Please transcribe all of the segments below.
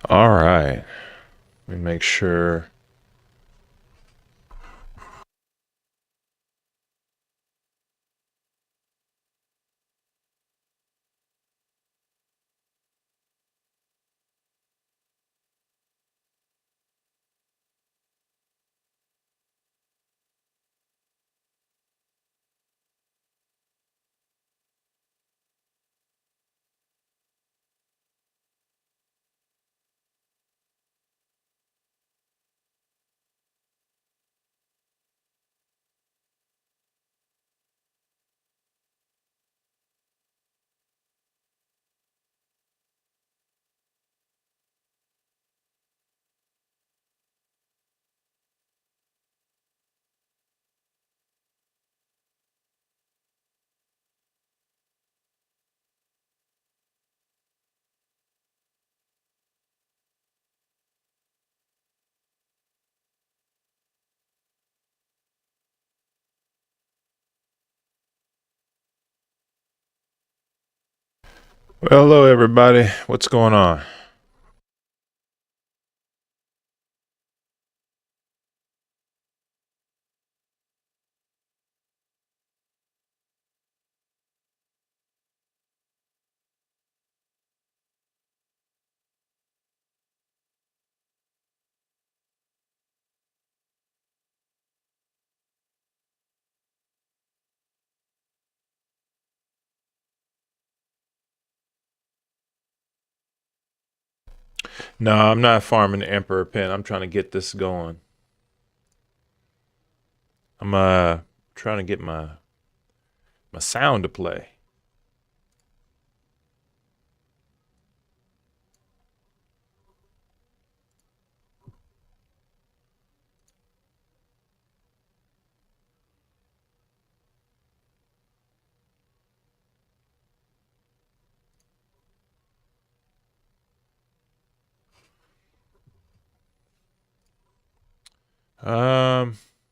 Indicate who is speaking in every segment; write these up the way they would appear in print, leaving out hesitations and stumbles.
Speaker 1: All right. Let me make sure. Well, hello, everybody. What's going on? No, I'm not farming the Emperor Pen. I'm trying to get this going. I'm trying to get my sound to play.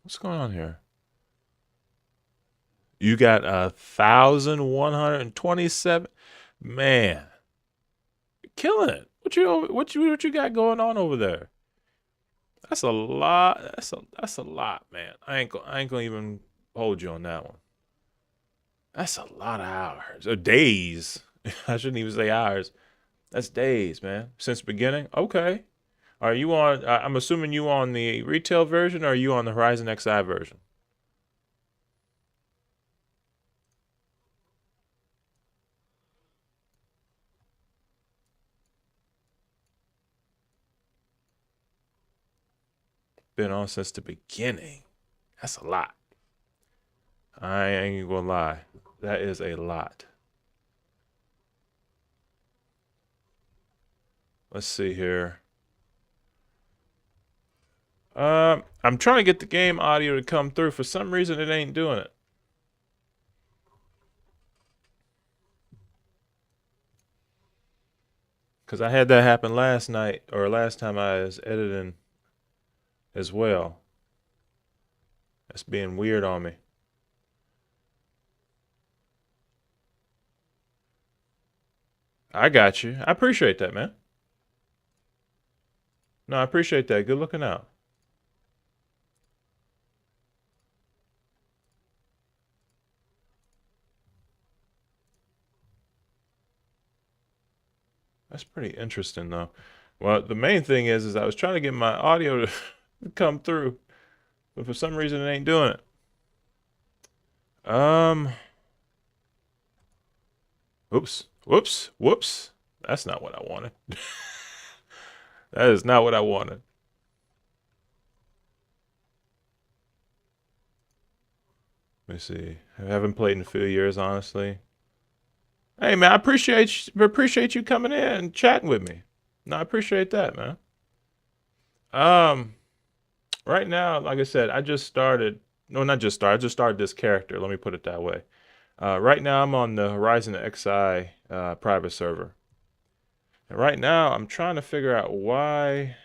Speaker 1: What's going on here? You got 1,127. Man, you're killing it. What you got going on over there? That's a lot. That's a lot, man. I ain't gonna even hold you on that one. That's a lot of hours or days. I shouldn't even say hours. That's days, man. Since the beginning. Okay. Are you on? I'm assuming you on the retail version, or are you on the Horizon XI version? Been on since the beginning. That's a lot. I ain't gonna lie. That is a lot. Let's see here. I'm trying to get the game audio to come through. For some reason, it ain't doing it. Cause I had that happen last night or last time I was editing as well. That's being weird on me. I got you. I appreciate that, man. No, I appreciate that. Good looking out. That's pretty interesting, though. Well, the main thing is I was trying to get my audio to come through, but for some reason it ain't doing it. Whoops. That's not what I wanted. That is not what I wanted. Let me see. I haven't played in a few years, honestly. Hey, man, I appreciate you coming in and chatting with me. No, I appreciate that, man. Um, right now, like I said, I just started. No, not just started. I just started this character. Let me put it that way. Right now, I'm on the Horizon XI private server. And right now, I'm trying to figure out why.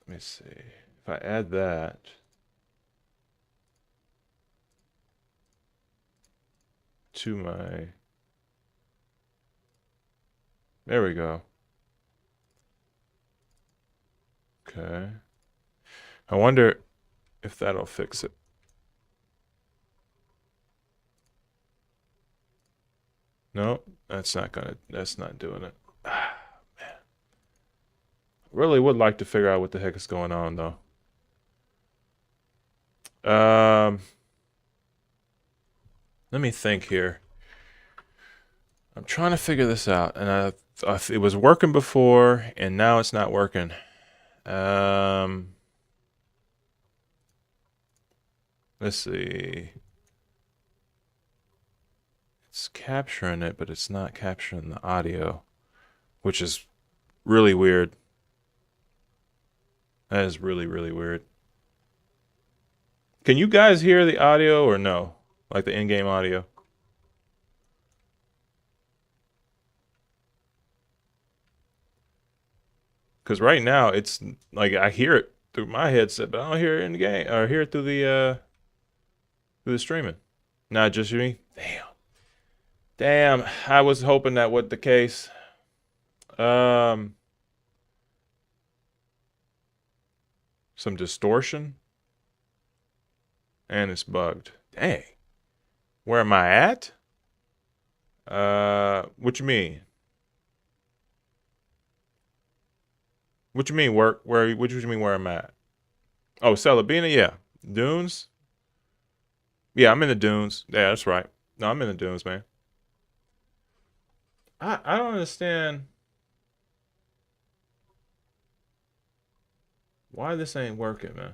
Speaker 1: Let me see. If I add that to my. There we go. Okay. I wonder if that'll fix it. No, that's not doing it. Really would like to figure out what the heck is going on though. Let me think here. I'm trying to figure this out, and it was working before, and now it's not working. Let's see. It's capturing it, but it's not capturing the audio, which is really weird. That is really, really weird. Can you guys hear the audio or no? Like the in-game audio? Because right now it's like I hear it through my headset, but I don't hear it in the game or hear it through the streaming. Not just me. Damn. I was hoping that was the case. Some distortion, and it's bugged. Dang. Where am I at? What you mean? What you mean? Where? What you mean? Where I'm at? Oh, Celebina. Yeah, Dunes. Yeah, I'm in the Dunes. Yeah, that's right. No, I'm in the Dunes, man. I don't understand why this ain't working, man.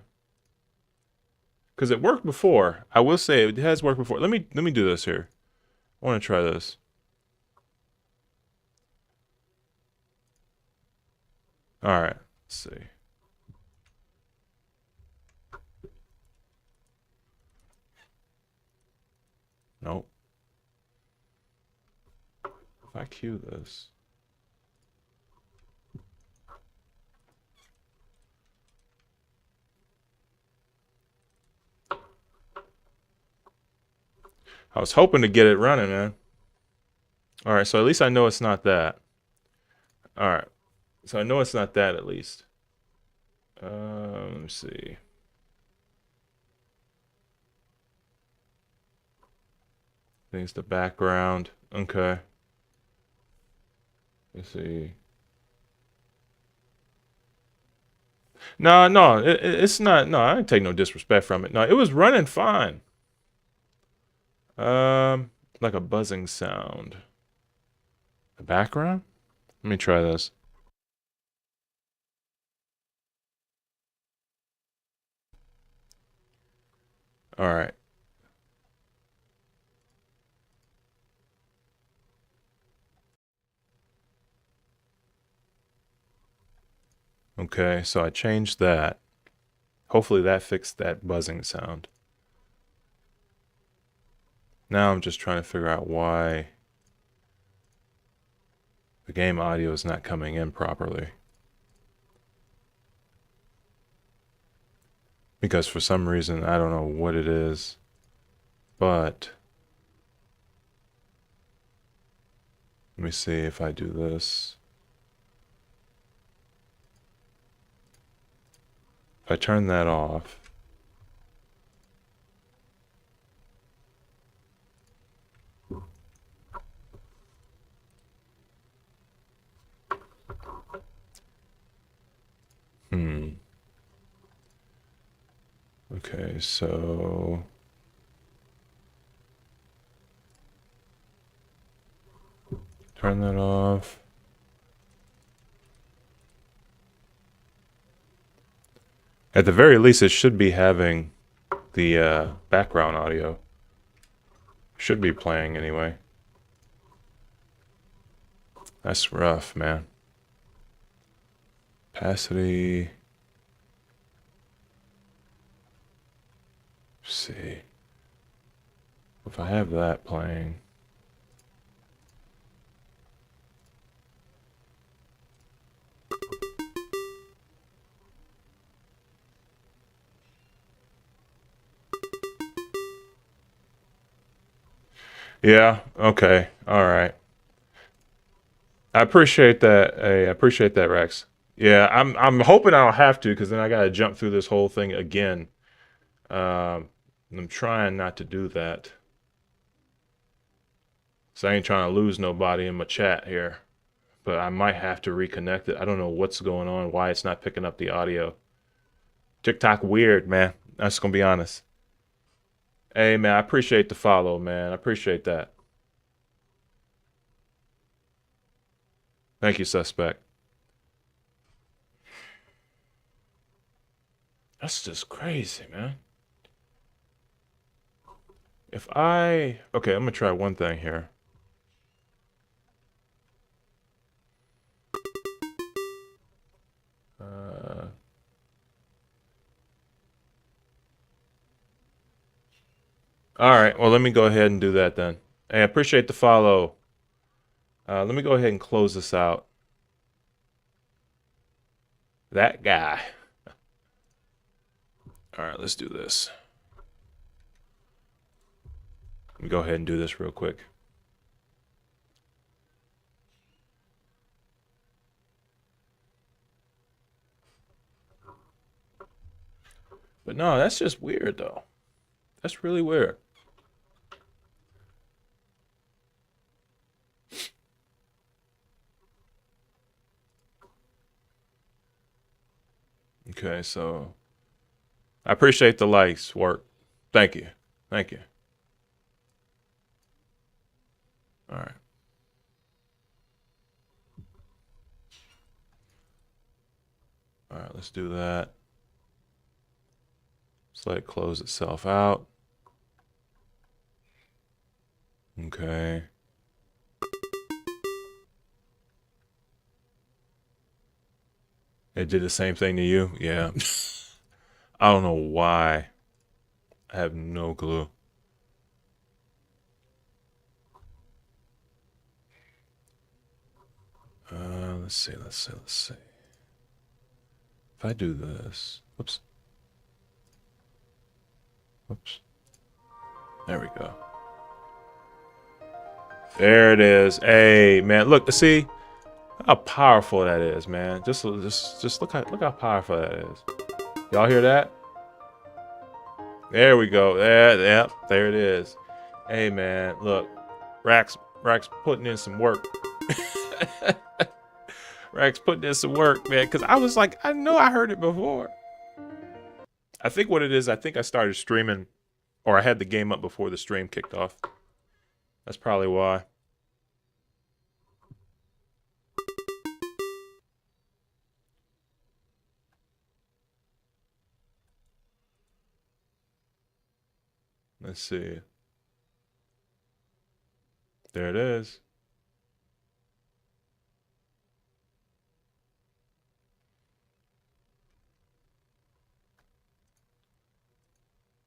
Speaker 1: Because it worked before. I will say it has worked before. Let me do this here. I want to try this. All right. Let's see. Nope. If I cue this. I was hoping to get it running, man. All right, so at least I know it's not that. All right, so I know it's not that at least. Let me see. I think it's the background. Okay. Let's see. No, no, it's not. No, I didn't take no disrespect from it. No, it was running fine. Like a buzzing sound. The background? Let me try this. All right. Okay, so I changed that. Hopefully that fixed that buzzing sound. Now I'm just trying to figure out why the game audio is not coming in properly. Because for some reason, I don't know what it is, but let me see if I do this. If I turn that off, Okay, so turn that off. At the very least, it should be having the background audio. Should be playing anyway. That's rough, man. Opacity. Let's see. If I have that playing. Yeah, okay, alright. I appreciate that. Hey, I appreciate that, Rex. Yeah, I'm hoping I don't have to because then I gotta jump through this whole thing again. I'm trying not to do that. So I ain't trying to lose nobody in my chat here. But I might have to reconnect it. I don't know what's going on, why it's not picking up the audio. TikTok weird, man. I'm just gonna be honest. Hey man, I appreciate the follow, man. I appreciate that. Thank you, suspect. That's just crazy, man. If I okay, I'm gonna try one thing here. Uh, all right, well let me go ahead and do that then. Hey, I appreciate the follow. Let me go ahead and close this out. That guy. All right, let's do this. Let me go ahead and do this real quick. But no, that's just weird though. That's really weird. Okay, so I appreciate the likes, work. Thank you. Thank you. All right. All right, let's do that. Just let it close itself out. Okay. It did the same thing to you? Yeah. I don't know why. I have no clue. Let's see, let's see, let's see. If I do this, whoops, whoops. There we go. There it is. Hey, man, look, see how powerful that is, man. Just look how powerful that is. Y'all hear that? There we go. Yep, there it is. Hey, man, look, Rax putting in some work. Rax putting in some work, man, because I was like, I know I heard it before. I think what it is, I think I started streaming, or I had the game up before the stream kicked off. That's probably why. Let's see. There it is.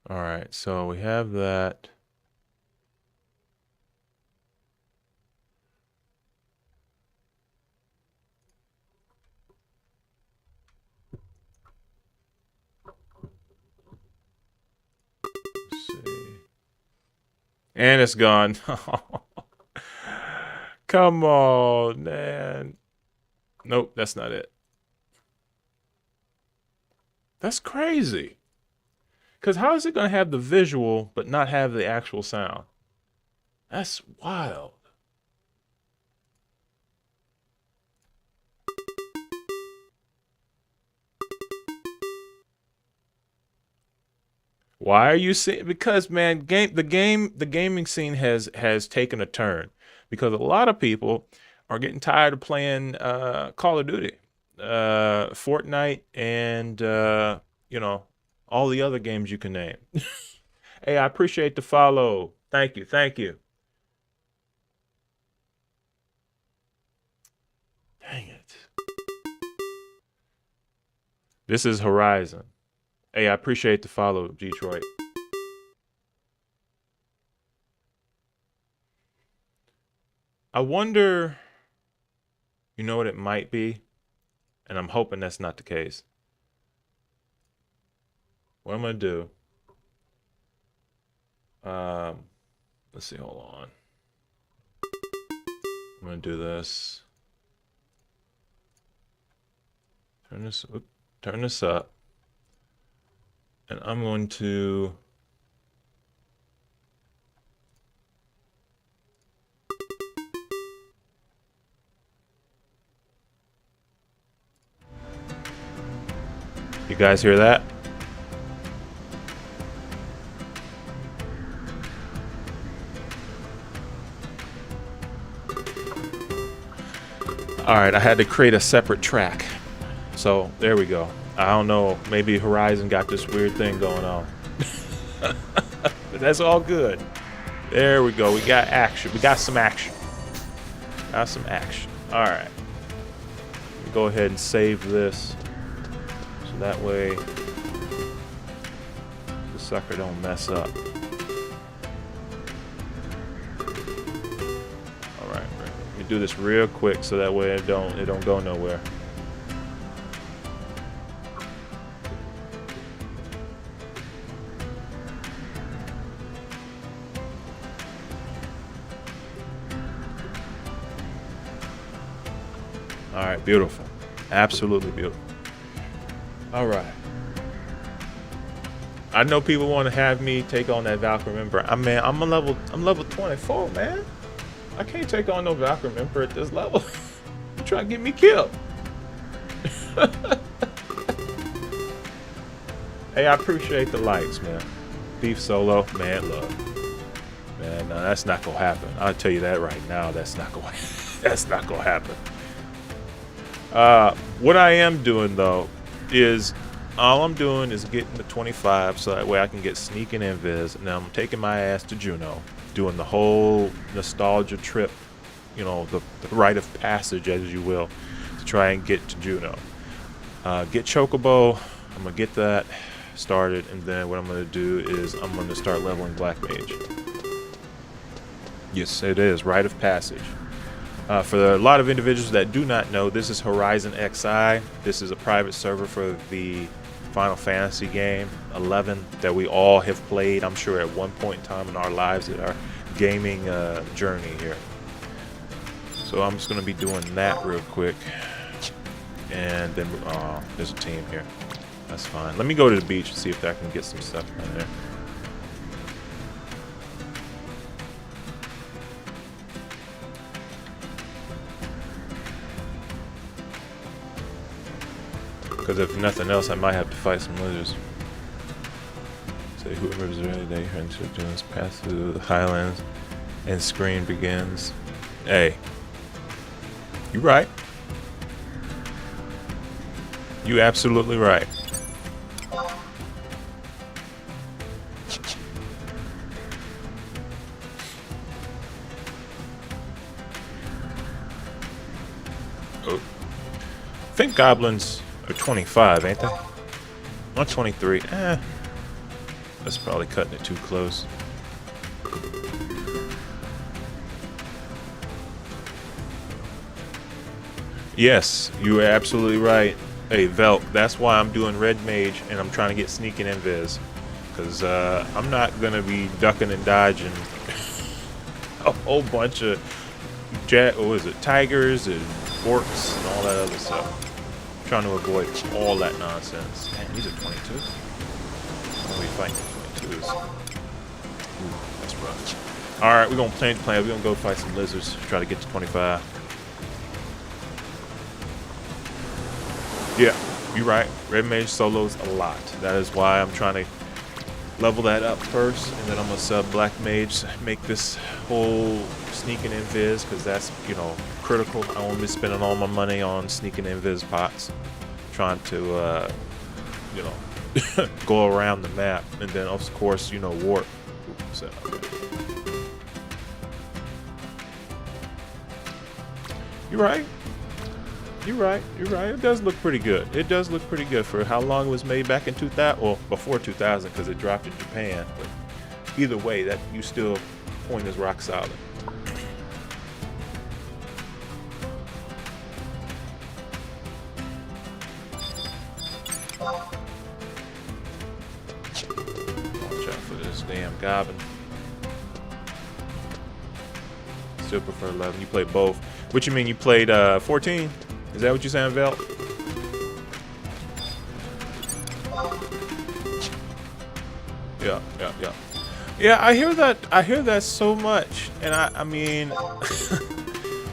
Speaker 1: All right, so we have that. Let's see. And it's gone. Come on, man. Nope, that's not it. That's crazy. Because how is it going to have the visual but not have the actual sound? That's wild. Why are you seeing? Because man, the gaming scene has taken a turn because a lot of people are getting tired of playing Call of Duty, Fortnite, and you know all the other games you can name. Hey, I appreciate the follow. Thank you, thank you. Dang it. This is Horizon. Hey, I appreciate the follow, Detroit. I wonder, you know what it might be? And I'm hoping that's not the case. What I'm gonna do, let's see, hold on. I'm gonna do this. turn this up. And I'm going to you guys hear that? All right, I had to create a separate track. So there we go. I don't know, maybe Horizon got this weird thing going on. But that's all good. There we go. We got action. We got some action. Got some action. All right. Go ahead and save this. So that way the sucker don't mess up. All right. Let me do this real quick so that way it don't go nowhere. All right, beautiful. Absolutely beautiful. All right. I know people want to have me take on that Valkyrie Emperor. I'm level 24, man. I can't take on no Valkyrie Emperor at this level. You trying to get me killed. Hey, I appreciate the likes, man. Beef Solo, man, look. Man, no, that's not gonna happen. I'll tell you that right now. That's not gonna happen. What I am doing though is all I'm doing is getting the 25 so that way I can get sneaking invis, and I'm taking my ass to Juno, doing the whole nostalgia trip, you know, the rite of passage, as you will, to try and get to Juno. Get Chocobo. I'm gonna get that started, and then what I'm gonna do is I'm gonna start leveling Black Mage. Yes, it is rite of passage. For a lot of individuals that do not know, this is Horizon XI. This is a private server for the Final Fantasy game 11 that we all have played, I'm sure, at one point in time in our lives, in our gaming journey here. So I'm just going to be doing that real quick. And then, there's a team here. That's fine. Let me go to the beach and see if I can get some stuff down there. Because if nothing else, I might have to fight some lizards. Say whoever's ready, they are doing this pass through the highlands, and screen begins. Hey, you right. You absolutely right. Oh. I think goblins are 25, ain't they? Not 23. That's probably cutting it too close. Yes, you are absolutely right. Hey, Velk, that's why I'm doing Red Mage and I'm trying to get sneaking invis. Because I'm not going to be ducking and dodging a whole bunch of tigers and orcs and all that other stuff. Trying to avoid all that nonsense. Man, these are 22. What are we fighting 22s? Ooh, that's rough. Alright, we're gonna plan. We're gonna go fight some lizards. Try to get to 25. Yeah, you're right. Red Mage solos a lot. That is why I'm trying to level that up first, and then I'm gonna sub Black Mage, make this whole sneaking invis, because that's, you know, critical. I won't be spending all my money on sneaking invis pots, trying to you know, go around the map, and then of course, you know, warp. So, you're right. You're right. You're right. It does look pretty good. It does look pretty good for how long it was made back in 2000. Well, before 2000, because it dropped in Japan. But either way, that you still point is rock solid. Watch out for this damn goblin. Still prefer 11. You played both. What you mean? You played 14? Is that what you're saying, Vel? Yeah, yeah, yeah. Yeah, I hear that. I hear that so much, and I mean,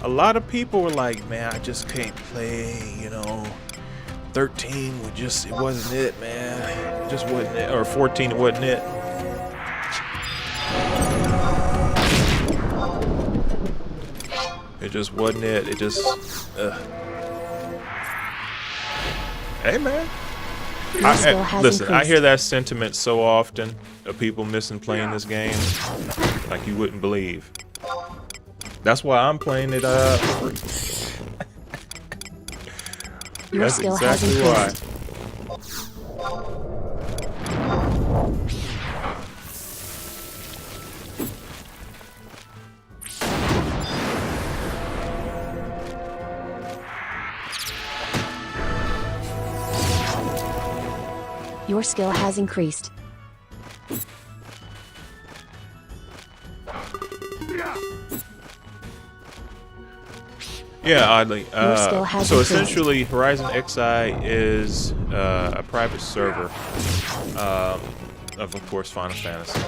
Speaker 1: a lot of people were like, "Man, I just can't play." 13 it wasn't it, man. It just wasn't it, or 14, it wasn't it. It just wasn't it. It just. Hey, man. Listen, I hear that sentiment so often of people missing playing this game, like you wouldn't believe. That's why I'm playing it for free. That's exactly why.
Speaker 2: Your skill has increased.
Speaker 1: Yeah, oddly. So essentially, Horizon XI is a private server of course, Final Fantasy.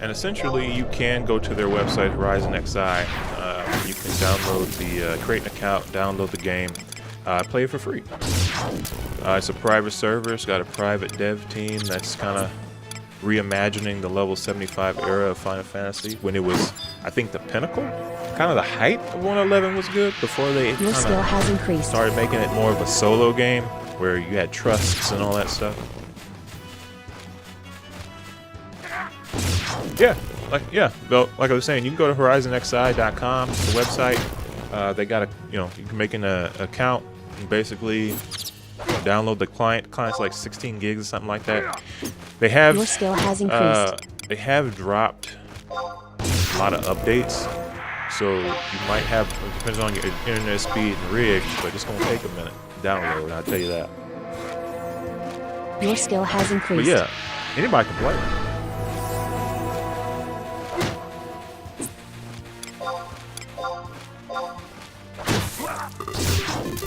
Speaker 1: And essentially, you can go to their website, Horizon XI. You can download create an account, download the game, play it for free. It's a private server. It's got a private dev team that's kind of reimagining the level 75 era of Final Fantasy when it was, I think, the pinnacle. Kind of the height of 111 was good before they
Speaker 2: Your skill has increased.
Speaker 1: Started making it more of a solo game where you had trusts and all that stuff. Yeah, like I was saying, you can go to horizonxi.com, the website. They got you can make an account and basically download the client. Client's like 16 gigs or something like that. They have
Speaker 2: your skill has increased.
Speaker 1: They have dropped a lot of updates, so you might have, it depends on your internet speed and rig, but it's gonna take a minute to download. I'll tell you that.
Speaker 2: Your skill has increased.
Speaker 1: But yeah, anybody can play.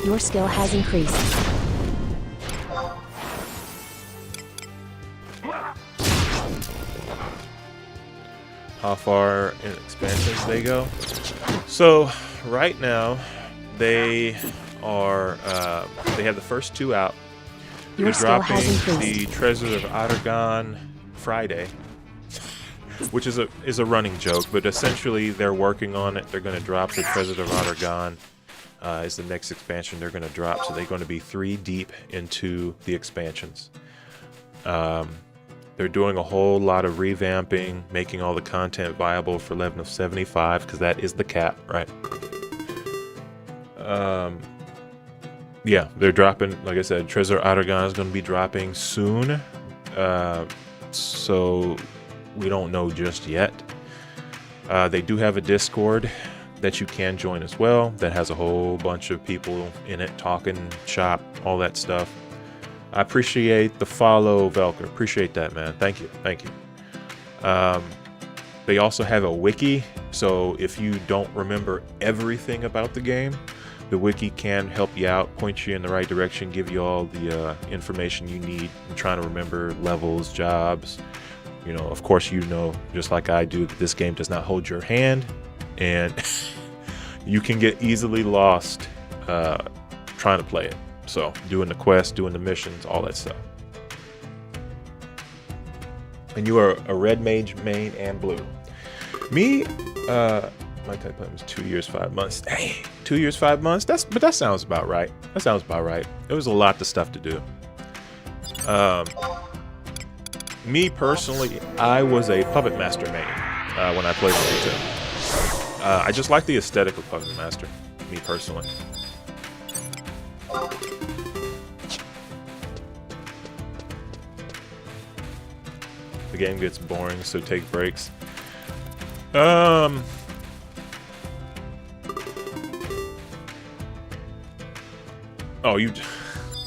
Speaker 2: Your skill has increased.
Speaker 1: How far in expansions they go? So right now they are they have the first two out. They're dropping the Treasure of Aragon Friday, which is a running joke, but essentially they're working on it. They're going to drop the Treasure of Aragon. Is the next expansion they're going to drop, so they're going to be 3 deep into the expansions. They're doing a whole lot of revamping, making all the content viable for 11 of 75, because that is the cap, right? Yeah, they're dropping, like I said, Treasure Aragon is going to be dropping soon, so we don't know just yet. They do have a Discord that you can join as well, that has a whole bunch of people in it talking shop, all that stuff. I appreciate the follow, Velker. Appreciate that, man. Thank you. They also have a wiki, so if you don't remember everything about the game, the wiki can help you out, point you in the right direction, give you all the information you need in trying to remember levels, jobs. Of course, just like I do, that this game does not hold your hand, and you can get easily lost trying to play it. So doing the quests, doing the missions, all that stuff. And you are a red mage main and blue. Me, my type was 2 years, 5 months. Dang, 2 years, 5 months. But that sounds about right. There was a lot of stuff to do. Me personally, I was a Puppet Master main when I played with retail. I just like the aesthetic of Puppet Master, me personally. The game gets boring, so take breaks. Oh, you...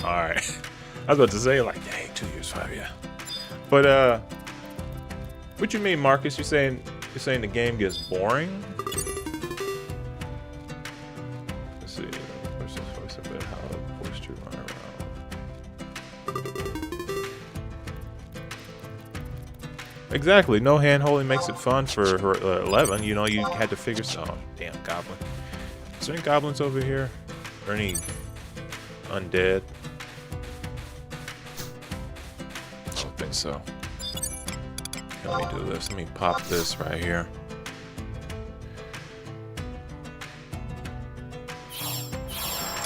Speaker 1: Alright. I was about to say, like, dang, 2 years, 5, yeah. But, what you mean, Marcus? You're saying the game gets boring? Let's see. How forced to run around. Exactly. No hand holding makes it fun for 11. You know, you had to figure. Oh, damn goblin. Is there any goblins over here? Or any undead? I don't think so. Let me do this. Let me pop this right here.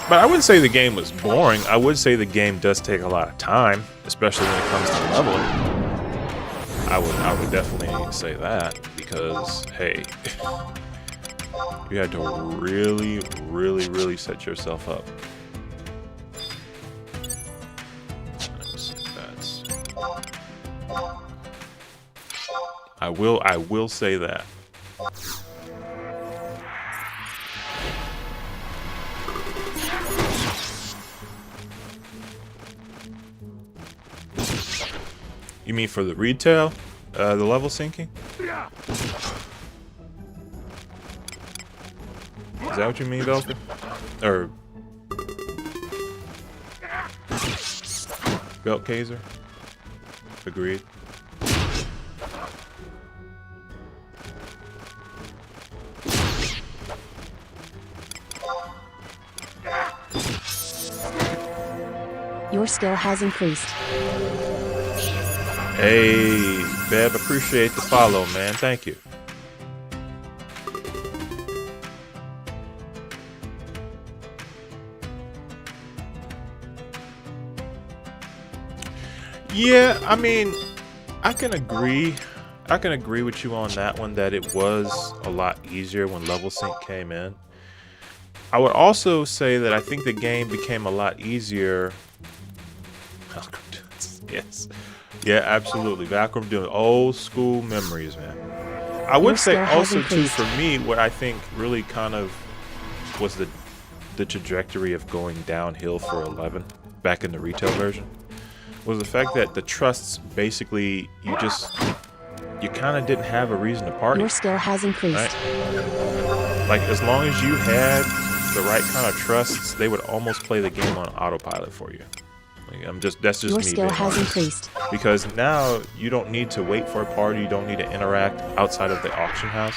Speaker 1: But I wouldn't say the game was boring. I would say the game does take a lot of time, especially when it comes to leveling. I would definitely say that because, hey, you had to really, really, really set yourself up. I will say that. You mean for the retail? The level syncing? Is that what you mean, Velka? Or Beltkazer? Agreed.
Speaker 2: Your skill has increased.
Speaker 1: Hey, Beb, appreciate the follow, man. Thank you. Yeah, I mean, I can agree with you on that one, that it was a lot easier when level sync came in. I would also say that I think the game became a lot easier. Yes. Yeah, absolutely. Backroom doing old school memories, man. I would say also too, for me, what I think really kind of was the trajectory of going downhill for 11 back in the retail version was the fact that the trusts basically you kind of didn't have a reason to party.
Speaker 2: Your skill has increased.
Speaker 1: Right? Like as long as you had the right kind of trusts, they would almost play the game on autopilot for you. Like, that's just
Speaker 2: Your
Speaker 1: me.
Speaker 2: skill has
Speaker 1: honest.
Speaker 2: increased.
Speaker 1: Because now you don't need to wait for a party, you don't need to interact outside of the auction house.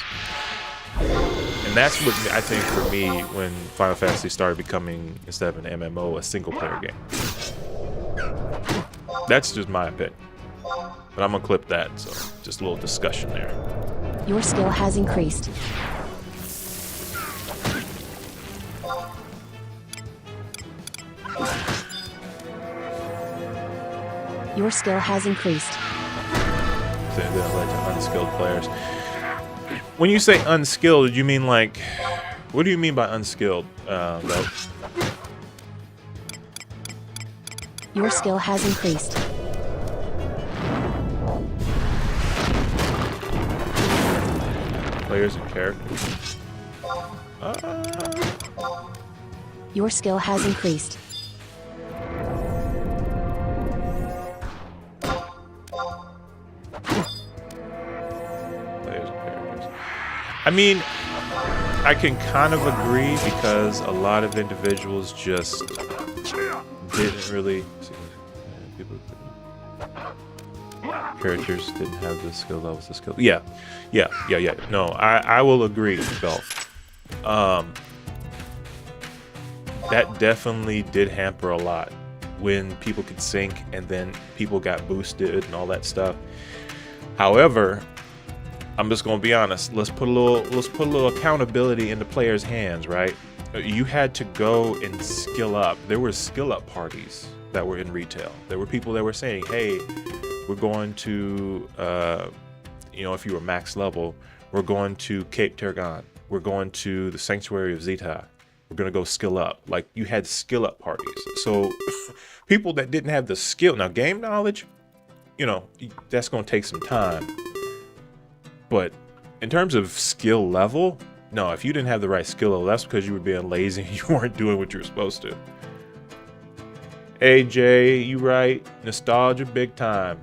Speaker 1: And that's what I think for me when Final Fantasy started becoming, instead of an MMO, a single player game. That's just my opinion. But I'm gonna clip that, so just a little discussion there.
Speaker 2: Your skill has increased. Your skill has increased.
Speaker 1: That led to unskilled players. When you say unskilled, you mean like, what do you mean by unskilled, though?
Speaker 2: Your skill has increased.
Speaker 1: Players and characters.
Speaker 2: Your skill has increased.
Speaker 1: I mean, I can kind of agree because a lot of individuals just didn't really. Characters didn't have the skill levels. The skill. Yeah. No, I will agree, Belt. That definitely did hamper a lot when people could sync and then people got boosted and all that stuff. However, I'm just gonna be honest. Let's put a little accountability in the players' hands, right? You had to go and skill up. There were skill up parties that were in retail. There were people that were saying, "Hey, we're going to, if you were max level, we're going to Cape Tergon. We're going to the Sanctuary of Zeta. We're gonna go skill up." Like you had skill up parties. So people that didn't have the skill, now game knowledge, that's gonna take some time. But in terms of skill level, no, if you didn't have the right skill level, that's because you were being lazy and you weren't doing what you were supposed to. AJ, you right. Nostalgia big time.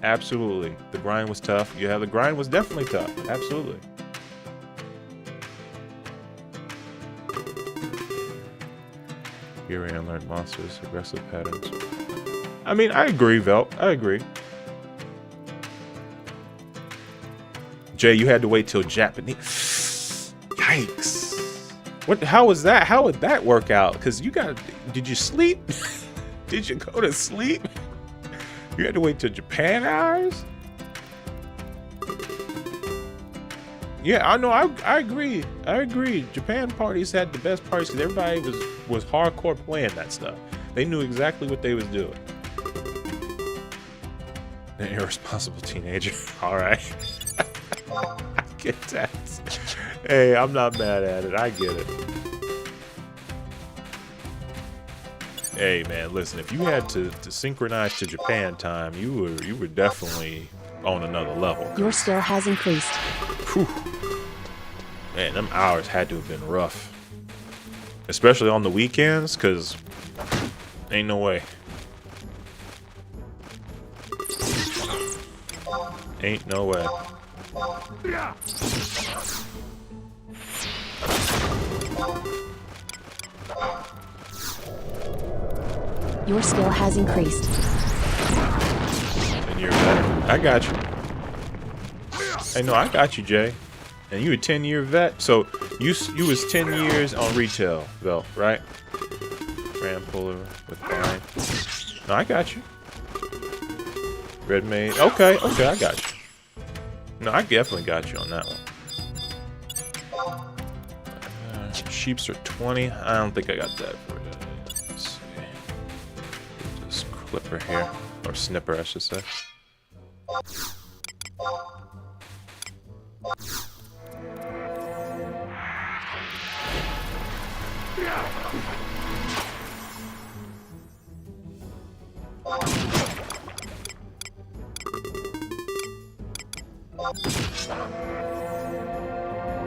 Speaker 1: Absolutely. The grind was tough. Yeah, the grind was definitely tough. Absolutely. Fury and learned monsters, aggressive patterns. I mean, I agree, Velt. I agree. Jay, you had to wait till Japanese. Yikes. What? How was that? How would that work out? Because you got. Did you sleep? Did you go to sleep? You had to wait till Japan hours? Yeah, I know. I agree. I agree. Japan parties had the best parties because everybody was hardcore playing that stuff. They knew exactly what they was doing. An irresponsible teenager. All right. I get that. Hey, I'm not mad at it. I get it. Hey, man, listen. If you had to synchronize to Japan time, you were definitely on another level.
Speaker 2: Your skill has increased.
Speaker 1: Whew. Man, them hours had to have been rough. Especially on the weekends, because ain't no way. Ain't no way.
Speaker 2: Your skill has increased.
Speaker 1: And you're better. I got you. Hey, no, I got you, Jay. And you a 10-year vet, so you was 10 years on retail, though, right? Ram puller with fine. No, I got you. Red maid. Okay, I got you. No, I definitely got you on that one. Sheeps are 20. I don't think I got that for you. Let's see. This clipper here, or snipper, I should say.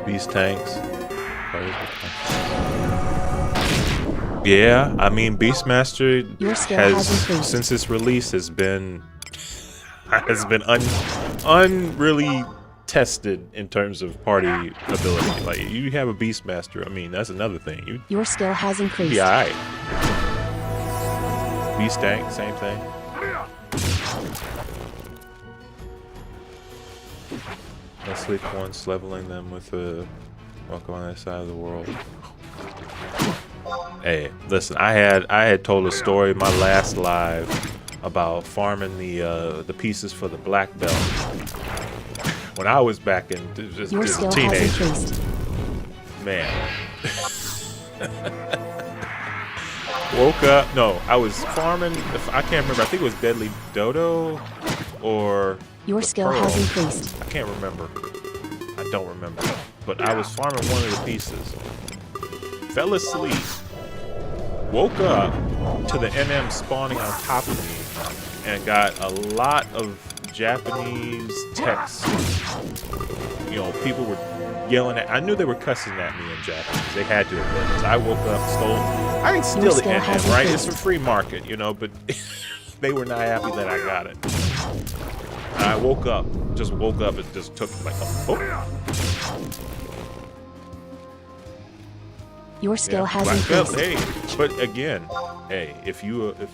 Speaker 1: Beast tanks. Yeah, I mean Beastmaster has since its release has been unreally tested in terms of party ability. Like you have a Beastmaster, I mean that's another thing.
Speaker 2: Your skill has increased.
Speaker 1: Yeah, alright. Beast tank, same thing. Sleep once, leveling them with a welcome on that side of the world. Hey, listen, I had told a story in my last live about farming the pieces for the black belt when I was back in just a teenager. Man. Woke up. No, I was farming. I can't remember. I think it was Deadly Dodo or.
Speaker 2: Your skill has increased.
Speaker 1: I can't remember. I don't remember. But I was farming one of the pieces. Fell asleep. Woke up to the NM spawning on top of me and got a lot of Japanese text. You know, people were yelling at. I knew they were cussing at me in Japanese. They had to have been. So I woke up, stole. I didn't steal the NM, right? It's a free market, you know. But they were not happy that I got it. I woke up, and just took like a
Speaker 2: Your skill has increased.
Speaker 1: Hey, but again, hey, if you the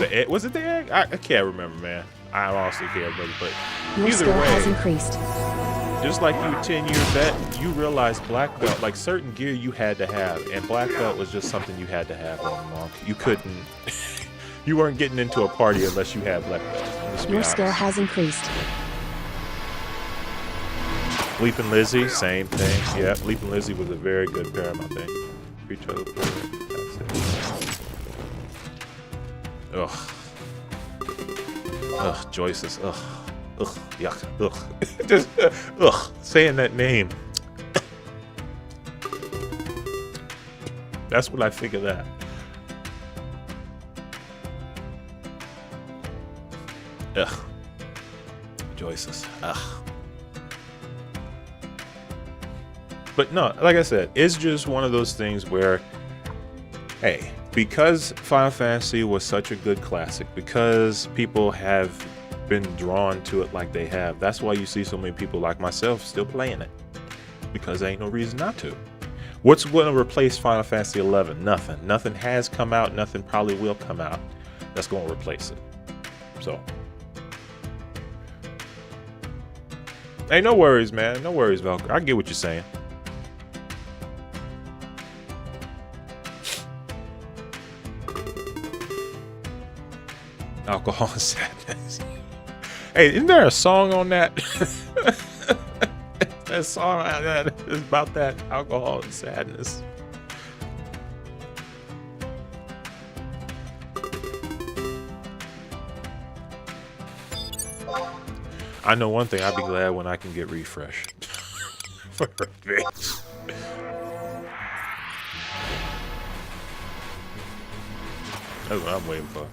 Speaker 1: egg, was it the egg? I can't remember, man. I honestly can't remember, but
Speaker 2: your
Speaker 1: either
Speaker 2: skill
Speaker 1: way,
Speaker 2: has increased.
Speaker 1: Just like you 10-year vet, you realize black belt, like certain gear you had to have, and black belt was just something you had to have on Monk. You couldn't. You weren't getting into a party unless you had black belt.
Speaker 2: Your skill has increased.
Speaker 1: Leaping Lizzie, same thing. Yeah, Leaping Lizzie was a very good pair, I think. Free teleport. Ugh. Ugh, Joyce's. Ugh. Ugh. Yuck. Ugh. Just, ugh. Saying that name. That's what I think of that. Ugh. Joyce's. Ugh. But no, like I said, it's just one of those things where, hey, because Final Fantasy was such a good classic, because people have been drawn to it like they have, that's why you see so many people like myself still playing it. Because there ain't no reason not to. What's going to replace Final Fantasy 11? Nothing. Nothing has come out. Nothing probably will come out that's going to replace it. So. Hey, no worries, man. No worries, Velcro. I get what you're saying. Alcohol and sadness. Hey, isn't there a song on that? That song that is about that alcohol and sadness. I know one thing. I'd be glad when I can get refreshed. For a bitch. That's what I'm waiting for.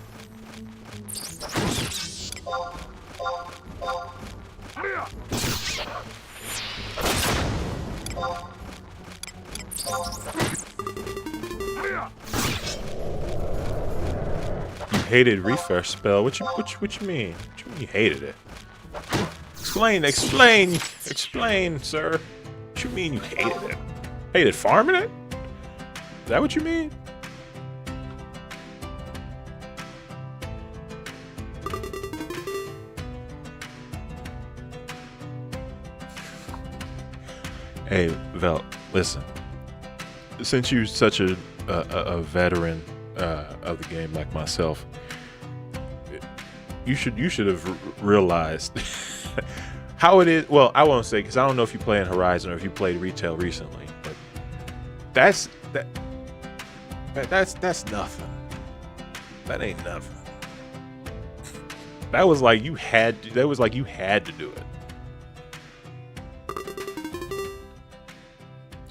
Speaker 1: You hated refresh spell. What you mean? What you mean you hated it? Explain, sir. What you mean you hated it? Hated farming it? Is that what you mean? Hey, Vel, listen. Since you're such a veteran of the game like myself, you should have realized how it is. Well, I won't say because I don't know if you play in Horizon or if you played retail recently, but that's nothing. That ain't nothing. That was like you had to do it.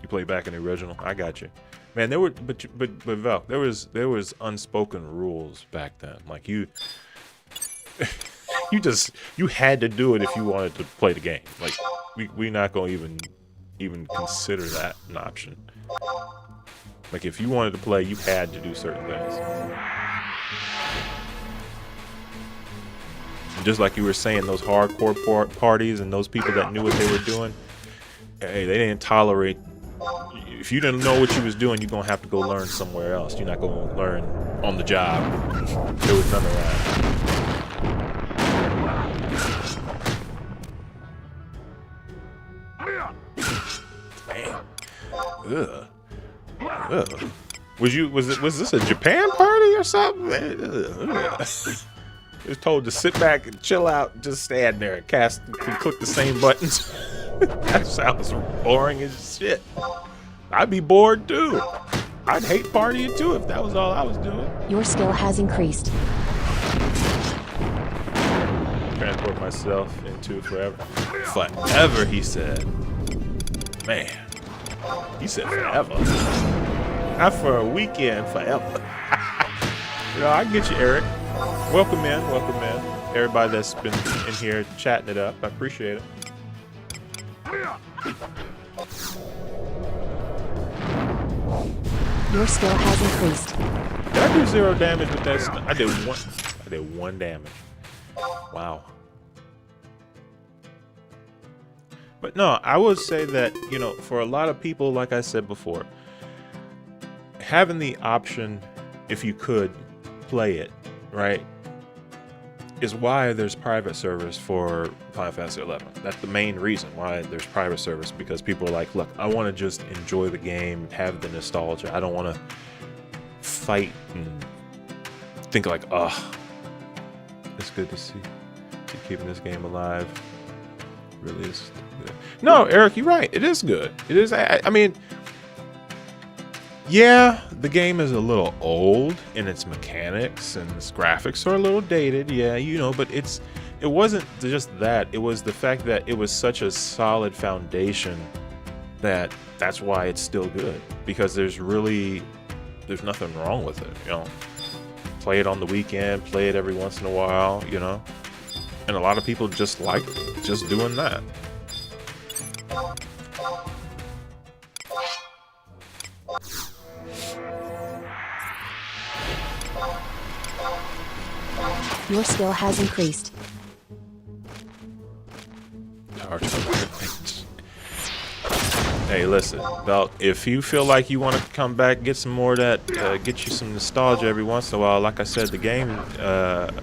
Speaker 1: You play back in the original. I got you, man. There were but Val, there was unspoken rules back then. Like you had to do it if you wanted to play the game. Like we not gonna even consider that an option. Like if you wanted to play, you had to do certain things. And just like you were saying, those hardcore parties and those people that knew what they were doing, hey, they didn't tolerate. If you didn't know what you was doing, you're gonna have to go learn somewhere else. You're not gonna learn on the job. There was none of that. Ugh. Ugh. Was this a Japan party or something? It was told to sit back and chill out and just stand there and click the same buttons. That sounds boring as shit. I'd be bored too. I'd hate partying too if that was all I was doing.
Speaker 2: Your skill has increased.
Speaker 1: Transport myself into it forever. Forever, he said. Man. He said forever. Not for a weekend, forever. You know, I get you, Eric. Welcome in. Everybody that's been in here chatting it up. I appreciate it.
Speaker 2: Your skill has increased.
Speaker 1: Did I do 0 damage with that? I did one damage. Wow. But no, I would say that, you know, for a lot of people, like I said before, having the option, if you could play it, right, is why there's private servers for Final Fantasy 11. That's the main reason why there's private servers, because people are like, look, I want to just enjoy the game, have the nostalgia. I don't want to fight and think like, oh, it's good to see. Keep keeping this game alive. Really is good. No, Eric, you're right. It is good. It is. I mean, yeah, the game is a little old in its mechanics and its graphics are a little dated. Yeah, you know, but it wasn't just that. It was the fact that it was such a solid foundation that's why it's still good, because there's nothing wrong with it. You know, play it on the weekend, play it every once in a while. You know. And a lot of people just like just doing that.
Speaker 2: Your skill has increased.
Speaker 1: Hey, listen, Belt, if you feel like you want to come back, get some more of that, get you some nostalgia every once in a while, like I said, the game,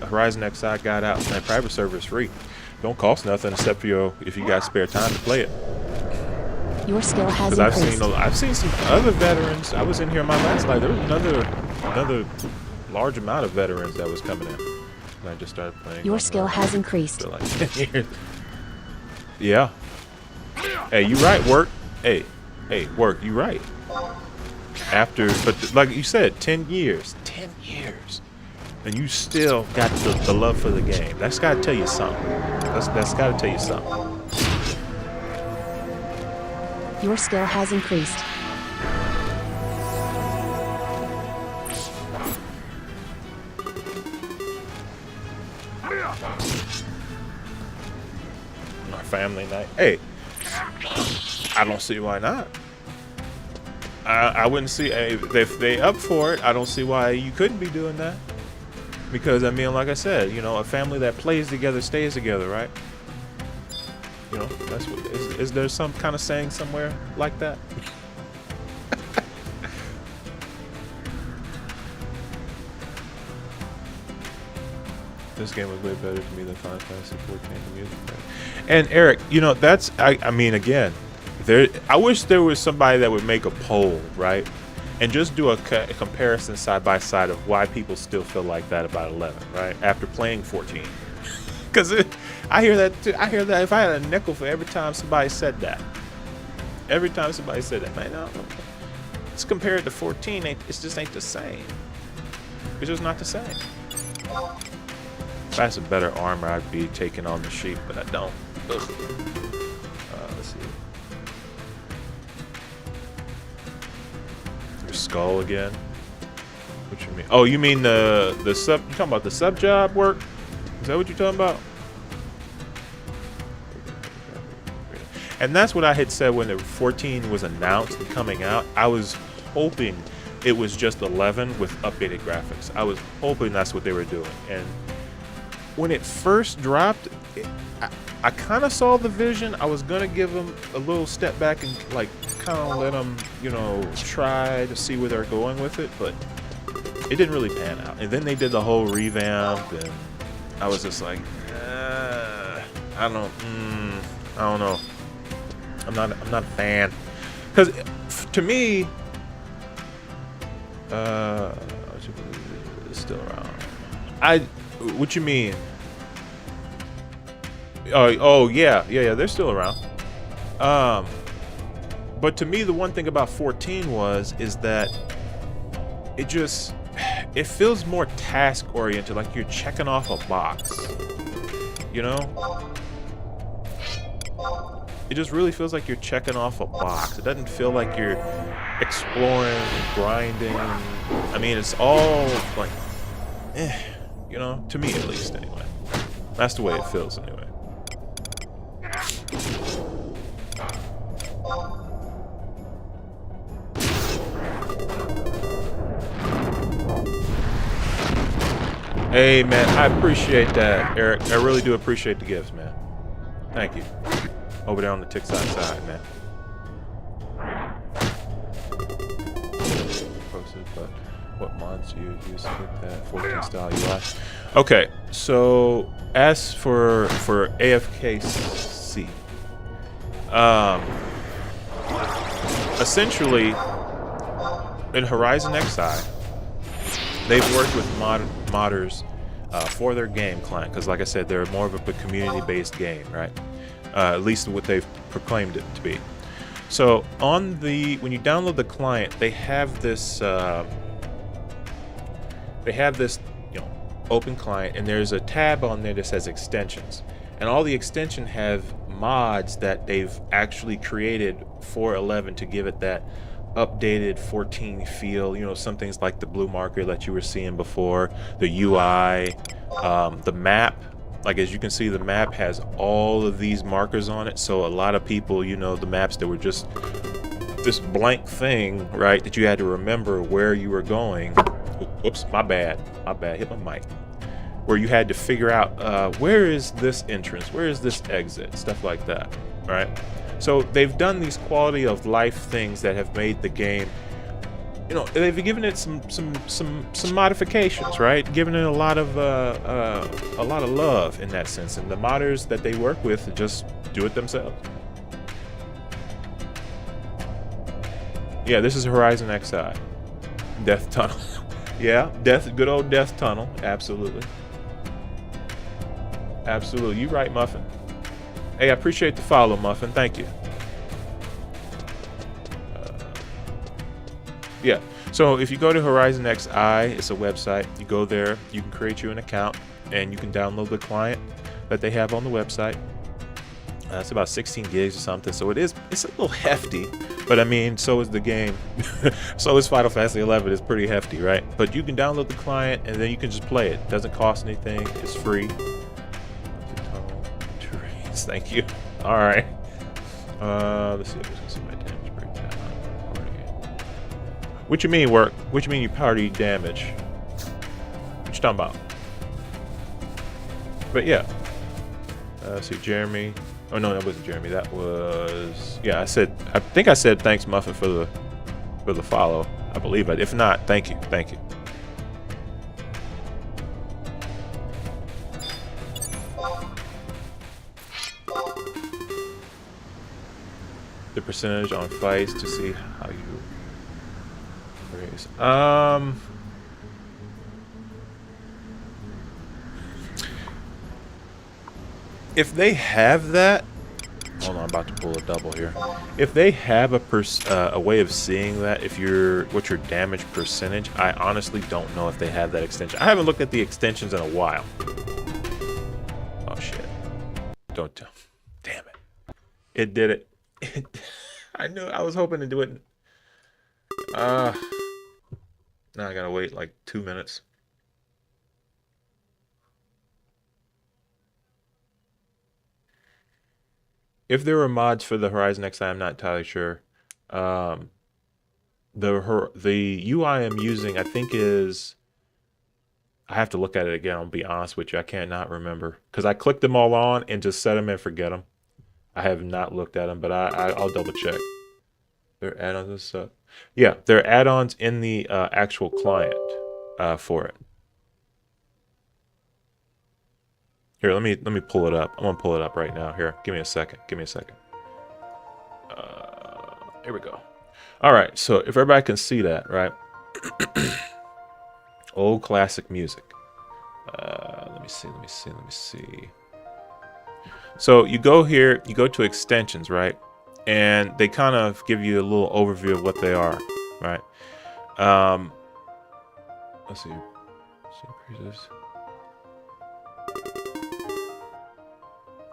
Speaker 1: Horizon XI got out, and that private server is free. don't cost nothing except for if you got spare time to play it.
Speaker 2: Your skill has
Speaker 1: Because
Speaker 2: increased.
Speaker 1: I've seen some other veterans. I was in here in my last life. There was another large amount of veterans that was coming in. And I just started playing.
Speaker 2: Your skill has increased.
Speaker 1: For like 10 years. Yeah. Hey, you right, work. Hey, work. You right. But like you said, 10 years. 10 years. And you still got the love for the game. That's got to tell you something. That's got to tell you something.
Speaker 2: Your skill has increased.
Speaker 1: Our family night. Hey, I don't see why not. I wouldn't see if they up for it. I don't see why you couldn't be doing that. Because I mean, like I said, you know, a family that plays together stays together, right? You know, that's what is there some kind of saying somewhere like that? This game was way better to me than Final Fantasy 14 the music. And Eric, you know, that's I mean, again, I wish there was somebody that would make a poll, right? And just do a comparison side by side of why people still feel like that about 11, right? After playing 14. Because I hear that too. I hear that if I had a nickel for every time somebody said that. Every time somebody said that, man, no, it's compared to 14, it just ain't the same. It's just not the same. If I had some better armor, I'd be taking on the sheep, but I don't. Let's see. Your skull again. What you mean? Oh, you mean the sub? You talking about the sub job work? Is that what you're talking about? And that's what I had said when the 14 was announced and coming out. I was hoping it was just 11 with updated graphics. I was hoping that's what they were doing. And when it first dropped, I kind of saw the vision. I was gonna give them a little step back and like kind of let them, you know, try to see where they're going with it, but it didn't really pan out. And then they did the whole revamp, and I was just like, I don't know. I'm not a fan, because to me, it's still around. What you mean? Oh yeah, they're still around. But to me, the one thing about 14 is that it feels more task oriented, like you're checking off a box. You know? It just really feels like you're checking off a box. It doesn't feel like you're exploring, grinding. I mean, it's all like, you know, to me at least, anyway. That's the way it feels, anyway. Hey, man, I appreciate that, Eric. I really do appreciate the gifts, man. Thank you. Over there on the TikTok side, man. Posted, but what mods do you use to get that 14 style UI? Okay, so as for AFKC, essentially in Horizon XI, they've worked with modders for their game client, because like I said, they're more of a community-based game, right? At least what they've proclaimed it to be. So when you download the client, they have this you know, open client, and there's a tab on there that says extensions, and all the extensions have mods that they've actually created for 11 to give it that updated 14 feel. You know, some things like the blue marker that you were seeing before, the UI, the map. Like, as you can see, the map has all of these markers on it. So a lot of people, you know, the maps that were just this blank thing, right, that you had to remember where you were going. Oops, my bad, hit my mic. Where you had to figure out where is this entrance, where is this exit, stuff like that, right? So they've done these quality of life things that have made the game you know, they've given it some modifications, right? Given it a lot of love in that sense, and the modders that they work with just do it themselves. Yeah, this is Horizon XI, Death Tunnel. Yeah, good old Death Tunnel. Absolutely, absolutely. You right, Muffin. Hey, I appreciate the follow, Muffin. Thank you. Yeah. So if you go to Horizon XI, it's a website. You go there, you can create you an account, and you can download the client that they have on the website. It's about 16 gigs or something, so it's a little hefty, but I mean, so is the game. So is Final Fantasy 11. It's pretty hefty, right? But you can download the client, and then you can just play it. It doesn't cost anything. It's free. Thank you. All right. Let's see if I can see my damage breakdown. What you mean work? What you mean you party damage? What you talking about? But yeah. Let's see, Jeremy. Oh no, that wasn't Jeremy. That was, yeah. I think I said thanks, Muffin, for the follow. I believe it. If not, thank you. The percentage on fights to see how you raise. If they have that, hold on, I'm about to pull a double here. If they have a way of seeing that, what's your damage percentage, I honestly don't know if they have that extension. I haven't looked at the extensions in a while. Oh shit! Don't tell. Damn it! It did it. I knew. I was hoping to do it. Now I gotta wait like 2 minutes. If there were mods for the Horizon XI, I'm not entirely sure. The UI I'm using, I think is. I have to look at it again. I'll be honest with you. I can't not remember because I clicked them all on and just set them and forget them. I have not looked at them, but I'll double check. They're add-ons and stuff. Yeah, they're add-ons in the actual client for it. Here, let me pull it up. I'm gonna pull it up right now. Here, give me a second. Here we go. All right, so if everybody can see that, right? Old classic music. Let me see. So you go here, you go to extensions, right? And they kind of give you a little overview of what they are, right? Let's see. Increases.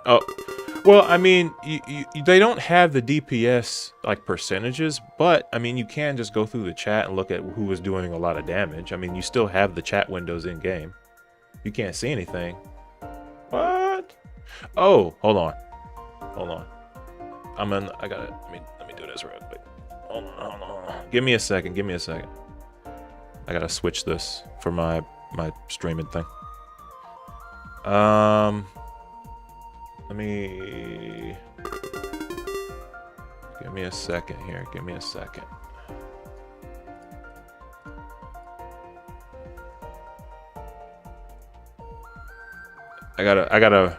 Speaker 1: Oh, well, I mean, they don't have the DPS like percentages, but I mean, you can just go through the chat and look at who was doing a lot of damage. I mean, you still have the chat windows in game. You can't see anything. What? Oh, hold on. I got it. Let me do this real quick. Hold on. Give me a second. I gotta switch this for my streaming thing. Let me. Give me a second here. I gotta.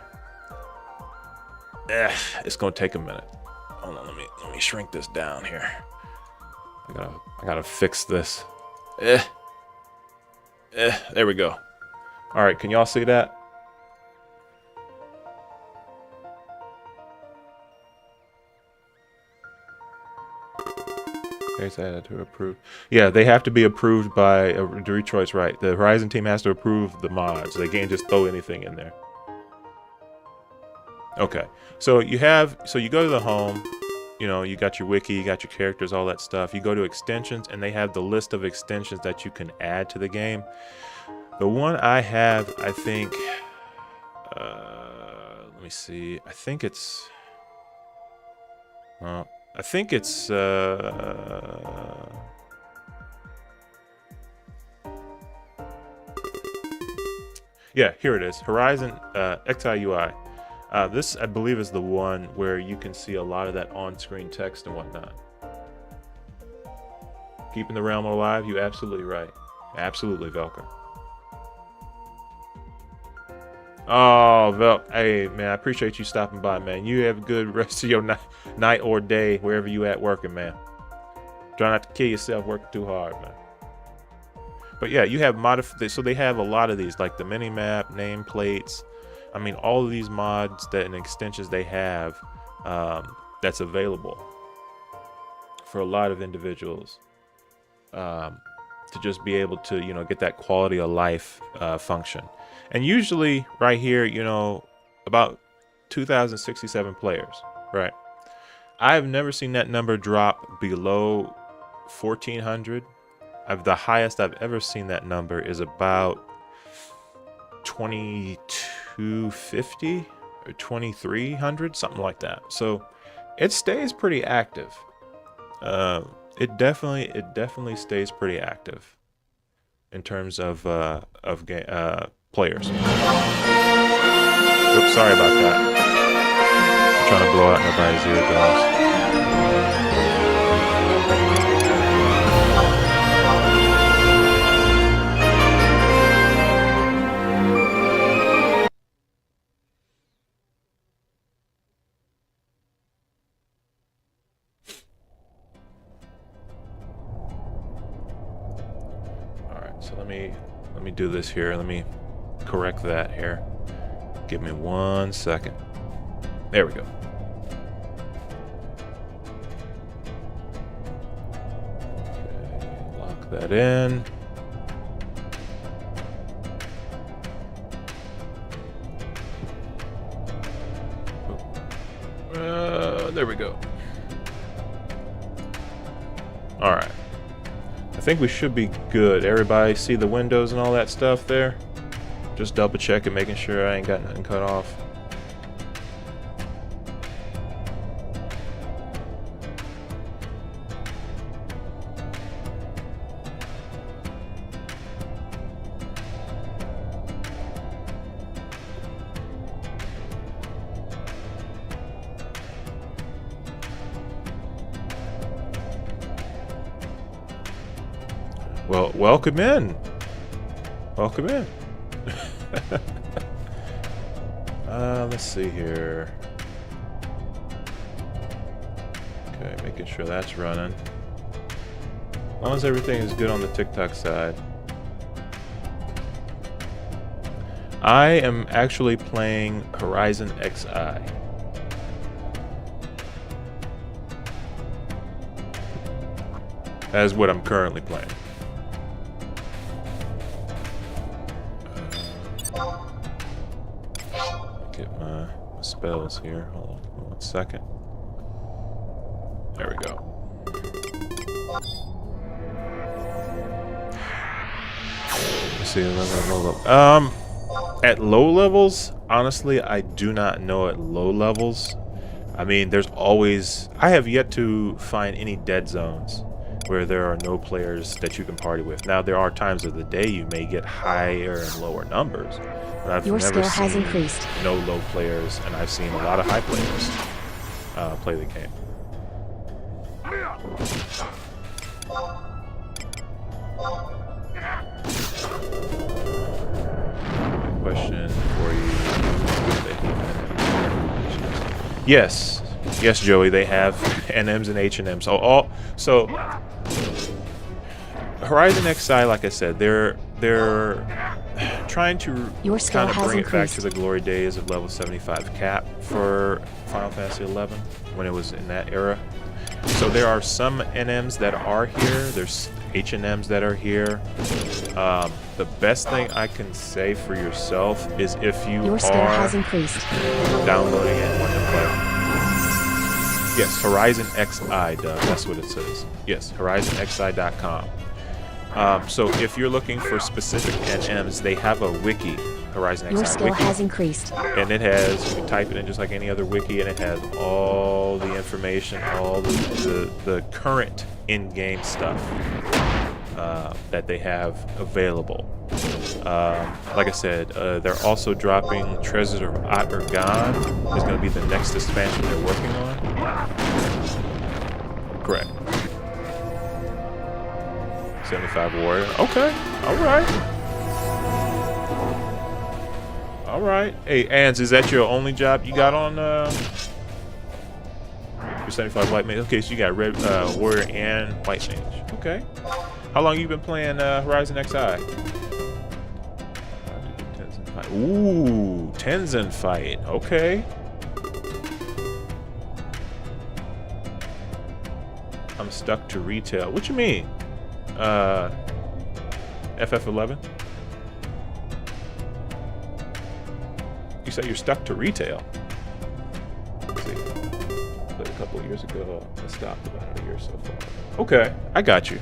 Speaker 1: It's gonna take a minute. Hold on, let me shrink this down here. I gotta fix this. There we go. All right, can y'all see that? Okay, to approve. Yeah, they have to be approved by Detroit's right. The Horizon team has to approve the mods. They can't just throw anything in there. Okay, so you go to the home, you know, you got your wiki, you got your characters, all that stuff. You go to extensions, and they have the list of extensions that you can add to the game. The one I have, I think, let me see. I think it's, yeah, here it is. Horizon XI UI. This, I believe, is the one where you can see a lot of that on-screen text and whatnot. keeping the realm alive. You absolutely right. Absolutely, Velka. Oh, hey, man, I appreciate you stopping by, man. You have a good rest of your night or day, wherever you at working, man. Try not to kill yourself working too hard, man. But yeah, you have so they have a lot of these, like the mini-map, nameplates. I mean, all of these mods and extensions they have that's available for a lot of individuals to just be able to, you know, get that quality of life function. And usually right here, you know, about 2,067 players, right? I've never seen that number drop below 1,400. The highest I've ever seen that number is about 2,250 or 2,300, something like that. So it stays pretty active. It definitely stays pretty active in terms of players. Oops, sorry about that. I'm trying to blow out nobody's eardrums. All right, so let me do this here. Let me correct that here. Give me 1 second. There we go. Okay, lock that in. There we go. All right. I think we should be good. Everybody see the windows and all that stuff there? Just double check and making sure I ain't got nothing cut off. Well, welcome in. Welcome in. Let's see here. Okay, making sure that's running. As long as everything is good on the TikTok side. I am actually playing Horizon XI. That is what I'm currently playing. Get my spells here. Hold on 1 second. There we go. Let's see. At low levels, honestly, I do not know at low levels. I mean, there's always... I have yet to find any dead zones where there are no players that you can party with. Now, there are times of the day you may get higher and lower numbers, but I've
Speaker 2: Your
Speaker 1: never
Speaker 2: skill has
Speaker 1: seen
Speaker 2: increased.
Speaker 1: no low players, and I've seen a lot of high players play the game. Question for you. Yes, Joey. They have NMs and H&Ms. So Horizon XI, like I said, they're trying to kind of bring it back to the glory days of level 75 cap for Final Fantasy XI when it was in that era. So there are some NMs that are here. There's H&Ms that are here. The best thing I can say for yourself is if you
Speaker 2: Your skill has increased.
Speaker 1: Downloading and wanting to play. Yes, Horizon XI, Doug. That's what it says. Yes, HorizonXI.com. So if you're looking for specific NMs, they have a wiki, Horizon XI
Speaker 2: Your skill
Speaker 1: wiki.
Speaker 2: has increased.
Speaker 1: And it has, you can type it in just like any other wiki, and it has all the information, all the current in-game stuff that they have available. Like I said, they're also dropping Treasures of Aht-Urgan. Is going to be the next expansion they're working on. Correct. 75 warrior. Okay. All right. All right. Hey, Ans, is that your only job you got on your 75 white mage? Okay, so you got red warrior and white mage. Okay. How long you been playing Horizon XI? Ooh, Tenzin fight. Okay. I'm stuck to retail. What you mean? FF11? You say you're stuck to retail? Let's see. Played a couple of years ago. I stopped about a year so far. Okay, I got you.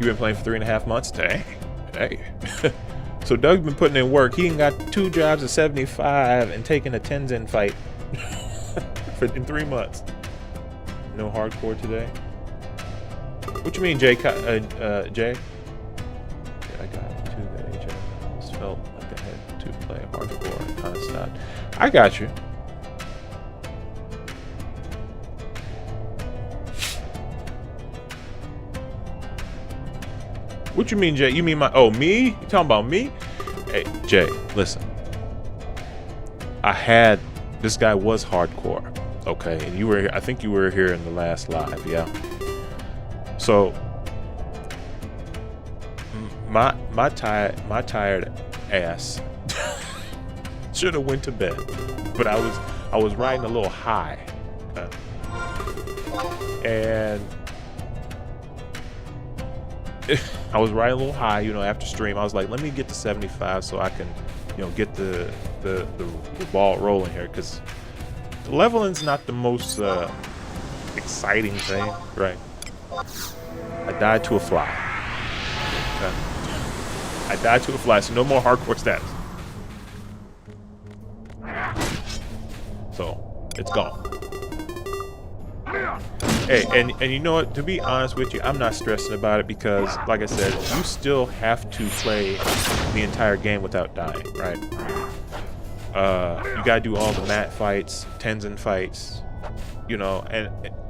Speaker 1: You been playing for 3.5 months? Dang. Hey. So Doug's been putting in work. He ain't got 2 jobs at 75 and taking a Tenzin fight in 3 months. No hardcore today? What you mean, Jay? Jay? Yeah, I got to the age. I just felt like I had to play hardcore and kind of stopped. I got you. What you mean, Jay? You mean my... Oh, me? You talking about me? Hey, Jay, listen. I had... This guy was hardcore. Okay, and you were... I think you were here in the last live, yeah? So... My tired ass should have went to bed. But I was riding a little high. And... I was riding a little high, you know, after stream. I was like, let me get to 75 so I can, you know, get the ball rolling here, because leveling's not the most exciting thing, right? I died to a fly. Okay. I died to a fly, so no more hardcore status. So it's gone. Hey, and you know what? To be honest with you, I'm not stressing about it because, like I said, you still have to play the entire game without dying, right? You gotta do all the mat fights, Tenzin fights, you know. And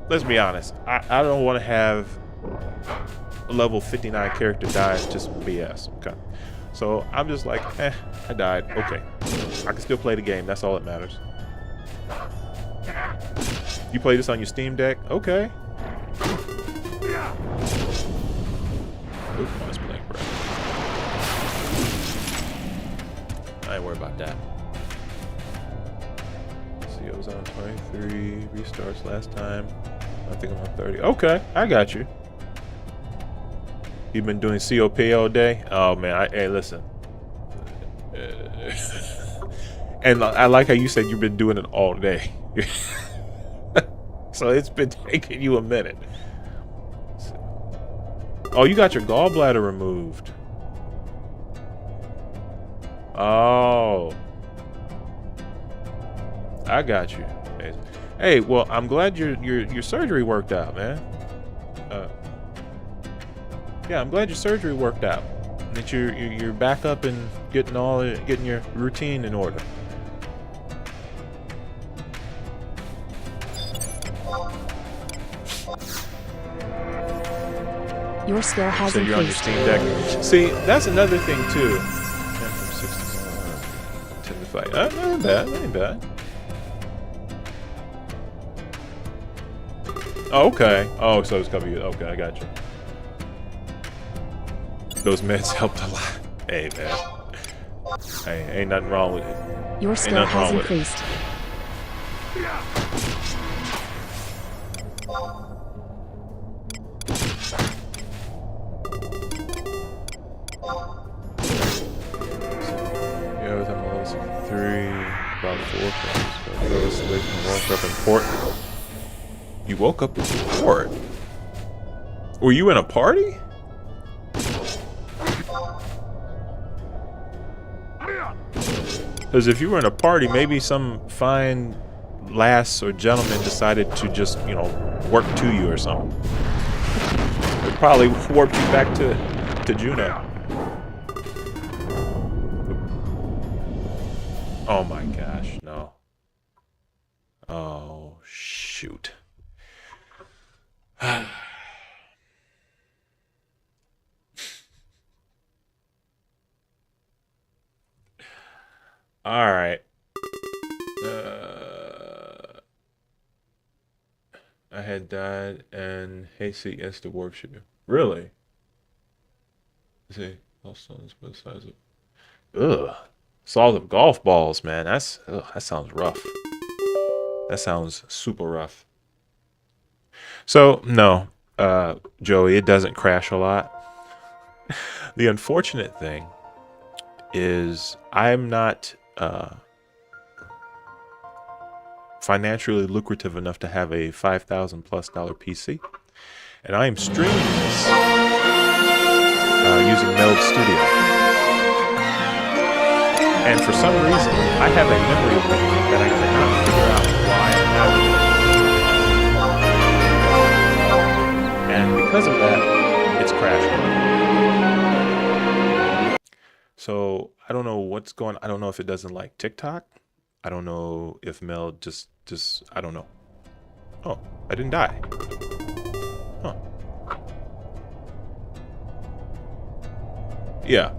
Speaker 1: let's be honest, I don't want to have a level 59 character die just BS. Okay, so I'm just like, I died. Okay, I can still play the game. That's all that matters. You play this on your Steam Deck? Okay. Oop, nice play, bro. I ain't worried about that. See, I was on 23 restarts last time. I think I'm on 30. Okay, I got you. You've been doing COP all day? Oh, man. Hey, listen. And I like how you said you've been doing it all day. So it's been taking you a minute. Oh, you got your gallbladder removed. Oh. I got you. Hey, well, I'm glad your surgery worked out, man. Yeah, I'm glad your surgery worked out. That you're back up and getting your routine in order.
Speaker 2: Your skill has
Speaker 1: So you're on your
Speaker 2: increased.
Speaker 1: Steam Deck. See, that's another thing too. 10 from 65. That ain't bad. That ain't bad. Oh, okay. Oh, so it's covered. Okay, I got you. Those meds helped a lot. Hey, man. Hey, ain't nothing wrong with it.
Speaker 2: Your skill has increased.
Speaker 1: Yeah, with MLS 3, about 4 things. Go to sleep and woke up in port. You woke up in port? Were you in a party? Because if you were in a party, maybe some fine lass or gentleman decided to just, you know, work to you or something. It probably warped you back to Juno. Oh my gosh, no. Oh, shoot. All right. Uh, I had died and Hasty instant warp ship. Really? See, all stones both sides of. Ugh. Saws of golf balls, man. That sounds rough. That sounds super rough. So no, Joey, it doesn't crash a lot. The unfortunate thing is I'm not financially lucrative enough to have a $5,000+ PC, and I am streaming this using Meld Studio. And for some reason, I have a memory leak that I cannot figure out why I'm having. And because of that, it's crashing. So I don't know what's going on. I don't know if it doesn't like TikTok. I don't know if Meld just I don't know. Oh, I didn't die. Huh. Yeah.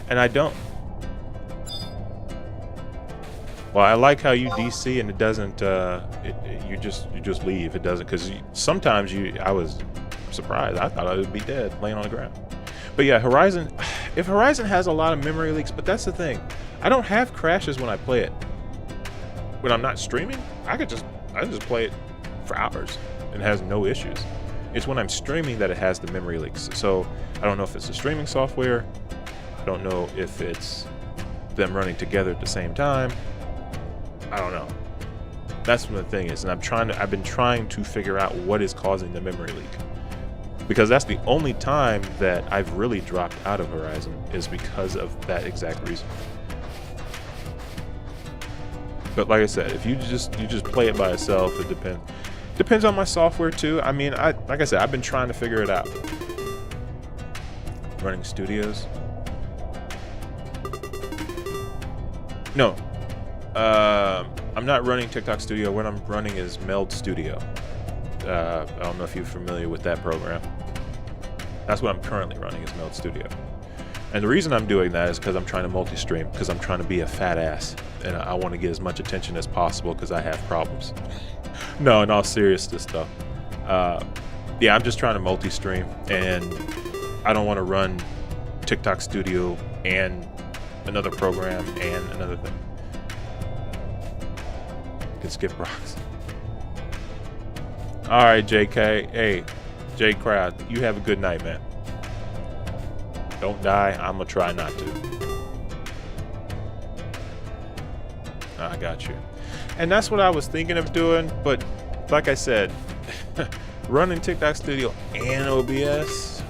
Speaker 1: And I don't. Well, I like how you DC and it doesn't. You just leave. It doesn't, because sometimes I was surprised. I thought I would be dead, laying on the ground. But yeah, Horizon. If Horizon has a lot of memory leaks, but that's the thing. I don't have crashes when I play it. When I'm not streaming, I just play it for hours and it has no issues. It's when I'm streaming that it has the memory leaks. So I don't know if it's the streaming software. I don't know if it's them running together at the same time. I don't know. That's what the thing is, and I've been trying to figure out what is causing the memory leak, because that's the only time that I've really dropped out of Horizon, is because of that exact reason. But like I said, if you just play it by itself, it depends on my software too. I mean, like I said, I've been trying to figure it out. Running studios. No, I'm not running TikTok Studio. What I'm running is Meld Studio. I don't know if you're familiar with that program. That's what I'm currently running, is Meld Studio. And the reason I'm doing that is because I'm trying to multi-stream, because I'm trying to be a fat ass, and I want to get as much attention as possible because I have problems. No, in all seriousness though. Yeah, I'm just trying to multi-stream, and I don't want to run TikTok Studio and another program and another thing. You can skip rocks. All right, JK. Hey, J Crowd, you have a good night, man. Don't die. I'm gonna try not to. I got you. And that's what I was thinking of doing, but like I said, running TikTok Studio and OBS,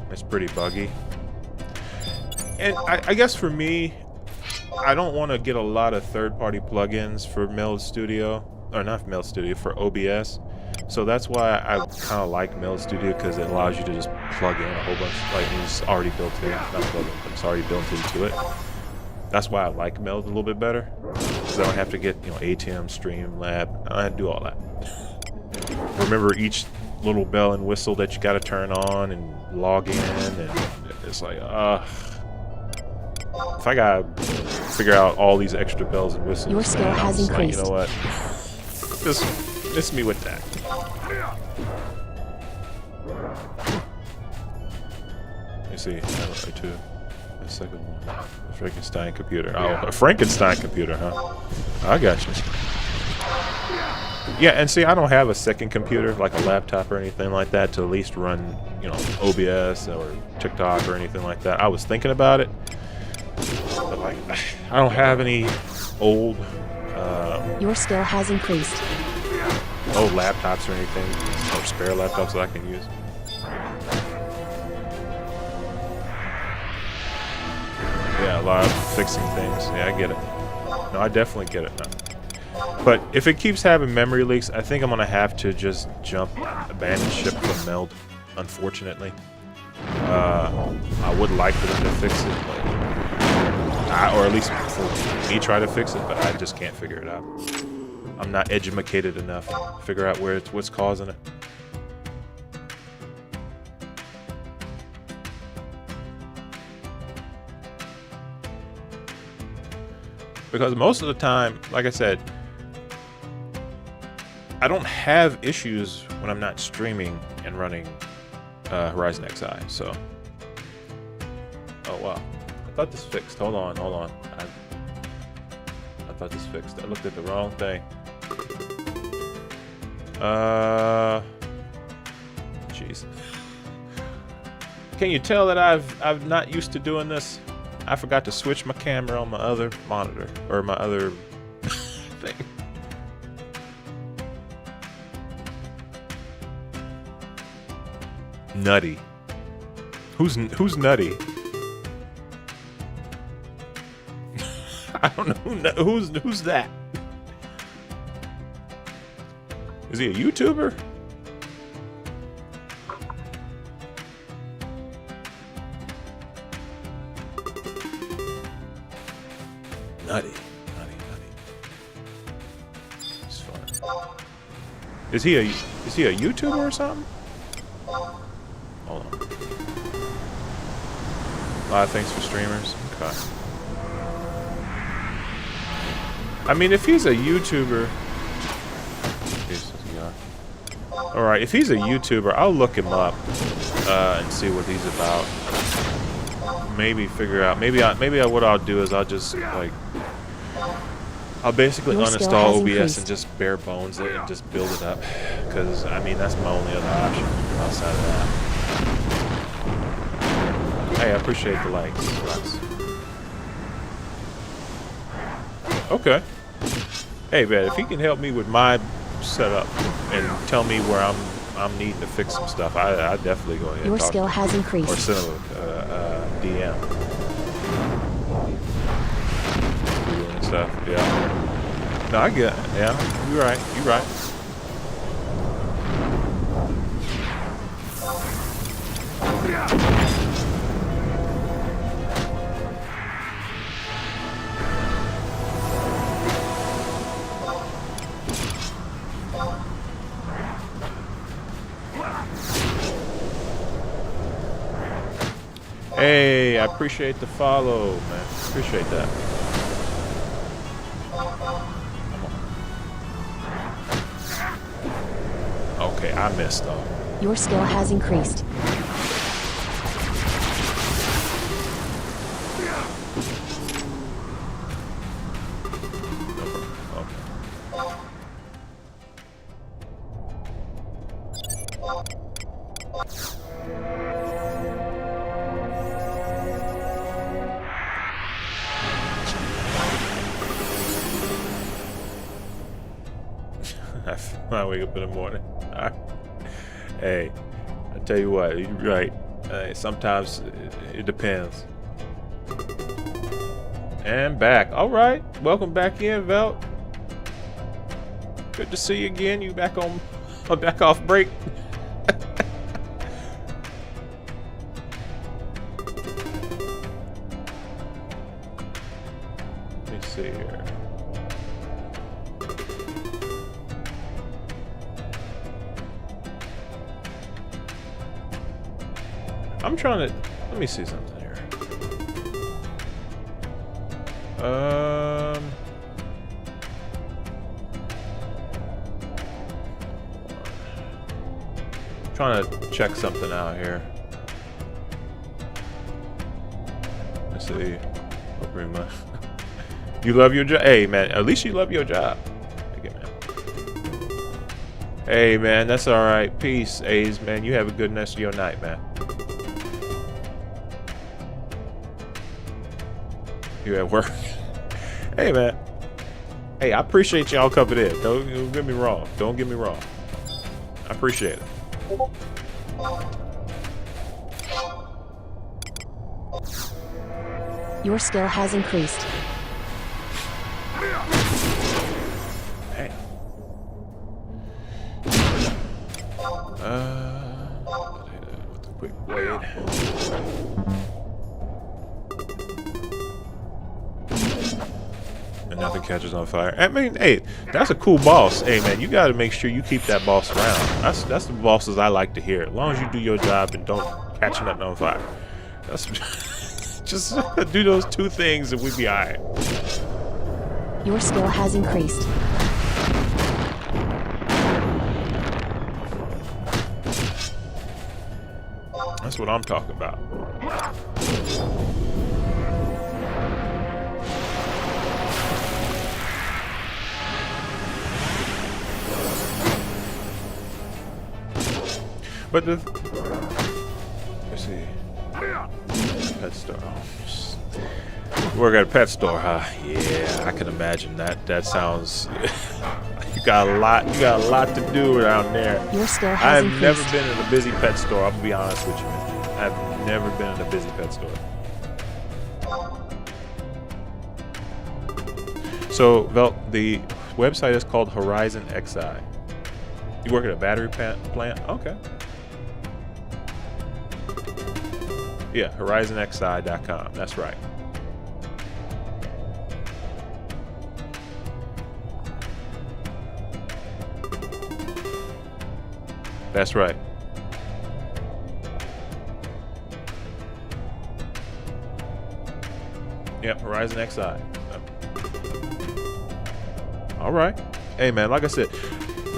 Speaker 1: it's pretty buggy. And I guess for me, I don't want to get a lot of third-party plugins for Meld Studio, or not Meld Studio, for OBS. So that's why I kind of like Meld Studio, because it allows you to just plug in a whole bunch, like it's already built in, not plug in, but it's already built into it. That's why I like Meld a little bit better, because I don't have to get, ATM, Streamlab. I don't have to do all that. Remember each little bell and whistle that you got to turn on and log in, and it's like, if I gotta figure out all these extra bells and whistles,
Speaker 2: your skill has increased.
Speaker 1: Like, you know what? Just miss me with that. Let me see. Two. The second one. A Frankenstein computer. Oh, a Frankenstein computer, huh? I got you. Yeah, and see, I don't have a second computer, like a laptop or anything like that, to at least run, OBS or TikTok or anything like that. I was thinking about it, but like, I don't have any old
Speaker 2: your skill has increased.
Speaker 1: Old laptops or anything, or spare laptops that I can use. Yeah, a lot of fixing things. Yeah, I get it. No, I definitely get it now. But if it keeps having memory leaks, I think I'm gonna have to just abandon ship from Meld, unfortunately. I would like for them to fix it, but or at least me try to fix it, but I just can't figure it out. I'm not educated enough to figure out what's causing it. Because most of the time, like I said, I don't have issues when I'm not streaming and running Horizon XI, so. Oh, wow. I thought this fixed. Hold on. I thought this fixed. I looked at the wrong thing. Jeez. Can you tell that I've not used to doing this? I forgot to switch my camera on my other monitor, or my other thing. Nutty. Who's nutty? I don't know who's that. Is he a YouTuber? Nutty. It's fun. Is he a YouTuber or something? Hold on. A lot of things for streamers. Okay. I mean, if he's a YouTuber, all right. If he's a YouTuber, I'll look him up and see what he's about. Maybe figure out. Maybe what I'll do is I'll just like I'll basically uninstall OBS and just bare bones it and just build it up. Because I mean that's my only other option outside of that. Hey, I appreciate the likes. Okay. Hey man, if he can help me with my setup and tell me where I'm needing to fix some stuff, I definitely go ahead.
Speaker 2: Your skill has increased.
Speaker 1: Or send him a DM. And stuff. Yeah. No, I get it. Yeah, you're right. You're right. Hey, I appreciate the follow, man. Appreciate that. Okay, I missed though.
Speaker 2: Your skill has increased.
Speaker 1: I wake up in the morning. Hey, I tell you what, you're right. Sometimes it depends. And back. All right, welcome back in, Velt. Good to see you again. You back on, back off break. Let me see here. I'm trying to, let me see something here. Trying to check something out here. Let's see. You love your job? Hey man, at least you love your job. Hey man, that's alright. Peace, A's man. You have a good rest of your night, man. You at work? Hey man. Hey, I appreciate y'all coming in. Don't get me wrong. Don't get me wrong. I appreciate it.
Speaker 2: Your skill has increased.
Speaker 1: Hey. With the quick blade. Nothing catches on fire. I mean, hey, that's a cool boss. Hey, man, you got to make sure you keep that boss around. That's the bosses I like to hear. As long as you do your job and don't catch nothing on fire. That's just do those two things and we'd be all right.
Speaker 2: Your skill has increased.
Speaker 1: That's what I'm talking about. But the let's see, pet store. Work at a pet store, huh? Yeah, I can imagine that. That sounds. You got a lot. You got a lot to do around there.
Speaker 2: Your skill has
Speaker 1: I've
Speaker 2: increased.
Speaker 1: never been in a busy pet store. I'm gonna be honest with you, man. I've never been in a busy pet store. So, Vel, the website is called Horizon XI. You work at a battery plant? Okay. Yeah, horizonxi.com. That's right. That's right. Yep, Horizon XI. All right. Hey, man, like I said,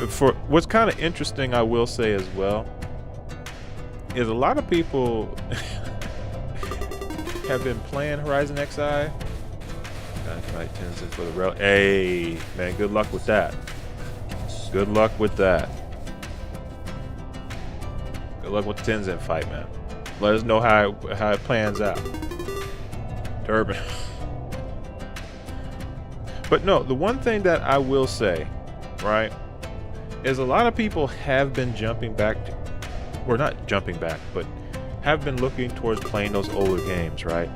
Speaker 1: for what's kind of interesting, I will say as well, is a lot of people have been playing Horizon XI. Gotta fight Tenzin for the rail. Hey, man, good luck with that. Good luck with that. Good luck with the Tenzin fight, man. Let us know how it plans out. Durban. But no, the one thing that I will say, right, is a lot of people have been jumping back, or not jumping back, but have been looking towards playing those older games, right?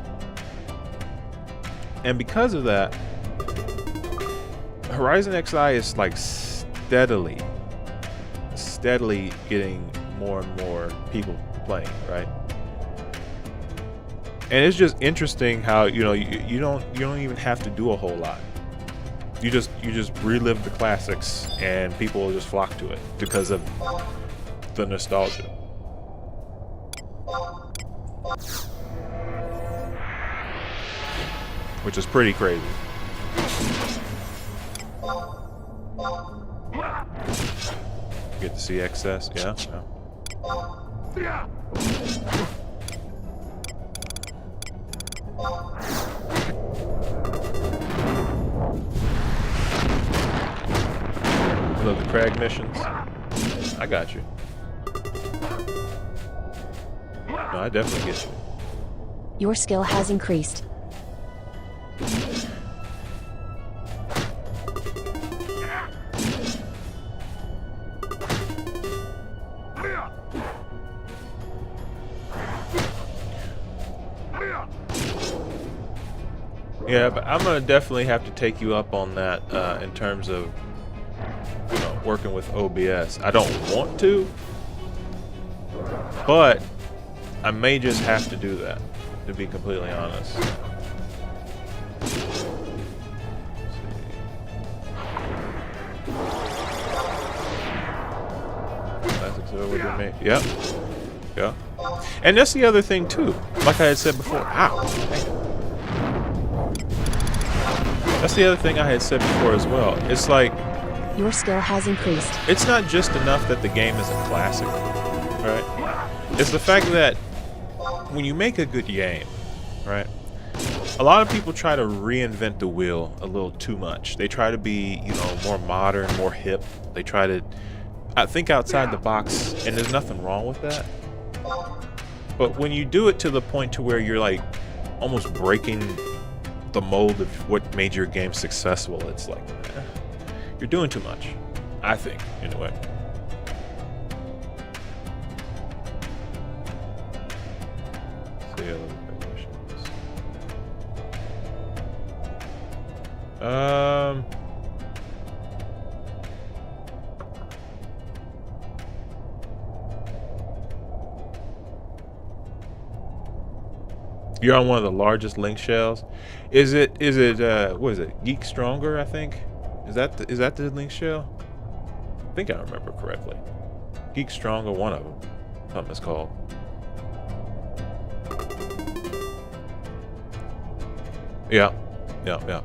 Speaker 1: And because of that, Horizon XI is like steadily getting more and more people playing, right? And it's just interesting how you don't even have to do a whole lot. You just relive the classics and people will just flock to it because of the nostalgia. Which is pretty crazy. Get to see excess, yeah. Love the crag missions. I got you. No, I definitely get you.
Speaker 2: Your skill has increased.
Speaker 1: Yeah, but I'm gonna definitely have to take you up on that in terms of working with OBS. I don't want to, but I may just have to do that, to be completely honest. Classics are with me. Yep. Yeah. And that's the other thing too. Like I had said before. Ow. Dang. That's the other thing I had said before as well. It's like
Speaker 2: Your skill has increased.
Speaker 1: it's not just enough that the game is a classic, right? It's the fact that when you make a good game, right? A lot of people try to reinvent the wheel a little too much. They try to be, more modern, more hip. They try to think outside the box, and there's nothing wrong with that. But when you do it to the point to where you're like almost breaking the mold of what made your game successful, it's like you're doing too much, I think, in a way. You're on one of the largest link shells. Is it what is it? Geek Stronger, I think. Is that the link shell? I think I remember correctly. Geek Stronger, one of them. Something it's called. Yeah. Yeah, yeah.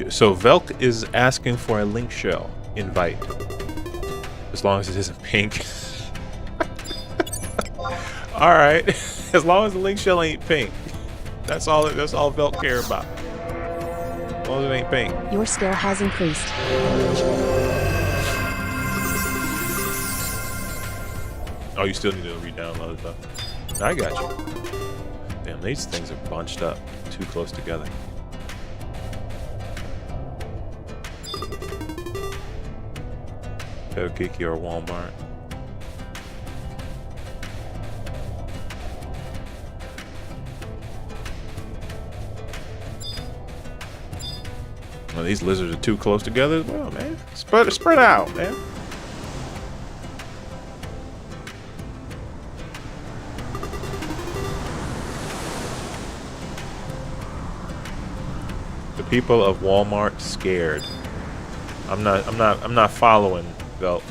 Speaker 1: So Velk is asking for a link shell invite, as long as it isn't pink. All right, as long as the link shell ain't pink, that's all Velk care about. As long as it ain't pink.
Speaker 2: Your skill has increased.
Speaker 1: Oh, you still need to re-download stuff. I got you. Damn, these things are bunched up, too close together. Kiki or Walmart. Well, these lizards are too close together as well, man. Spread out, man. The people of Walmart scared. I'm not following. Belt.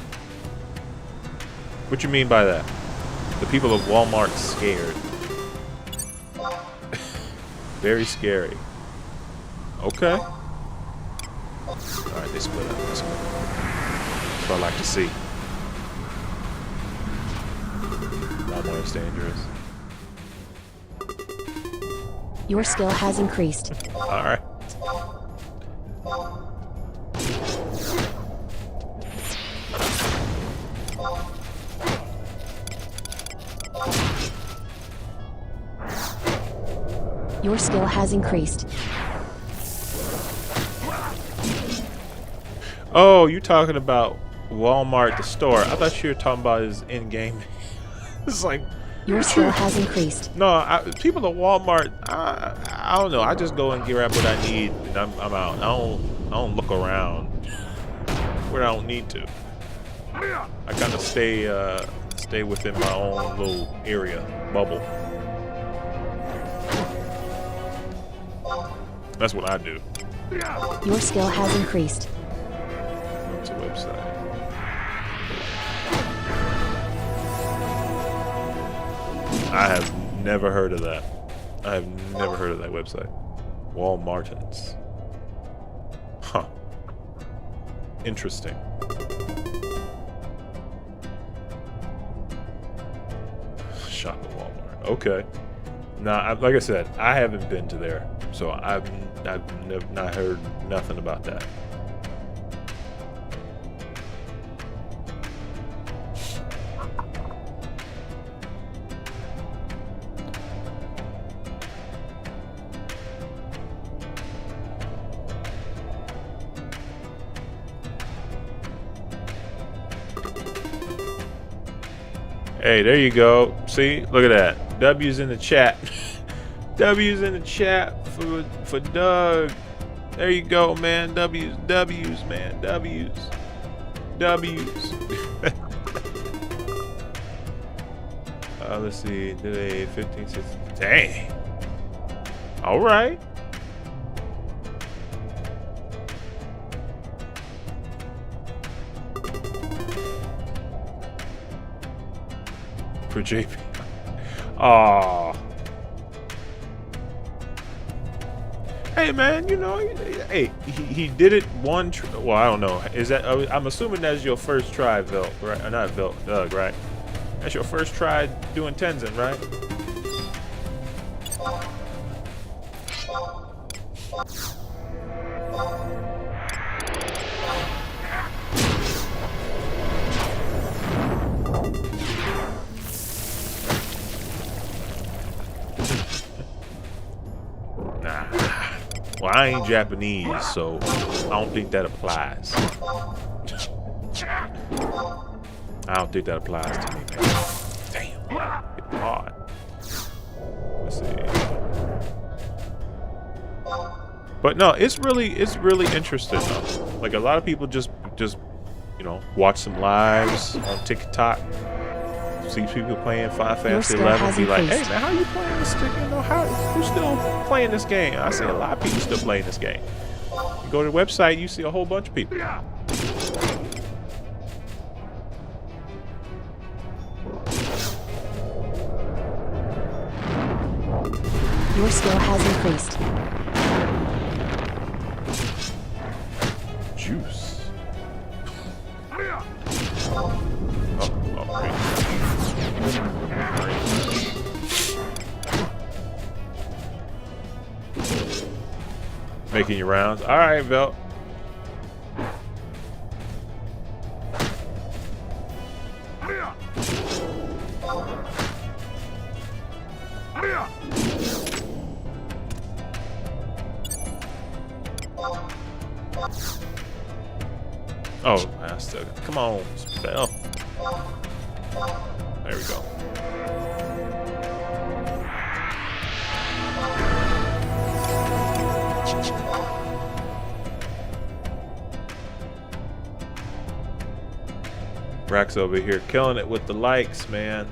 Speaker 1: What you mean by that? The people of Walmart scared. Very scary. Okay. Alright, they split up. That's good. That's what I like to see. Walmart is dangerous.
Speaker 2: Your skill has increased.
Speaker 1: Alright.
Speaker 2: Your skill has increased.
Speaker 1: Oh, you talking about Walmart the store? I thought you were talking about his in-game. It's like
Speaker 2: your skill has increased.
Speaker 1: No, people at Walmart. I don't know. I just go and grab what I need, and I'm out. I don't look around where I don't need to. I kind of stay within my own little area bubble. That's what I do.
Speaker 2: Your skill has increased.
Speaker 1: What's the website? I have never heard of that. I have never heard of that website. Walmartins. Huh. Interesting. Shop at Walmart. Okay. Now, like I said, I haven't been to there, so I've not heard nothing about that. Hey, there you go. See? Look at that. W's in the chat. W's in the chat for Doug. There you go, man. W's, man. W's. Let's see. Today, 15, 16. Dang. All right. For JP. Aw. Hey man, you know, hey, he did it one. Well, I don't know. Is that? I'm assuming that's your first try, Velk, right? Not Velk, Doug, right? That's your first try doing Tenzin, right? Well, I ain't Japanese, so I don't think that applies. I don't think that applies to me, man. Damn, it's hard. But no, it's really interesting though. Like a lot of people just you know, watch some lives on TikTok, see people playing Final Fantasy 11, be like, "Hey man, how you playing this? You know, who's still playing this game?" I say a lot of people still playing this game. You go to the website, you see a whole bunch of people.
Speaker 2: Your skill has increased.
Speaker 1: Juice. Oh, great. Making your rounds. All right, Belt. Oh, I still. Come on, spell. There we go. Rax over here killing it with the likes, man.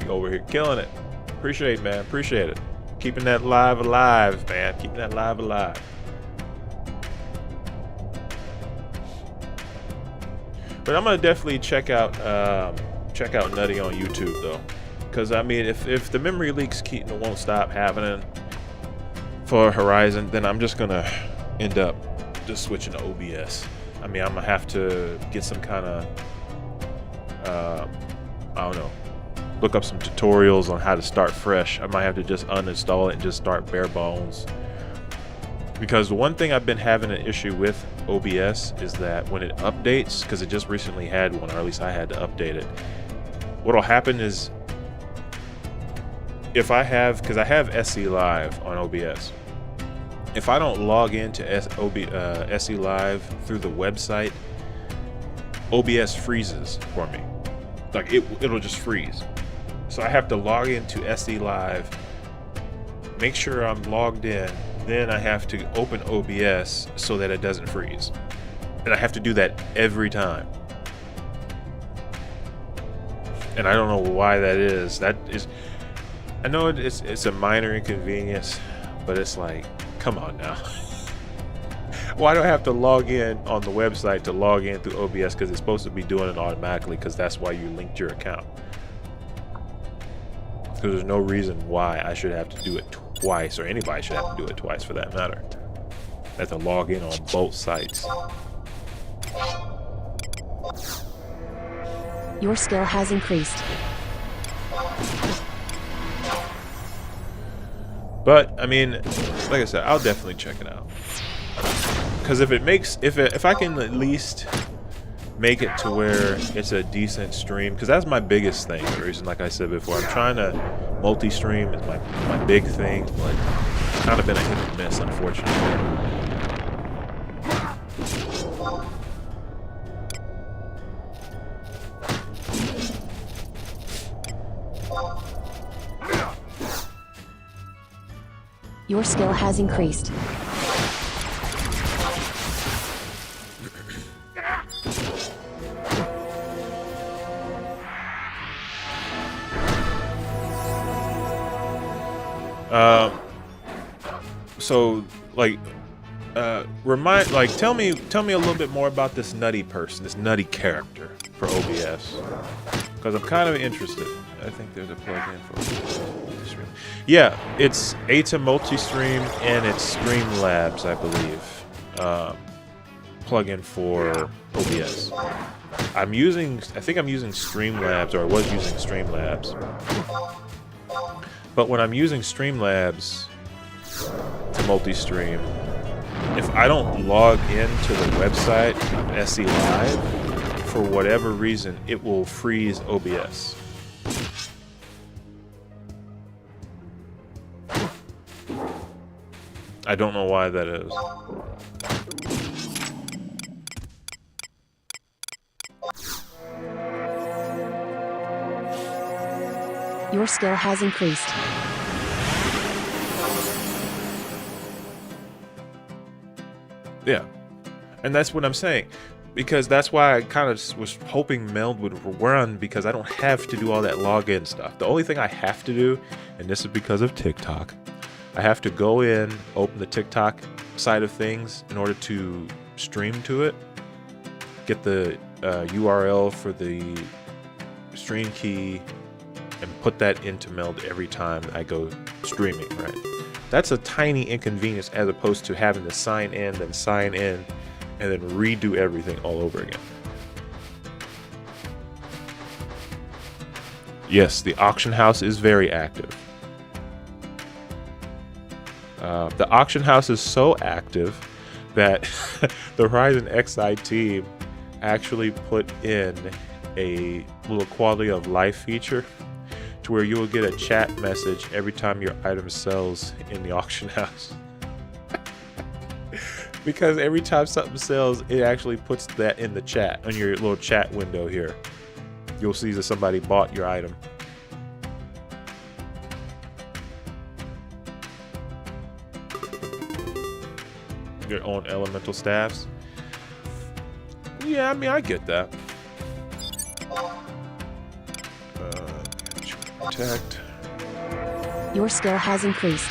Speaker 1: You over here killing it. Appreciate it, man. Appreciate it. Keeping that live alive, man. Keeping that live alive. But I'm gonna definitely check out Nutty on YouTube though, because I mean, if the memory leaks won't stop happening for Horizon, then I'm just gonna end up just switching to OBS. I mean, I'm gonna have to get some kind of I don't know, look up some tutorials on how to start fresh. I might have to just uninstall it and just start bare bones. Because the one thing I've been having an issue with OBS is that when it updates, because it just recently had one, or at least I had to update it, what'll happen is if I have, because I have SE Live on OBS, if I don't log into SE Live through the website, OBS freezes for me. Like it'll just freeze. So I have to log into SE Live, make sure I'm logged in, then I have to open OBS so that it doesn't freeze. And I have to do that every time. And I don't know why that is. I know it's a minor inconvenience, but it's like, come on now. Why do I have to log in on the website to log in through OBS? Because it's supposed to be doing it automatically, because that's why you linked your account. Because there's no reason why I should have to do it twice, or anybody should have to do it twice for that matter. I have to log in on both sites.
Speaker 2: Your skill has increased.
Speaker 1: But I mean, like I said, I'll definitely check it out. Because if I can at least make it to where it's a decent stream, because that's my biggest thing. The reason, like I said before, I'm trying to multi-stream is my big thing, but kind of been a hit and miss, unfortunately.
Speaker 2: Your skill has increased.
Speaker 1: So like tell me a little bit more about this nutty person, this nutty character for OBS, because I'm kind of interested. I think there's a plugin for multi-stream. Yeah, it's ATA Multi-Stream and it's Streamlabs, I believe. Plugin for OBS. I think I'm using Streamlabs, or I was using Streamlabs. But when I'm using Streamlabs to multi-stream, if I don't log into the website of SE Live, for whatever reason, it will freeze OBS. I don't know why that is.
Speaker 2: Your skill has increased.
Speaker 1: Yeah. And that's what I'm saying. Because that's why I kind of was hoping Meld would run, because I don't have to do all that login stuff. The only thing I have to do, and this is because of TikTok, I have to go in, open the TikTok side of things in order to stream to it, get the URL for the stream key, and put that into Meld every time I go streaming, right? That's a tiny inconvenience as opposed to having to sign in, then sign in, and then redo everything all over again. Yes, the auction house is very active. The auction house is so active that the Horizon XI team actually put in a little quality of life feature to where you will get a chat message every time your item sells in the auction house. Because every time something sells, it actually puts that in the chat, on your little chat window here. You'll see that somebody bought your item. Your own elemental staffs. Yeah, I mean, I get that. Protect.
Speaker 2: Your skill has increased.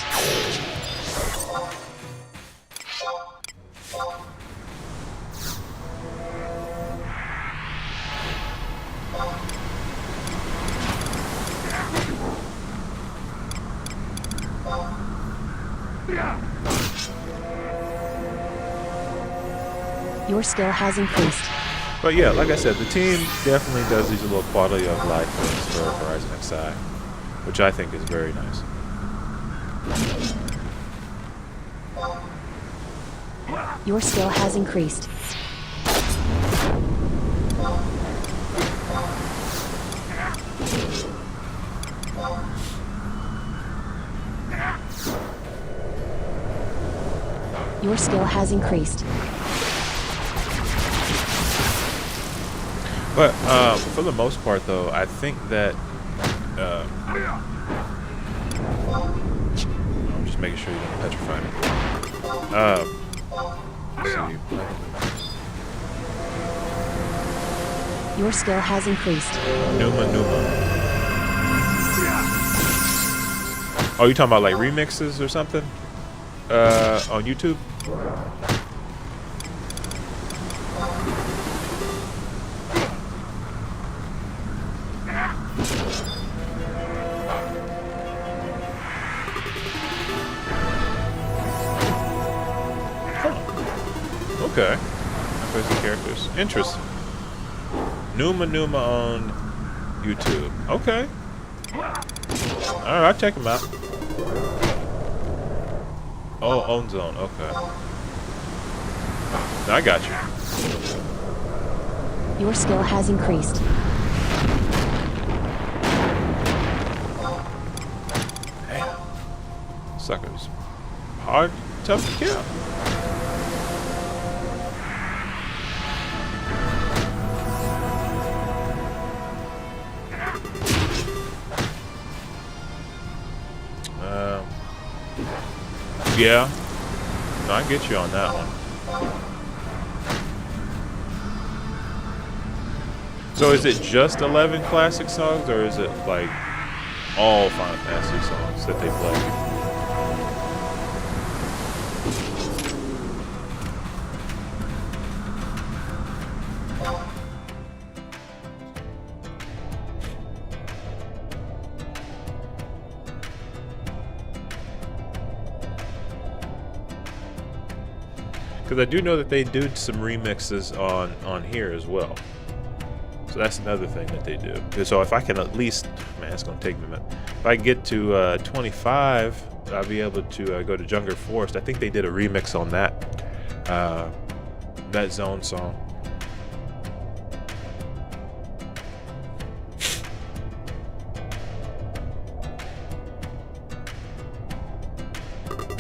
Speaker 2: Your skill has increased.
Speaker 1: But yeah, like I said, the team definitely does these little quality of life things for Horizon XI, which I think is very nice.
Speaker 2: Your skill has increased. Your skill has increased.
Speaker 1: But for the most part, though, I think that I'm just making sure you don't petrify me. Let's see.
Speaker 2: Your skill has increased.
Speaker 1: Numa. Oh, you talking about like remixes or something? On YouTube? Okay. Crazy characters. Interesting. Numa on YouTube. Okay. Alright, I'll check him out. Oh, own zone. Okay. I got you.
Speaker 2: Your skill has increased.
Speaker 1: Damn. Suckers. Hard, tough to kill. Yeah. No, I get you on that one. So is it just 11 classic songs, or is it like all Final Fantasy songs that they play? Because I do know that they do some remixes on here as well. So that's another thing that they do. So if I can at least, man, it's gonna take me a minute. If I get to 25, I'll be able to go to Jungle Forest. I think they did a remix on that Zone song.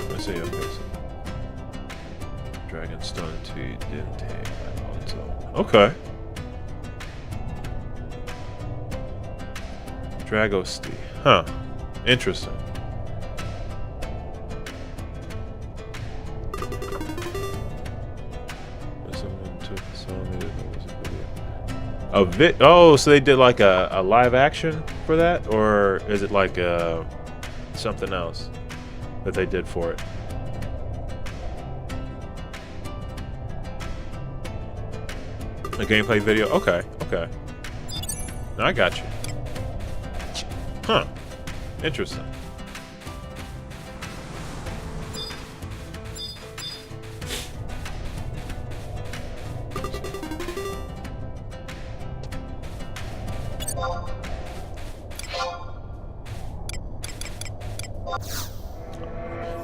Speaker 1: Let's see. Okay, so Dragonstone to Dente. Okay. Dragostea. Huh. Interesting. Someone took the song. Oh, so they did like a live action for that, or is it like something else that they did for it? A gameplay video. Okay. Okay. No, I got you. Huh. Interesting.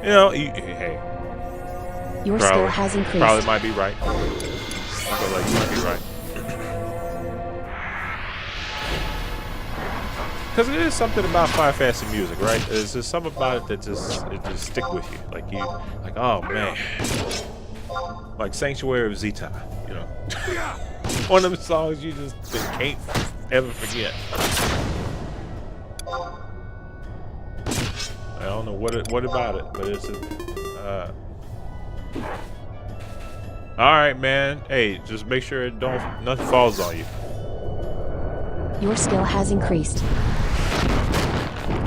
Speaker 1: You know, hey.
Speaker 2: Your skill has increased.
Speaker 1: Probably might be right. I feel like you might be right. Because it is something about Final Fantasy music, right? There's just something about it that just stick with you. Like like, oh man. Like Sanctuary of Zeta, you know. One of them songs you just can't ever forget. I don't know what about it, but it's all right, man. Hey, just make sure nothing falls on you.
Speaker 2: Your skill has increased.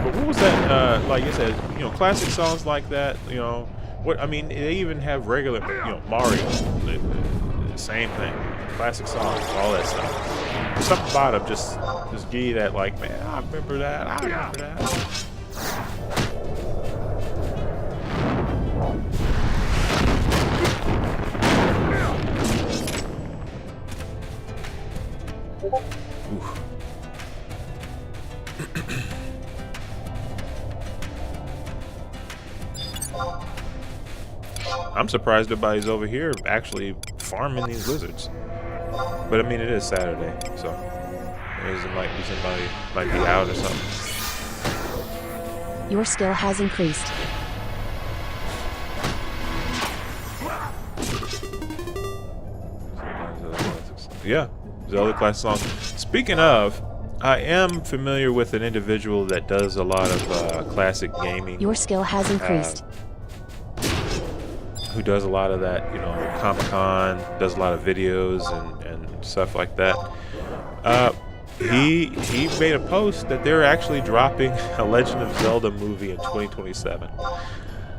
Speaker 1: But what was that? Like you said, you know, classic songs like that. You know, what I mean, they even have regular, you know, Mario. The same thing. Classic songs, all that stuff. There's something about them just give you that, like, man, I remember that. I remember that. Oof. I'm surprised nobody's over here actually farming these lizards. But I mean, it is Saturday, so there might be somebody might be out or something.
Speaker 2: Your skill has increased.
Speaker 1: Yeah, Zelda classic songs. Speaking of, I am familiar with an individual that does a lot of classic gaming.
Speaker 2: Your skill has increased.
Speaker 1: Who does a lot of that, you know, Comic-Con, does a lot of videos and stuff like that. He made a post that they're actually dropping a Legend of Zelda movie in 2027.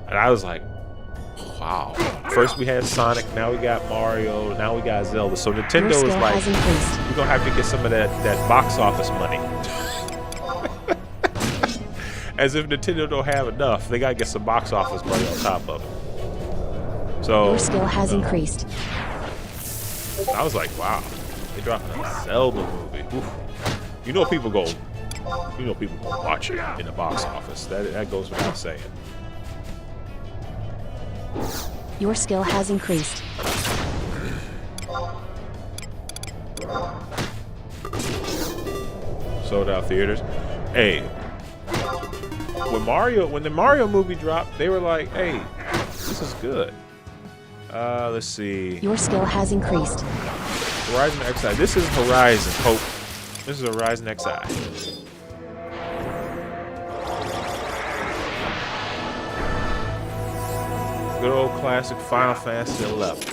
Speaker 1: And I was like, wow. First we had Sonic, now we got Mario, now we got Zelda. So Nintendo is like, we're gonna have to get some of that box office money. As if Nintendo don't have enough, they gotta get some box office money on top of it. So
Speaker 2: your skill has increased.
Speaker 1: I was like, wow, they dropped a Zelda movie. Oof. You know people go watch it in the box office. That goes without saying.
Speaker 2: Your skill has increased.
Speaker 1: Sold out theaters. Hey, when the Mario movie dropped, they were like, hey, this is good. Let's see.
Speaker 2: Your skill has increased.
Speaker 1: Horizon XI. This is Horizon. Hope. This is Horizon XI. Good old classic Final Fantasy 11.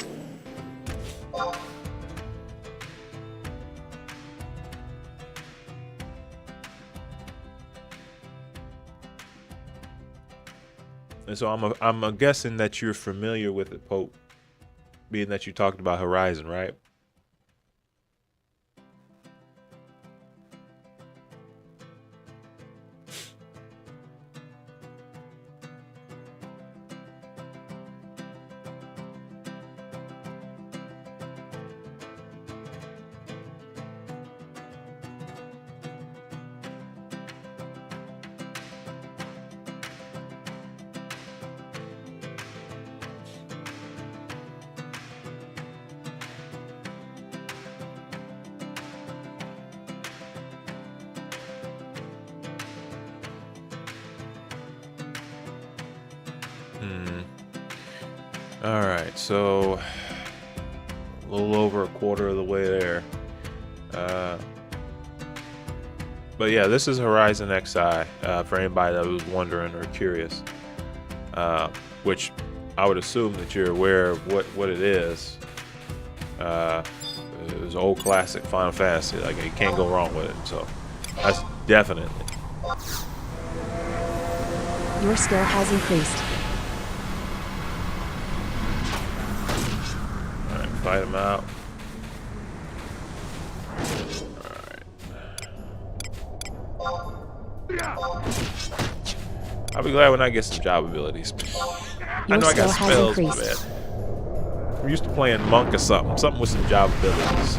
Speaker 1: And so I'm guessing that you're familiar with it, Pope, being that you talked about Horizon, right? All right, so a little over a quarter of the way there. But yeah, this is Horizon XI, for anybody that was wondering or curious. Which I would assume that you're aware of what it is. It was old classic Final Fantasy. Like, you can't go wrong with it. So that's definitely.
Speaker 2: Your skill has increased.
Speaker 1: All right, fight him out. I'll be glad when I get some job abilities. I know I got spells, but man, I'm used to playing monk or something with some job abilities.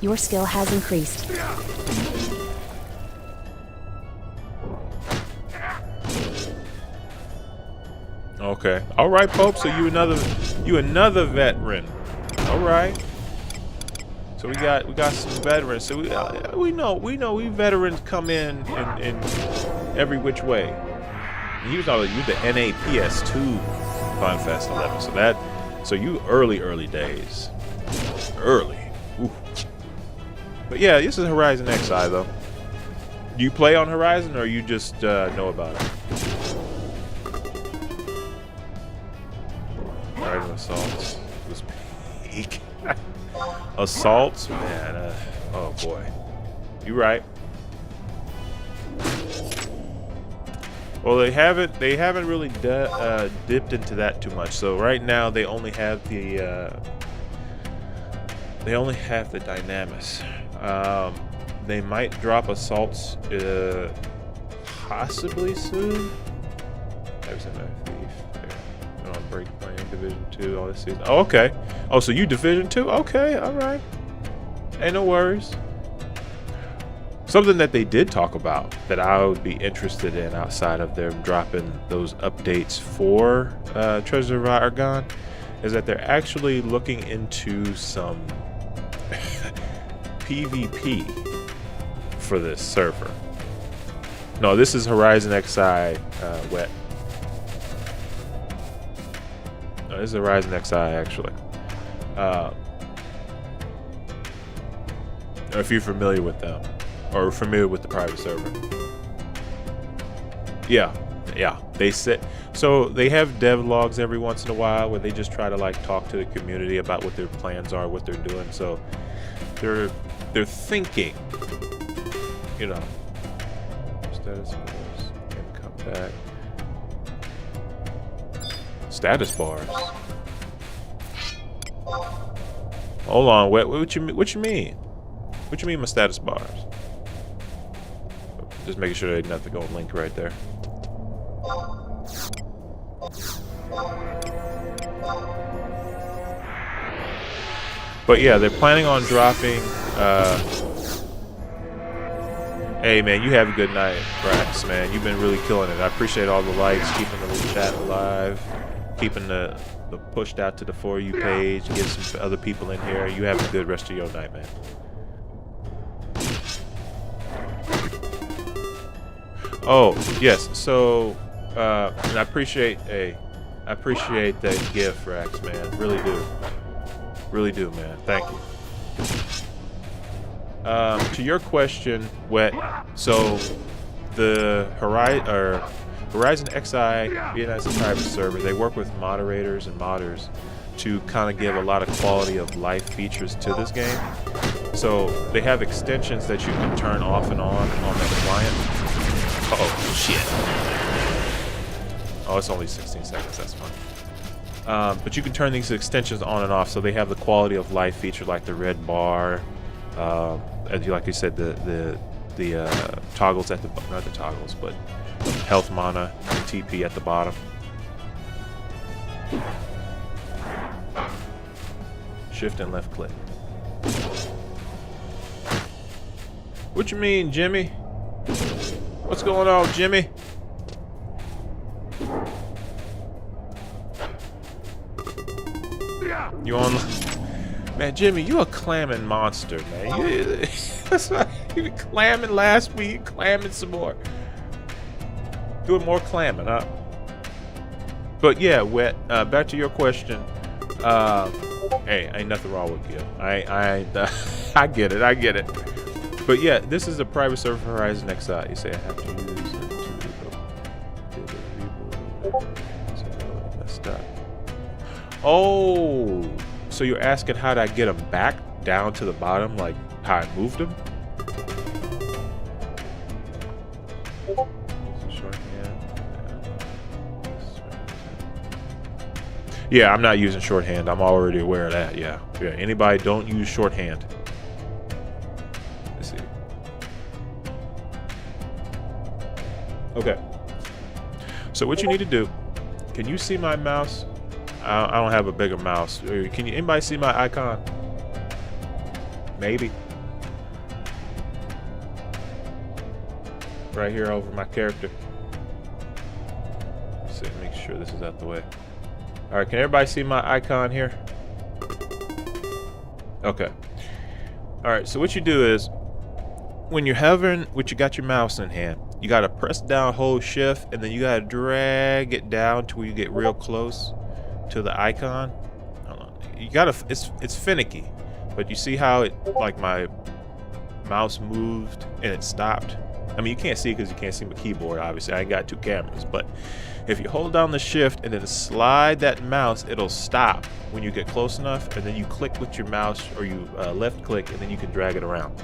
Speaker 2: Your skill has increased.
Speaker 1: Okay. All right, Pope. So you another veteran. All right. So we got some veterans. So we know we veterans come in every which way. And he was always you the NAPS2 Final Fast 11. So you early days. Early. Ooh. But yeah, this is Horizon XI though. Do you play on Horizon or you just know about it? Horizon Assaults was peak. Assaults, man. Oh boy, you right. Well, they haven't really dipped into that too much. So right now they only have the Dynamis. They might drop assaults possibly soon. There's another thief. Yeah. On break playing Division 2 all this season. Oh, okay. Oh, so you Division 2? Okay, all right. Ain't no worries. Something that they did talk about that I would be interested in outside of them dropping those updates for Treasure of Argon is that they're actually looking into some PvP for this server. No, this is Horizon XI wet. No, this is Horizon XI actually. If you're familiar with them or familiar with the private server. Yeah, they sit. So they have dev logs every once in a while where they just try to like talk to the community about what their plans are, what they're doing. So they're thinking, you know, status bars can come back. Status bars. Hold on, what you mean? What you mean my status bars? Just making sure there's nothing going to link right there. But yeah, they're planning on dropping. Hey man, you have a good night, Brax, man. You've been really killing it. I appreciate all the likes, keeping the little chat alive, keeping the pushed out to the For You page, get some other people in here. You have a good rest of your night, man. Oh yes, so and I appreciate that gift, Rax, man. Really do, man. Thank you. To your question, Wet. So the Horizon XI being as a private server, they work with moderators and modders to kind of give a lot of quality of life features to this game. So they have extensions that you can turn off and on that client. Oh shit. Oh, it's only 16 seconds, that's fine. But you can turn these extensions on and off, so they have the quality of life feature like the red bar, like you said, the toggles at the, not the toggles, but health mana and TP at the bottom. Shift and left click. What you mean, Jimmy? What's going on, Jimmy? You on? Man, Jimmy, you a clamming monster, man. You been clamming last week, clamming some more. Doing more clamming, huh? But yeah, Wet, back to your question. Hey, ain't nothing wrong with you. I get it. I get it. But yeah, this is a private server for Horizon XI. You say I have to use it to messed up. Oh, so you're asking how did I get them back down to the bottom, like how I moved them? Yeah, I'm not using shorthand. I'm already aware of that. Yeah. Yeah. Anybody don't use shorthand. Let's see. Okay. So what you need to do? Can you see my mouse? I don't have a bigger mouse. Can you? Anybody see my icon? Maybe. Right here over my character. Let's see. Make sure this is out the way. All right, can everybody see my icon here? Okay. All right, so what you do is, when you're hovering, you got your mouse in hand, you gotta press down, hold shift, and then you gotta drag it down to where you get real close to the icon. Hold on. You gotta, it's finicky, but you see how it, like my mouse moved and it stopped? I mean, you can't see it because you can't see my keyboard, obviously. I ain't got 2 cameras, but if you hold down the shift and then slide that mouse, it'll stop when you get close enough, and then you click with your mouse, or you left click, and then you can drag it around.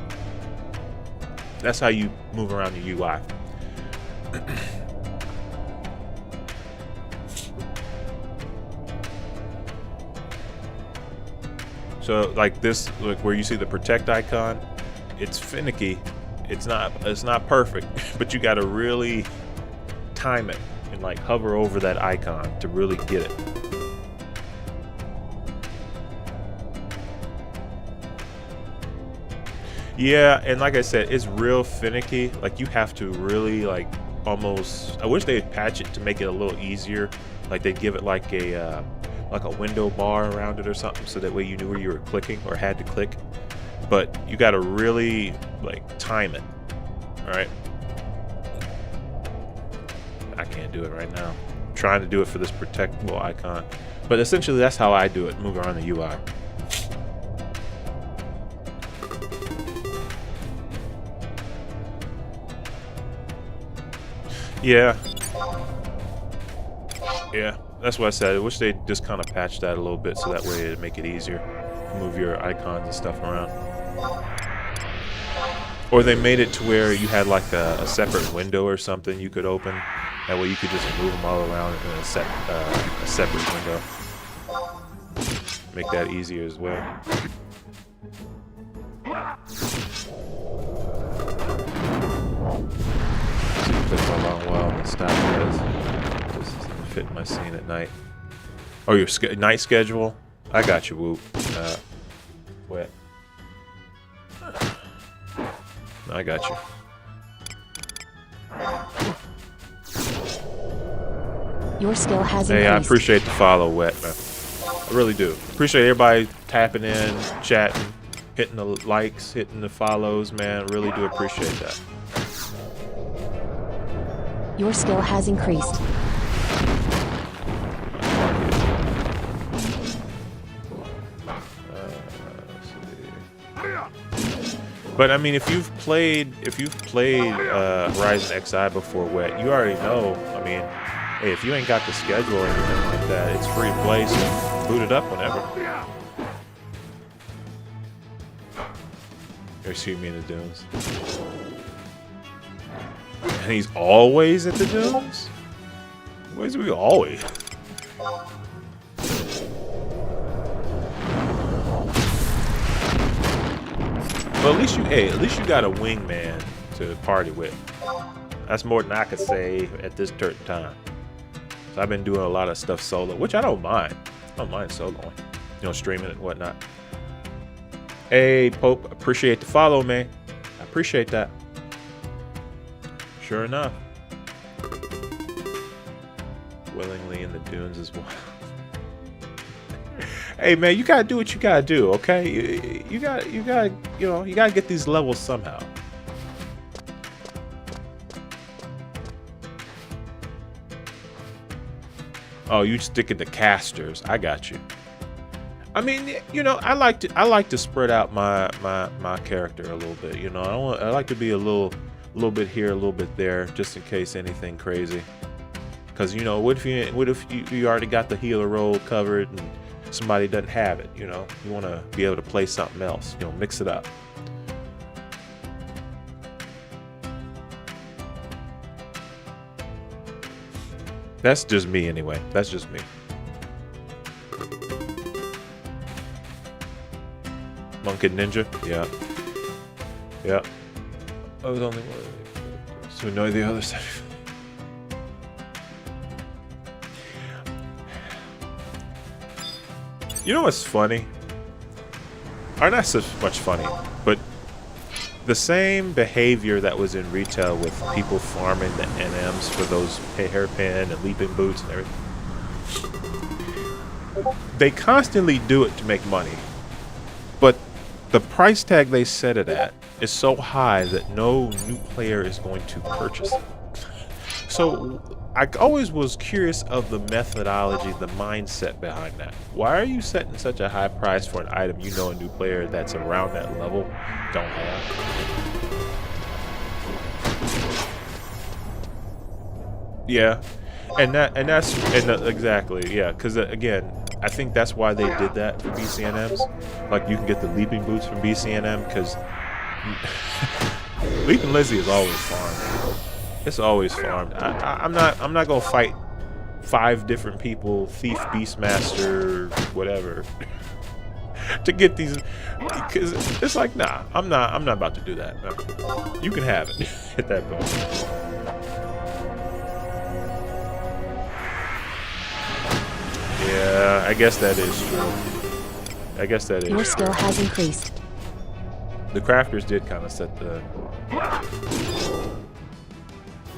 Speaker 1: That's how you move around the UI. So like this, like where you see the protect icon, it's finicky. It's not perfect, but you got to really time it and like hover over that icon to really get it. Yeah, and like I said, it's real finicky. Like you have to really like almost, I wish they'd patch it to make it a little easier. Like they'd give it like a window bar around it or something, so that way you knew where you were clicking or had to click. But you got to really like time it. All right. I can't do it right now. I'm trying to do it for this protectable icon, but essentially that's how I do it. Move around the UI. Yeah. Yeah, that's what I said. I wish they just kind of patched that a little bit so that way it'd make it easier to move your icons and stuff around. Or they made it to where you had like a separate window or something you could open. That way you could just move them all around in a separate window. Make that easier as well. Took a long while to stop this. This doesn't fit my scene at night. Oh, your night schedule? I got you, Whoop. Wet. I got you.
Speaker 2: Your skill has
Speaker 1: Hey,
Speaker 2: increased.
Speaker 1: I appreciate the follow, Wet, man. I really do. Appreciate everybody tapping in, chatting, hitting the likes, hitting the follows, man. Really do appreciate that.
Speaker 2: Your skill has increased.
Speaker 1: But I mean, if you've played Horizon XI before, Wet, you already know. I mean, hey, if you ain't got the schedule or anything like that, it's free to play, so boot it up whenever. You see me in the dunes. And he's always at the dunes? Where's we always? Well, at least you got a wingman to party with. That's more than I could say at this certain time. So I've been doing a lot of stuff solo, which I don't mind. I don't mind soloing, streaming and whatnot. Hey, Pope, appreciate the follow, man. I appreciate that. Sure enough. Willingly in the dunes as well. Hey man, you gotta do what you gotta do, okay? You gotta get these levels somehow. Oh, you sticking to casters. I got you. I mean, you know, I like to spread out my character a little bit. You know, I like to be a little bit here, a little bit there, just in case anything crazy. Because you know, what if you already got the healer role covered and somebody doesn't have it? You know, you want to be able to play something else. You know, mix it up. That's just me anyway. That's just me. Monkey Ninja? Yeah. Yeah. I was only one to annoy the other side. You know what's funny? Or not so much funny, but the same behavior that was in retail with people farming the NMs for those hairpin and leaping boots and everything. They constantly do it to make money, but the price tag they set it at is so high that no new player is going to purchase it. So I always was curious of the methodology, the mindset behind that. Why are you setting such a high price for an item you know a new player that's around that level don't have? Yeah, exactly, yeah, because again, I think that's why they did that for BCNMs. Like, you can get the leaping boots from BCNM because Leaping Lizzie is always farmed. It's always farmed. I'm not gonna fight 5 different people, Thief, Beastmaster, whatever, to get these. Because it's like, nah, I'm not about to do that. No. You can have it at that point. Yeah, I guess that is true. I guess that is
Speaker 2: Your
Speaker 1: true.
Speaker 2: skill has increased.
Speaker 1: The crafters did kind of set the.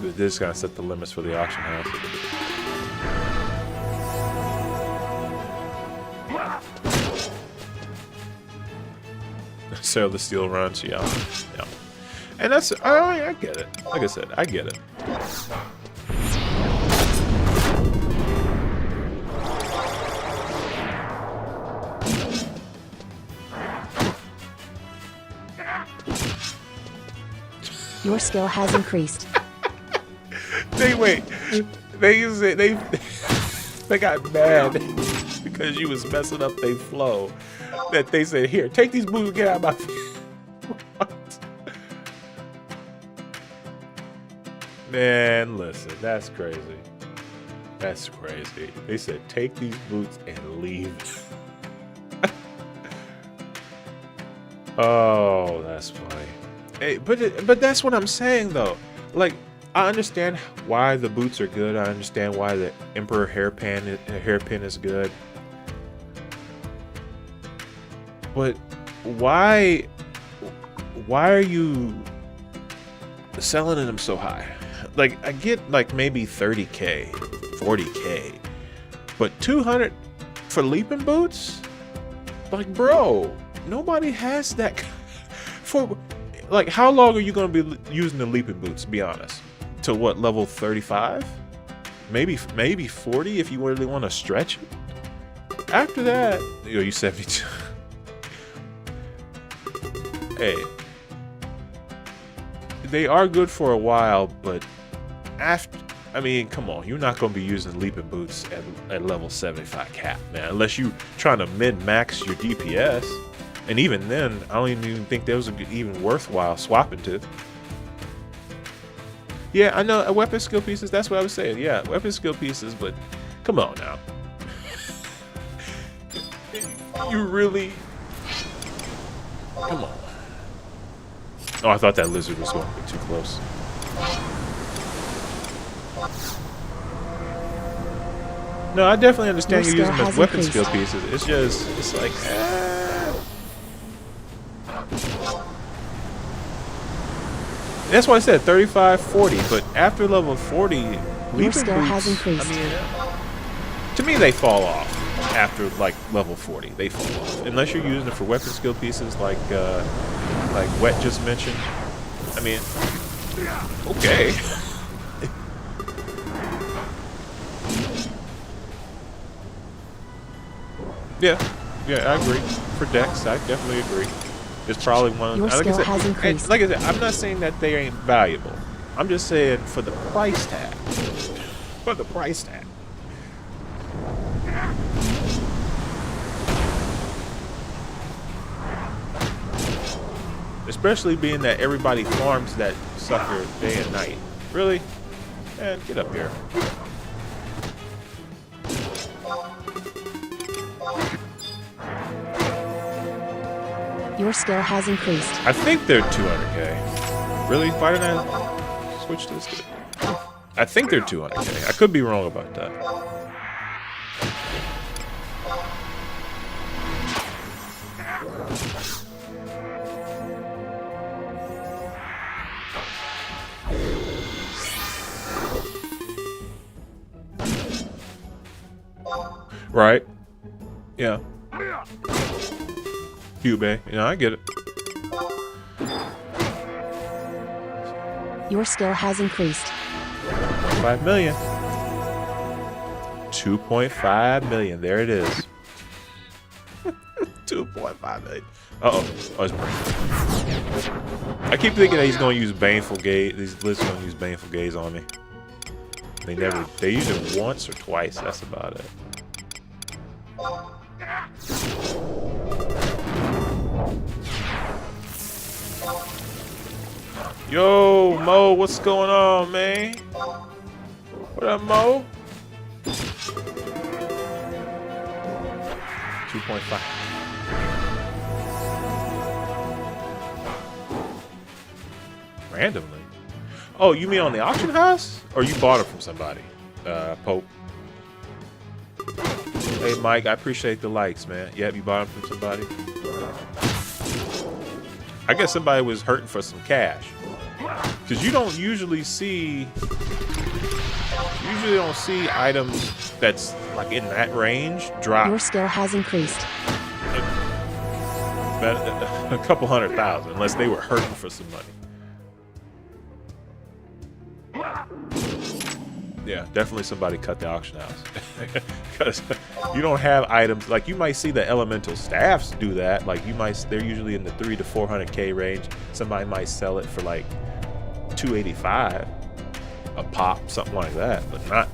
Speaker 1: This kind of set the limits for the auction house. Sell the steel runs, yeah. And that's, I get it. Like I said, I get it.
Speaker 2: Your skill has increased.
Speaker 1: They got mad because you was messing up their flow. That they said, here, take these boots and get out of my face. What? Man, listen, that's crazy. That's crazy. They said, take these boots and leave. Oh, that's funny. Hey, but that's what I'm saying though. Like, I understand why the boots are good. I understand why the Emperor hairpin is good. But why are you selling them so high? Like, I get like maybe 30K, 40K, but 200 for leaping boots? Like, bro, nobody has that. For like, how long are you going to be using the leaping boots, be honest? To what, level 35? Maybe 40 if you really want to stretch it. After that, you 72. Hey, they are good for a while, but after, I mean, come on, you're not going to be using leaping boots at level 75 cap, man, unless you trying to min-max your DPS. And even then, I don't even think those are even worthwhile swapping to. Yeah, I know, weapon skill pieces, that's what I was saying. Yeah, weapon skill pieces, but come on now. You really... Come on. Oh, I thought that lizard was going to be too close. No, I definitely understand you using them as weapon skill pieces. It's just, it's like, That's why I said 35, 40, but after level 40,
Speaker 2: your skill has increased.
Speaker 1: I mean, to me, they fall off after like level 40. They fall off unless you're using it for weapon skill pieces, like Wet just mentioned. I mean, okay. Yeah, Yeah, I agree. For Dex, I definitely agree. It's probably one.
Speaker 2: Your
Speaker 1: Like I
Speaker 2: skill
Speaker 1: said,
Speaker 2: has increased.
Speaker 1: like I said, I'm not saying that they ain't valuable. I'm just saying for the price tag. For the price tag. Especially being that everybody farms that sucker day and night. Really? Man, get up here.
Speaker 2: Your skill has increased.
Speaker 1: I think they're 200k. Really? Why didn't I switch this? I think they're 200k. I could be wrong about that. Right? Yeah. Cube, yeah, I get it.
Speaker 2: Your skill has increased.
Speaker 1: 5 million. 2.5 million. There it is. 2.5 million. Uh-oh. Oh, it's breaking. I keep thinking that he's going to use Baneful Gaze. These lists are going to use Baneful Gaze on me. They use it once or twice. That's about it. Yo, Mo, what's going on, man? What up, Mo? 2.5. Randomly? Oh, you mean on the auction house? Or you bought it from somebody? Pope. Hey, Mike, I appreciate the likes, man. Yep, you bought it from somebody? I guess somebody was hurting for some cash. Because you don't usually see... Usually don't see items that's like in that range drop.
Speaker 2: Your skill has increased.
Speaker 1: A couple 100,000, unless they were hurting for some money. Yeah, definitely somebody cut the auction house. Because you don't have items like you might see the elemental staffs do that. Like they're usually in the 300 to 400k range. Somebody might sell it for like 285 a pop, something like that, but not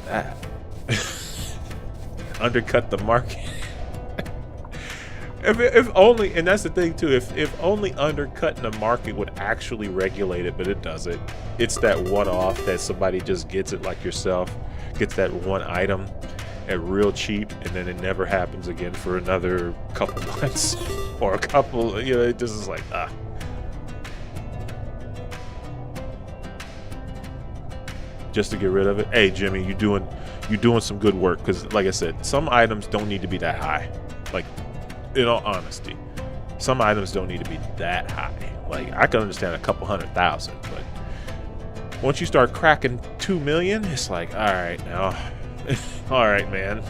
Speaker 1: that. Undercut the market. If only, and that's the thing too, if only undercutting the market would actually regulate it, but it doesn't. It's that one-off that somebody just gets it, like yourself, gets that one item at real cheap, and then it never happens again for another couple months or a couple, you know, it just is like, just to get rid of it. Hey, Jimmy, you doing some good work, because like I said, some items don't need to be that high. Like, in all honesty, some items don't need to be that high. Like, I can understand a couple 100,000, but once you start cracking 2 million, it's like, all right now. All right, man.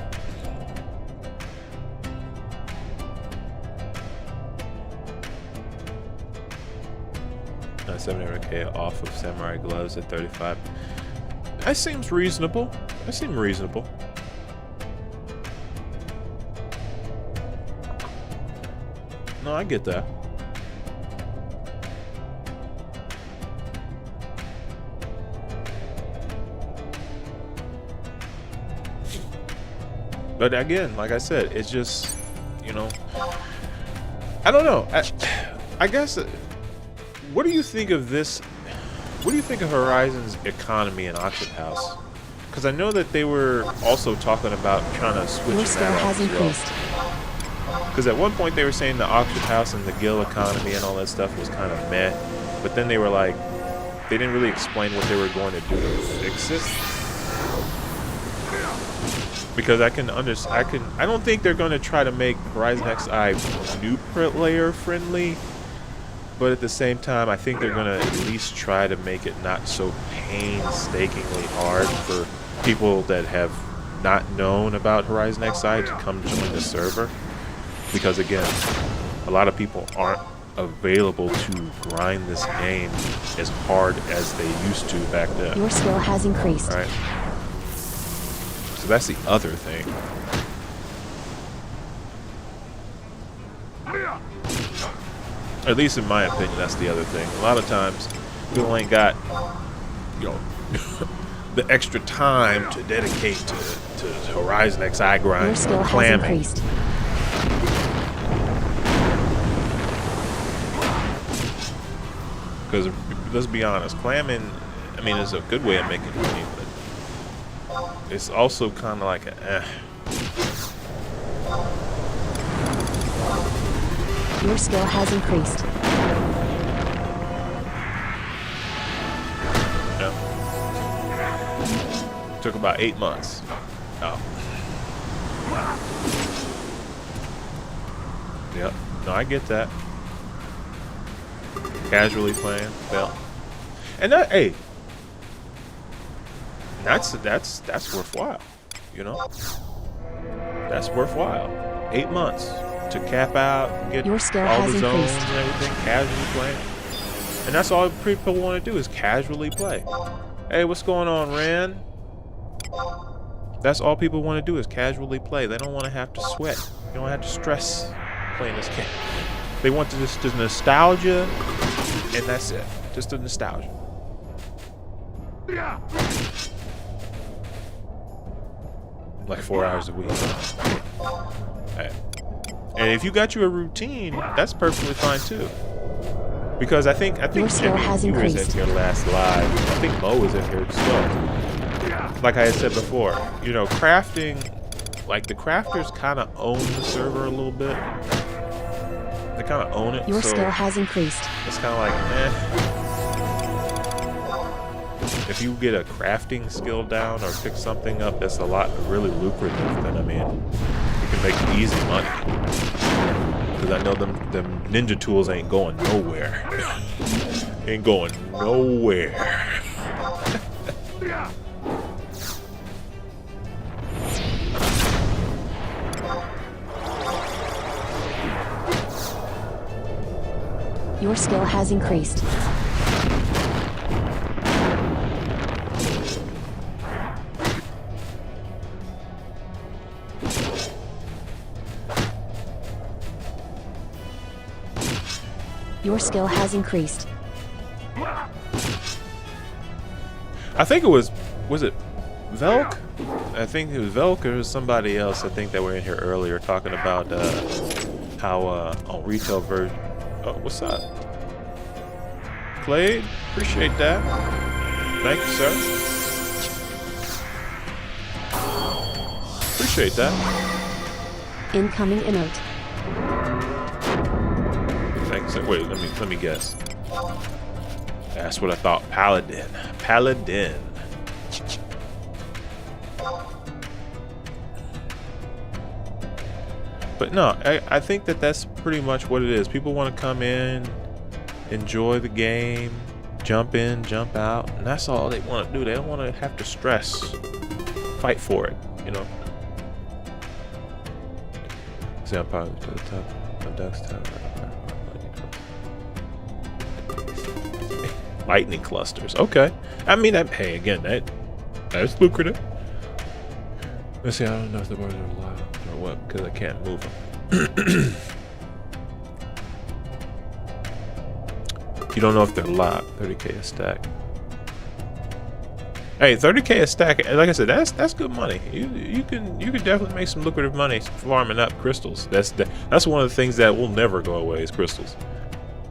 Speaker 1: $700k off of samurai gloves at 35. That seems reasonable. That seems reasonable. No, I get that. But again, like I said, it's just, you know, I don't know. I guess, what do you think of this? What do you think of Horizon's economy and auction house? Because I know that they were also talking about trying to switch
Speaker 2: Your skill
Speaker 1: that up
Speaker 2: has
Speaker 1: as well.
Speaker 2: increased.
Speaker 1: Because at one point they were saying the auction house and the guild economy and all that stuff was kind of meh, but then they were like, they didn't really explain what they were going to do to fix it. Because I don't think they're going to try to make Horizon XI new player friendly, but at the same time, I think they're going to at least try to make it not so painstakingly hard for people that have not known about Horizon XI to come join the server. Because again, a lot of people aren't available to grind this game as hard as they used to back then.
Speaker 2: Your skill has increased.
Speaker 1: Right? So that's the other thing. At least in my opinion, that's the other thing. A lot of times, people ain't got, you know, the extra time to dedicate to Horizon XI grind.
Speaker 2: Your skill has
Speaker 1: Clamming.
Speaker 2: increased.
Speaker 1: Because let's be honest, clamming, I mean, is a good way of making money, but it's also kind of like a
Speaker 2: Your skill has increased.
Speaker 1: Yeah. Took about 8 months. Oh. Yep. No, I get that. Casually playing, well, and that, hey, that's worthwhile, you know. That's worthwhile. 8 months to cap out, and get
Speaker 2: Your skill
Speaker 1: all
Speaker 2: has
Speaker 1: the zones
Speaker 2: increased.
Speaker 1: and everything, casually playing, and that's all people want to do is casually play. Hey, what's going on, Ran? That's all people want to do is casually play. They don't want to have to sweat. They don't have to stress playing this game. They want just the nostalgia, and that's it. Just the nostalgia. Like 4 hours a week. Hey. And if you got you a routine, that's perfectly fine too. Because I think
Speaker 2: Your skill
Speaker 1: Jimmy,
Speaker 2: has
Speaker 1: you was in
Speaker 2: increased.
Speaker 1: here last live. I think Mo was in here as well. Like I had said before, you know, crafting, like the crafters kind of own the server a little bit. They kind of own it.
Speaker 2: Your
Speaker 1: so
Speaker 2: skill has increased.
Speaker 1: it's kind of like, if you get a crafting skill down or pick something up that's a lot really lucrative, then I mean, you can make easy money. Because I know them ninja tools ain't going nowhere. Ain't going nowhere.
Speaker 2: Your skill has increased. Your skill has increased.
Speaker 1: I think it was it Velk? I think it was Velk or somebody else, I think, that were in here earlier talking about how on retail version. Oh, what's up? Clade? Appreciate that. Thank you, sir. Appreciate that.
Speaker 2: Incoming emote.
Speaker 1: Thanks. Wait, let me guess. That's what I thought. Paladin. Paladin. But no, I think that's pretty much what it is. People want to come in, enjoy the game, jump in, jump out, and that's all they want to do. They don't want to have to stress, fight for it, you know. See, I'm probably to the top of Duck's Tower. Lightning clusters. Okay. I mean, hey, again, that's lucrative. Let's see. I don't know if the bars are alive or what, because I can't move them. You don't know if they're locked. 30k a stack. Hey, 30k a stack. Like I said, that's good money. You can definitely make some lucrative money farming up crystals. That's one of the things that will never go away is crystals.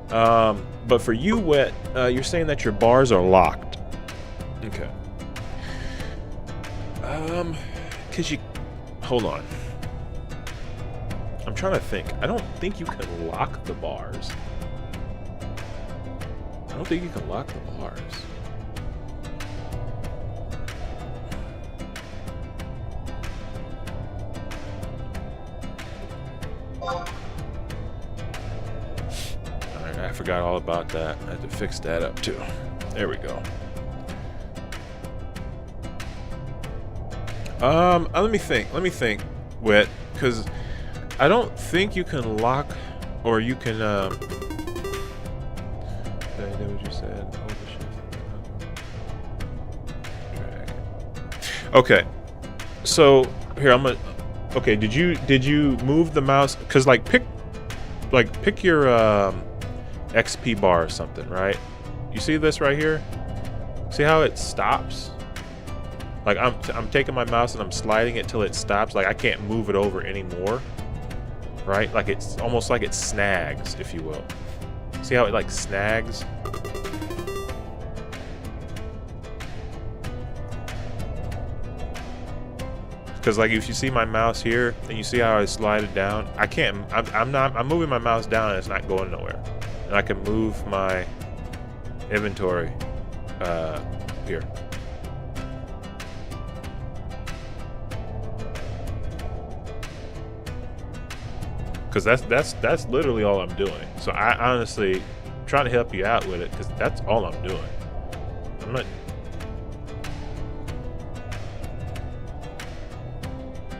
Speaker 1: But for you, Wet, you're saying that your bars are locked. Okay. Cause you, hold on. I'm trying to think. I don't think you can lock the bars. I don't think you can lock the bars. Alright, I forgot all about that. I had to fix that up too. There we go. Let me think, Wet, because I don't think you can lock, or you can, did I know what you said? Okay, so here okay, did you move the mouse? Because pick your XP bar or something, right? You see this right here? See how it stops? Like I'm taking my mouse and I'm sliding it till it stops. Like I can't move it over anymore, right? Like it's almost like it snags, if you will. See how it like snags? Because like if you see my mouse here and you see how I slide it down, I can't. I'm moving my mouse down and it's not going nowhere. And I can move my inventory here. Because that's literally all I'm doing. So I honestly trying to help you out with it because that's all I'm doing. I'm not.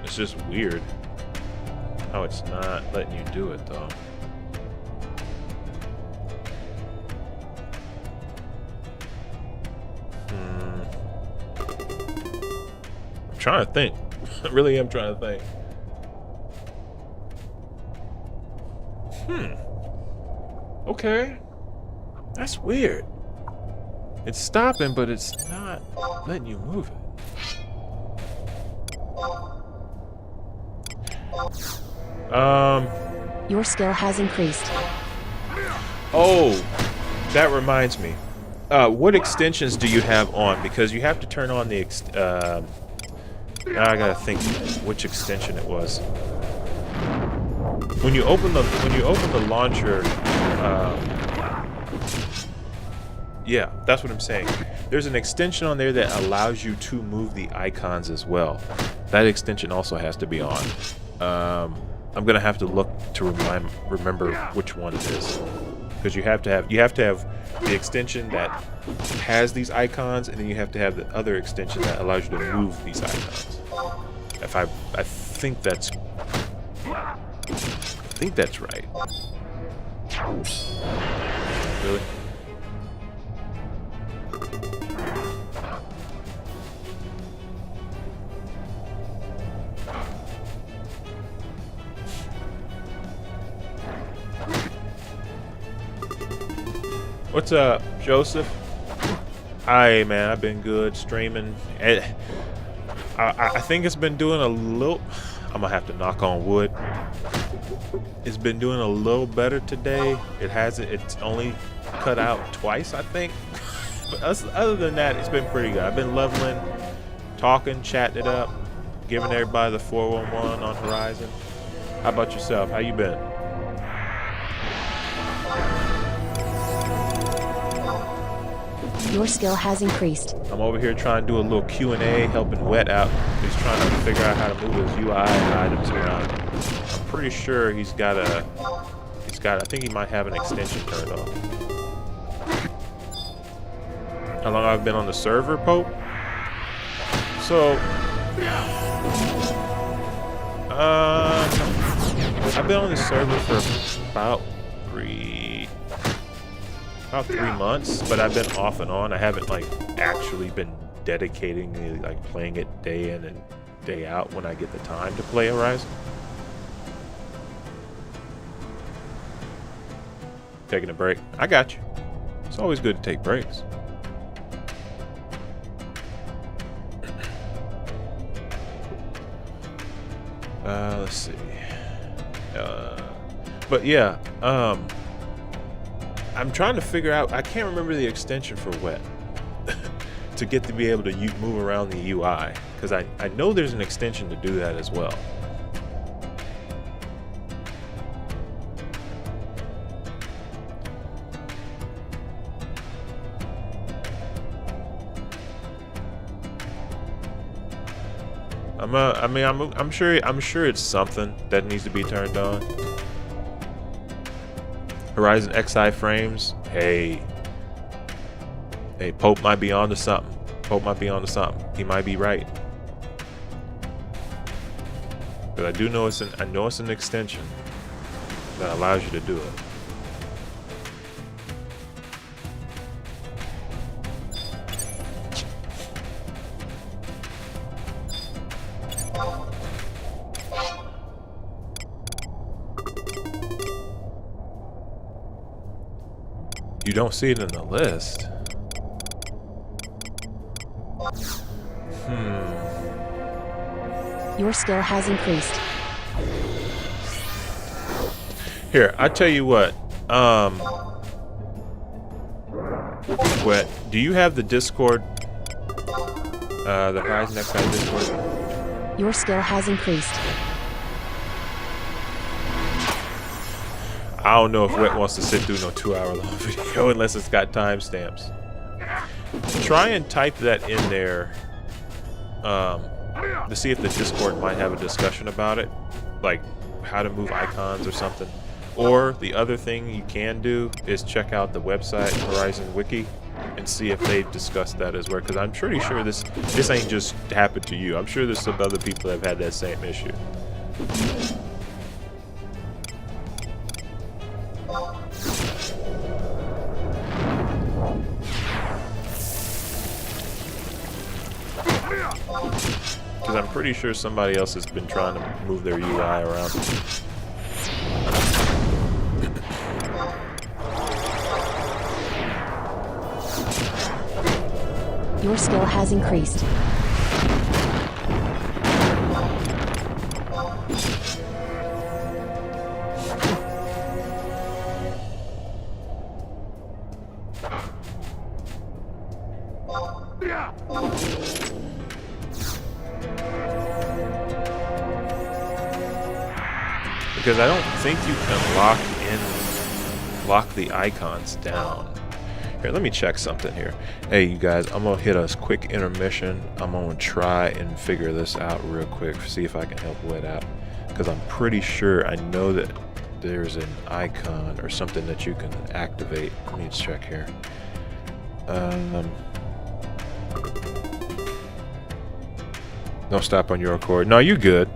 Speaker 1: It's just weird how it's not letting you do it though. I'm trying to think. I really am trying to think. Okay. That's weird. It's stopping, but it's not letting you move it.
Speaker 2: Your skill has increased.
Speaker 1: Oh, that reminds me. What extensions do you have on? Because you have to turn on the I gotta think which extension it was. When you open the launcher, yeah, that's what I'm saying. There's an extension on there that allows you to move the icons as well. That extension also has to be on. I'm gonna have to look to remember which one it is, because you have to have the extension that has these icons, and then you have to have the other extension that allows you to move these icons. I think that's right. Really? What's up, Joseph? Hi, man. I've been good streaming. I think it's been doing a little. I'm gonna have to knock on wood. It's been doing a little better today. It's only cut out twice, I think. But other than that, it's been pretty good. I've been leveling, talking, chatting it up, giving everybody the 411 on Horizon. How about yourself? How you been?
Speaker 2: Your skill has increased.
Speaker 1: I'm over here trying to do a little Q&A, helping Wet out. He's trying to figure out how to move his UI items around. I'm pretty sure he's got I think he might have an extension turned off. How long I've been on the server, Pope? So, I've been on the server for about 3 months, but I've been off and on. I haven't like actually been dedicating like playing it day in and day out when I get the time to play Horizon. Taking a break. I got you. It's always good to take breaks. Let's see. But yeah, I'm trying to figure out. I can't remember the extension for Wet to get to be able to move around the UI, because I know there's an extension to do that as well. I'm sure it's something that needs to be turned on. Horizon XI frames. Hey, Pope might be onto something. He might be right. But I do know I know it's an extension that allows you to do it. You don't see it in the list.
Speaker 2: Your skill has increased.
Speaker 1: Here, I tell you what. Wet, do you have the Discord? The Horizon X Discord?
Speaker 2: Your skill has increased.
Speaker 1: I don't know if Wet wants to sit through no 2-hour-long video unless it's got timestamps. Try and type that in there to see if the Discord might have a discussion about it, like how to move icons or something. Or the other thing you can do is check out the website Horizon Wiki and see if they've discussed that as well. Because I'm pretty sure this ain't just happened to you. I'm sure there's some other people that have had that same issue. Because I'm pretty sure somebody else has been trying to move their UI around.
Speaker 2: Your skill has increased.
Speaker 1: Because I don't think you can lock the icons down. Here, let me check something here. Hey, you guys, I'm gonna hit a quick intermission. I'm gonna try and figure this out real quick, see if I can help Wet out. Because I'm pretty sure I know that there's an icon or something that you can activate. Let me check here. Don't stop on your accord. No, you good.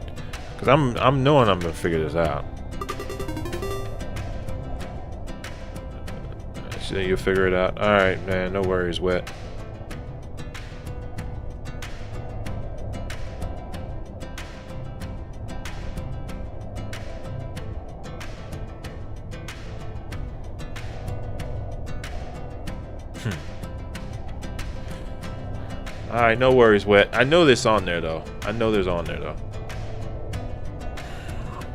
Speaker 1: Because I'm knowing I'm gonna figure this out. So you'll figure it out. Alright, man, no worries, Wet. Alright, no worries, Wet. I know this on there though. I know there's on there though.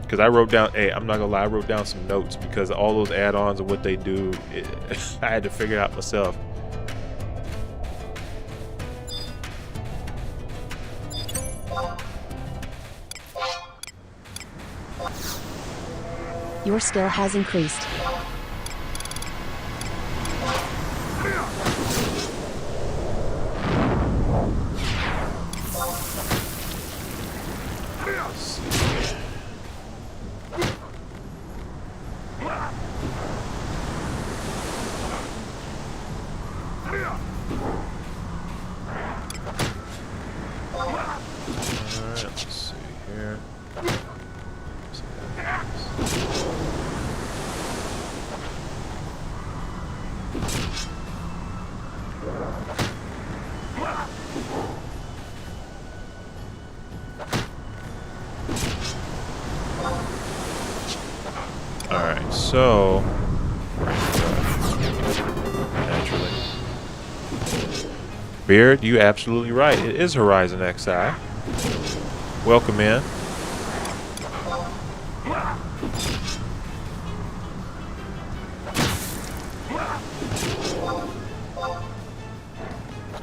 Speaker 1: Because I wrote down, hey, I'm not gonna lie, I wrote down some notes because all those add-ons and what they do, I had to figure it out myself.
Speaker 2: Your skill has increased.
Speaker 1: Alright, so naturally. Beard, you absolutely right. It is Horizon XI. Welcome in.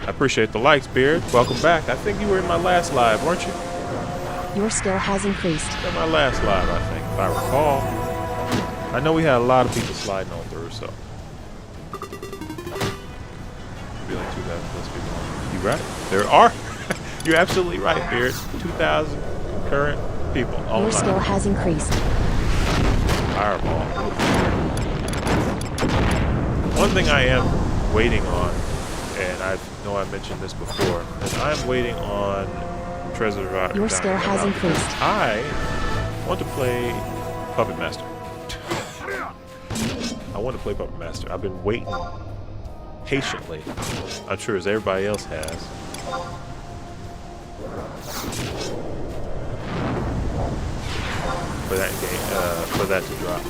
Speaker 1: I appreciate the likes, Beard. Welcome back. I think you were in my last live, weren't you?
Speaker 2: Your skill has increased.
Speaker 1: In my last live, I think, if I recall. I know we had a lot of people sliding on through, so. Be like 2,000 plus people. You right. There are. You're absolutely right, Beard. 2,000 concurrent people.
Speaker 2: Your skill has increased.
Speaker 1: Fireball. One thing I am waiting on, and I know I mentioned this before, is I'm waiting on Treasure Rock.
Speaker 2: Your skill has increased.
Speaker 1: I want to play Puppet Master. I want to play Puppet Master. I've been waiting patiently. I'm sure as everybody else has. For that game, for that to drop.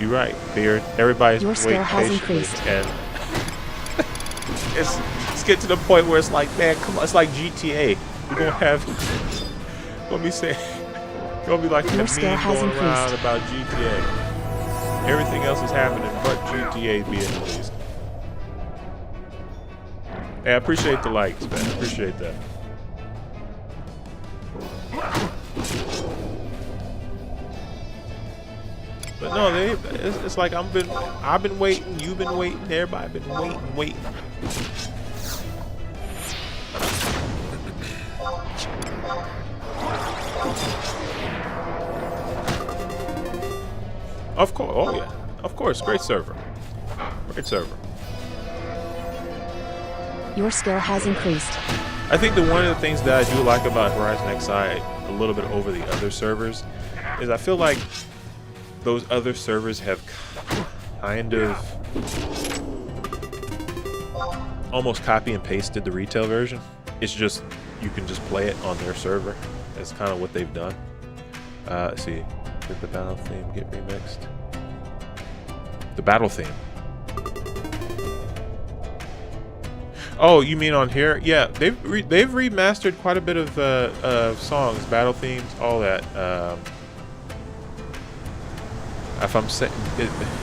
Speaker 1: You're right, Beard. Everybody's
Speaker 2: Your skill
Speaker 1: waiting
Speaker 2: has
Speaker 1: patiently,
Speaker 2: increased.
Speaker 1: and it's getting to the point where it's like, man, come on, it's like GTA. We're gonna have, gonna be saying, gonna be like a
Speaker 2: Your
Speaker 1: meme
Speaker 2: skill has
Speaker 1: going around
Speaker 2: increased.
Speaker 1: about GTA. Everything else is happening but GTA being released. Hey, I appreciate the likes, man. I appreciate that. But no, it's like I've been waiting, you've been waiting, everybody been waiting. Of course, oh yeah, of course, great server. Great server.
Speaker 2: Your skill has increased.
Speaker 1: I think that one of the things that I do like about Horizon XI a little bit over the other servers is I feel like those other servers have kind of almost copy and pasted the retail version. It's just you can just play it on their server. That's kind of what they've done. Let's see, did the battle theme get remixed? The battle theme. Oh, you mean on here? Yeah, they've remastered quite a bit of songs, battle themes, all that. If I'm saying,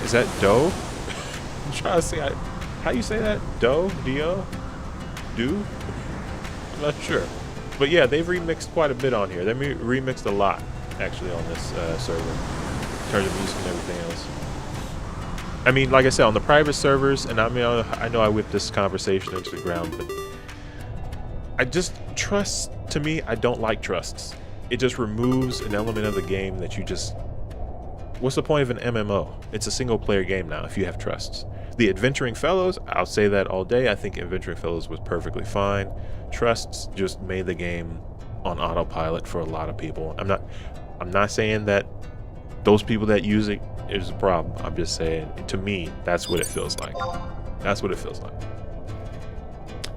Speaker 1: is that Do? I'm trying to see how you say that. Do? Do? I'm not sure, but yeah, they've remixed quite a bit on here. They remixed a lot actually on this server in terms of music and everything else. I mean, like I said, on the private servers, and I mean, I know I whipped this conversation into the ground, but I just, trust, to me, I don't like trusts. It just removes an element of the game that you just, what's the point of an MMO? It's a single player game now if you have trusts. The Adventuring Fellows, I'll say that all day. I think Adventuring Fellows was perfectly fine. Trusts just made the game on autopilot for a lot of people. I'm not saying that those people that use it is a problem. I'm just saying, to me, that's what it feels like. That's what it feels like.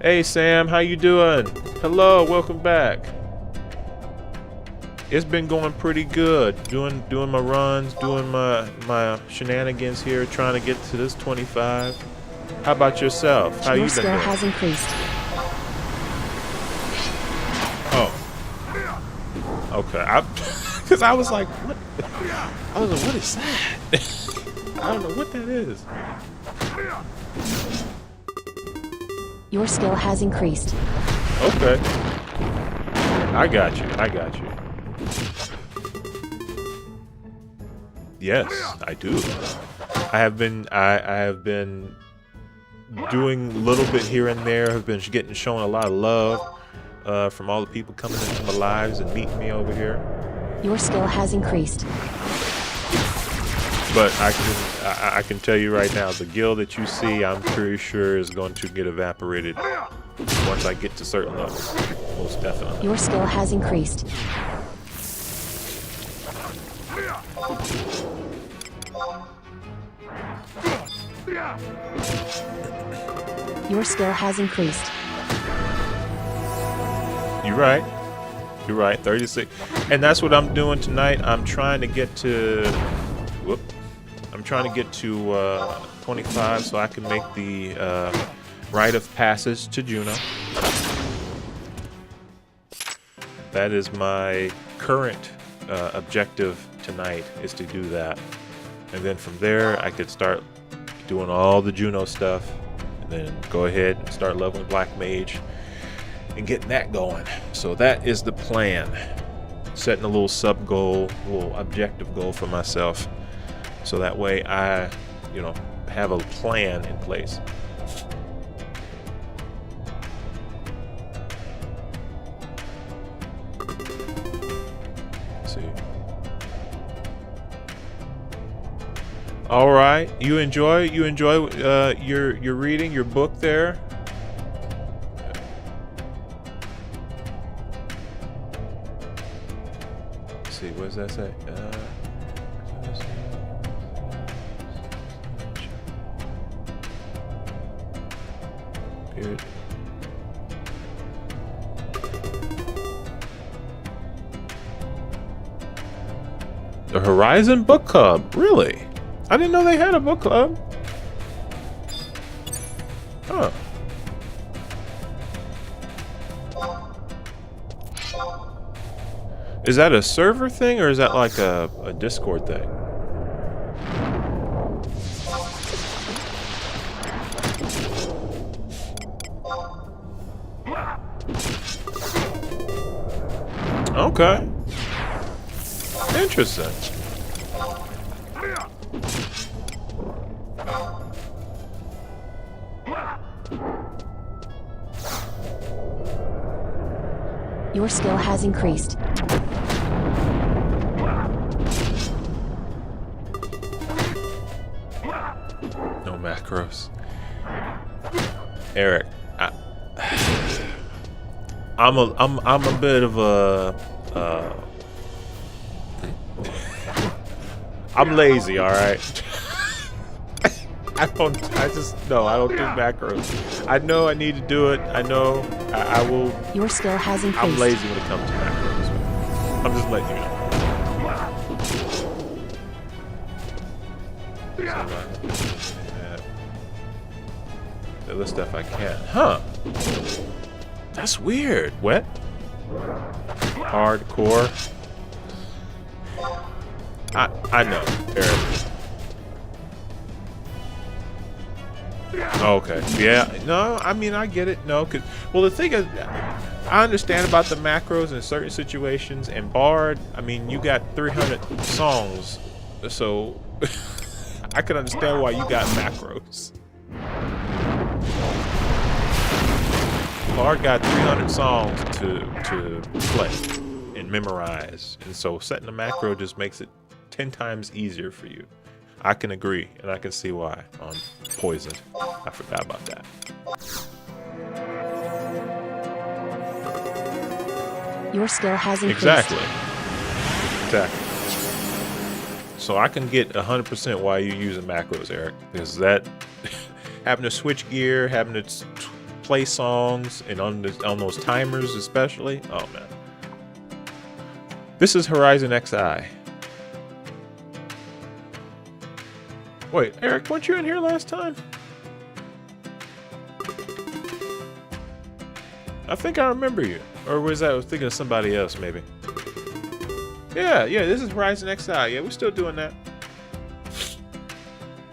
Speaker 1: Hey Sam, how you doing? Hello, welcome back. It's been going pretty good. Doing my runs, doing my shenanigans here, trying to get to this 25. How about yourself? How
Speaker 2: Your
Speaker 1: you been
Speaker 2: skill
Speaker 1: doing?
Speaker 2: has increased.
Speaker 1: Oh. Okay. Because I was like, what? I was like, what is that? I don't know what that is.
Speaker 2: Your skill has increased.
Speaker 1: Okay. I got you. Yes, I do. I have been doing a little bit here and there. Have been shown a lot of love from all the people coming into my lives and meeting me over here.
Speaker 2: Your skill has increased.
Speaker 1: But I can tell you right now, the guild that you see, I'm pretty sure is going to get evaporated once I get to certain levels. Most definitely.
Speaker 2: Your skill has increased. Your skill has increased.
Speaker 1: You're right. You're right. 36. And that's what I'm doing tonight. I'm trying to get to... Whoop. I'm trying to get to 25 so I can make the rite of passage to Juno. That is my current objective tonight, is to do that. And then from there, I could start doing all the Juno stuff. And then go ahead and start leveling Black Mage and getting that going. So that is the plan. Setting a little sub goal, a little objective goal for myself. So that way I, have a plan in place. Let's see. All right, you enjoy your reading, your book there. Let's see, what does that say? Period. The Horizon Book Club, really? I didn't know they had a book club. Huh. Is that a server thing or is that like a Discord thing? Okay. Interesting.
Speaker 2: Your skill has increased.
Speaker 1: No macros. Eric, I'm a bit of a I'm lazy, all right. I don't do macros. I know I need to do it. I know I will.
Speaker 2: Your skill has increased.
Speaker 1: I'm lazy when it comes to macros. I'm just letting you know. The other stuff I can't. Huh. That's weird. Wet? Hardcore? I know, Eric. Okay. Yeah. No, I mean, I get it. No, well, the thing is, I understand about the macros in certain situations, and Bard, I mean, you got 300 songs, so I can understand why you got macros. Bard got 300 songs to play and memorize, and so setting a macro just makes it 10 times easier for you. I can agree, and I can see why. Poisoned. I forgot about that.
Speaker 2: Your skill has increased.
Speaker 1: Exactly. So I can get 100% why you're using macros, Eric. Because that having to switch gear, having to play songs, and on those timers especially. Oh man. This is Horizon XI. Wait, Eric, weren't you in here last time? I think I remember you. Or was I was thinking of somebody else, maybe? Yeah, this is Horizon XI. Yeah, we're still doing that.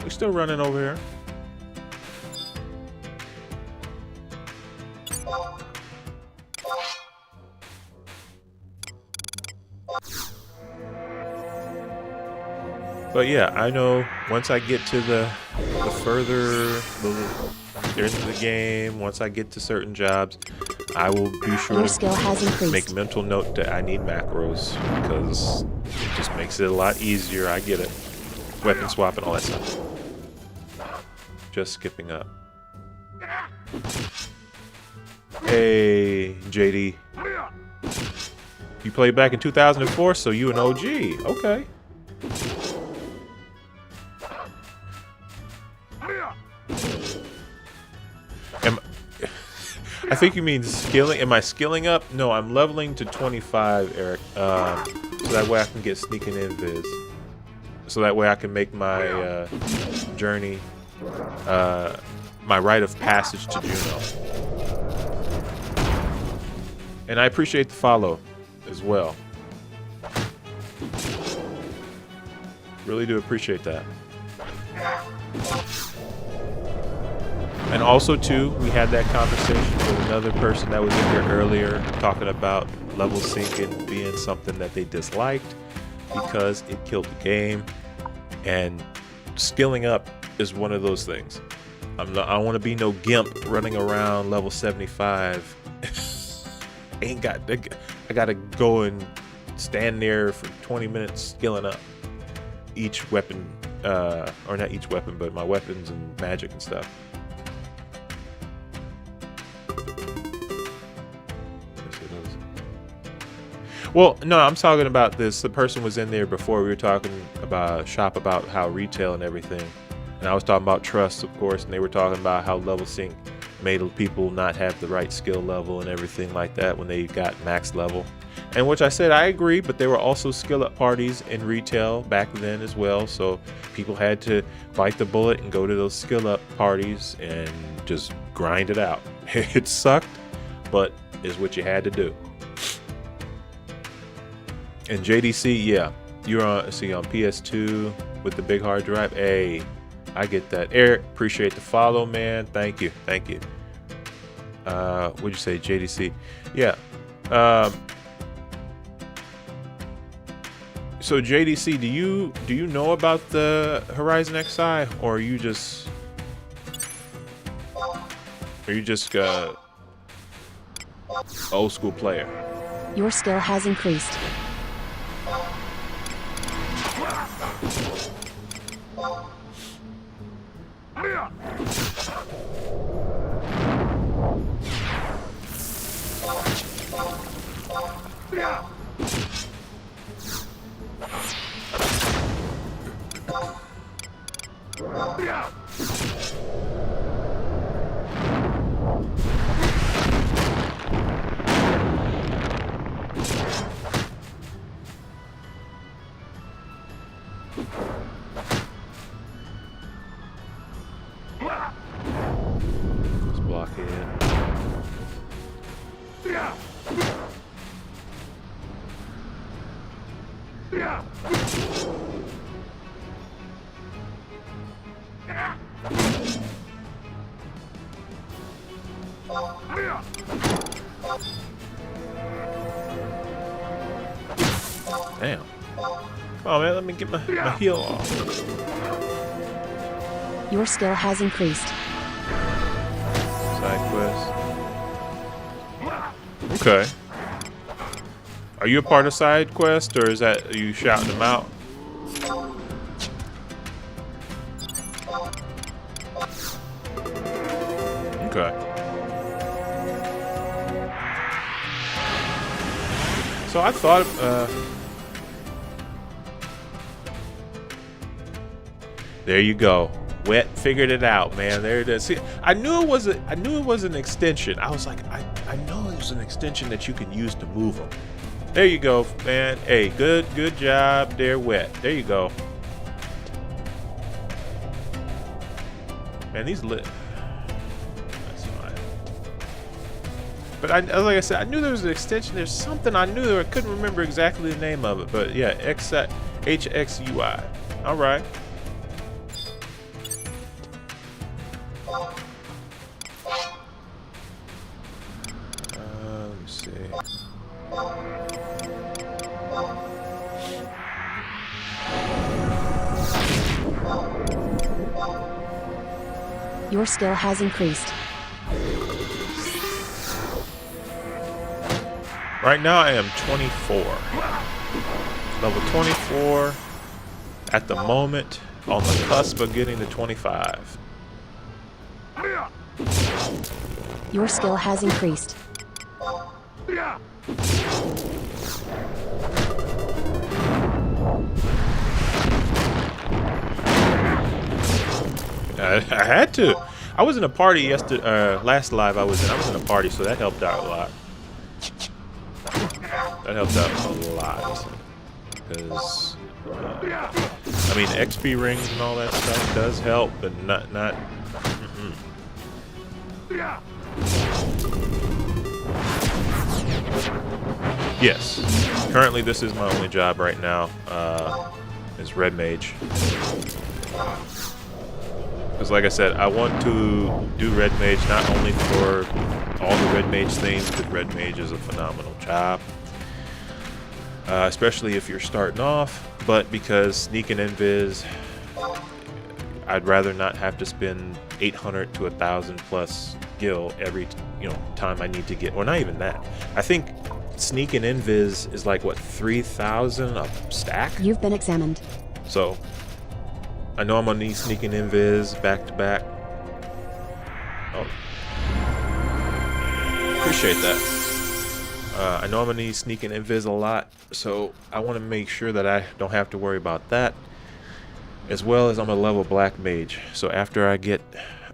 Speaker 1: We're still running over here. But yeah, I know once I get to the further into the game, once I get to certain jobs, I will be sure to make mental note that I need macros because it just makes it a lot easier. I get it. Weapon swap and all that stuff. Just skipping up. Hey, JD. You played back in 2004, so you an OG. Okay. I think you mean skilling. Am I skilling up? No, I'm leveling to 25, Eric. So that way I can get sneaking in viz. So that way I can make my journey, my rite of passage to Juno. And I appreciate the follow as well. Really do appreciate that. And also, too, we had that conversation with another person that was in here earlier talking about level syncing being something that they disliked because it killed the game. And skilling up is one of those things. I don't want to be no gimp running around level 75. I gotta go and stand there for 20 minutes skilling up each weapon, or not each weapon, but my weapons and magic and stuff. Well, no, I'm talking about this. The person was in there before. We were talking about shop about how retail and everything. And I was talking about trust, of course, and they were talking about how level sync made people not have the right skill level and everything like that when they got max level. And which I said I agree, but there were also skill up parties in retail back then as well. So people had to bite the bullet and go to those skill up parties and just grind it out. It sucked, but is what you had to do. And JDC, yeah, you're on on PS2 with the big hard drive. Hey, I get that. Eric, appreciate the follow, man. Thank you. What'd you say, JDC? Yeah. So JDC, do you know about the Horizon XI, or are you just old school player?
Speaker 2: Your skill has increased.
Speaker 1: Let's block it. Damn. Oh man, let me get my heel off.
Speaker 2: Your skill has increased.
Speaker 1: Side quest. Okay. Are you a part of side quest, or is that you shouting them out? Okay. So I thought, there you go. Wet figured it out, man. There it is. See, I knew it was an extension. I was like, I know it was an extension that you can use to move them. There you go, man. Hey, good job there, Wet. There you go. Man, these lit. That's fine. But like I said, I knew there was an extension. There's something I knew. I couldn't remember exactly the name of it. But yeah, HXUI. All right. Let me see.
Speaker 2: Your skill has increased.
Speaker 1: Right now I am 24. Level 24 at the moment, on the cusp of getting to 25.
Speaker 2: Your skill has increased.
Speaker 1: I had to. I was in a party yesterday. Last live I was in a party, so that helped out a lot. That helped out a lot. Because, I mean, XP rings and all that stuff does help, but not. Yes. Currently, this is my only job right now. Is Red Mage. Because like I said, I want to do Red Mage not only for all the Red Mage things, because Red Mage is a phenomenal job. Especially if you're starting off, but because Sneak and Invis, I'd rather not have to spend 800 to 1,000 plus gil every time I need to get, or not even that. I think Sneak and Invis is like what, 3,000 a stack?
Speaker 2: You've been examined.
Speaker 1: So I know I'm gonna need Sneak and Invis back to back. Oh, appreciate that. I know I'm gonna need Sneak and Invis a lot, so I want to make sure that I don't have to worry about that. As well as I'm a level Black Mage, so after I get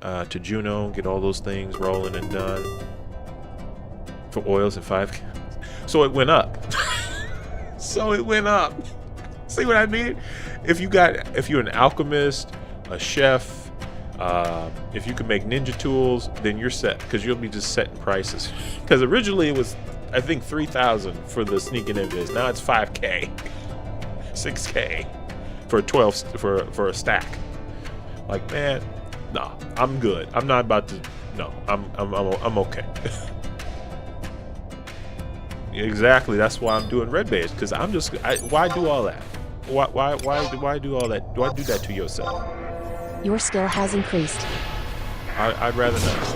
Speaker 1: to Juno, get all those things rolling and done for oils and 5. So it went up. So it went up. See what I mean? If you're an alchemist, a chef, if you can make ninja tools, then you're set, because you'll be just setting prices. Because originally it was, I think, 3,000 for the sneaking invis. Now it's 5K, 6K for 12 for a stack. Like, man, no, I'm good. I'm not about to. No, I'm okay. Exactly. That's why I'm doing red beige, because why do all that? Why do all that? Why do that to yourself?
Speaker 2: Your skill has increased.
Speaker 1: I'd rather not.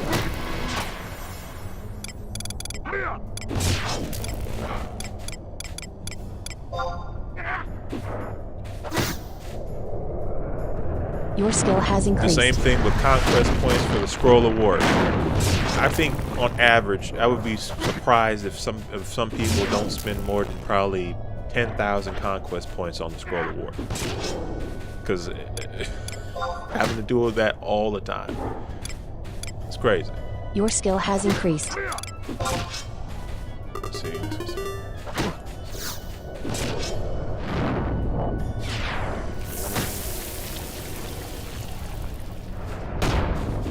Speaker 2: Your skill has
Speaker 1: The
Speaker 2: increased.
Speaker 1: same thing with conquest points for the scroll award. I think on average, I would be surprised if some people don't spend more than probably 10,000 conquest points on the scroll award, because having to deal with that all the time, it's crazy.
Speaker 2: Your skill has increased.
Speaker 1: Let's see.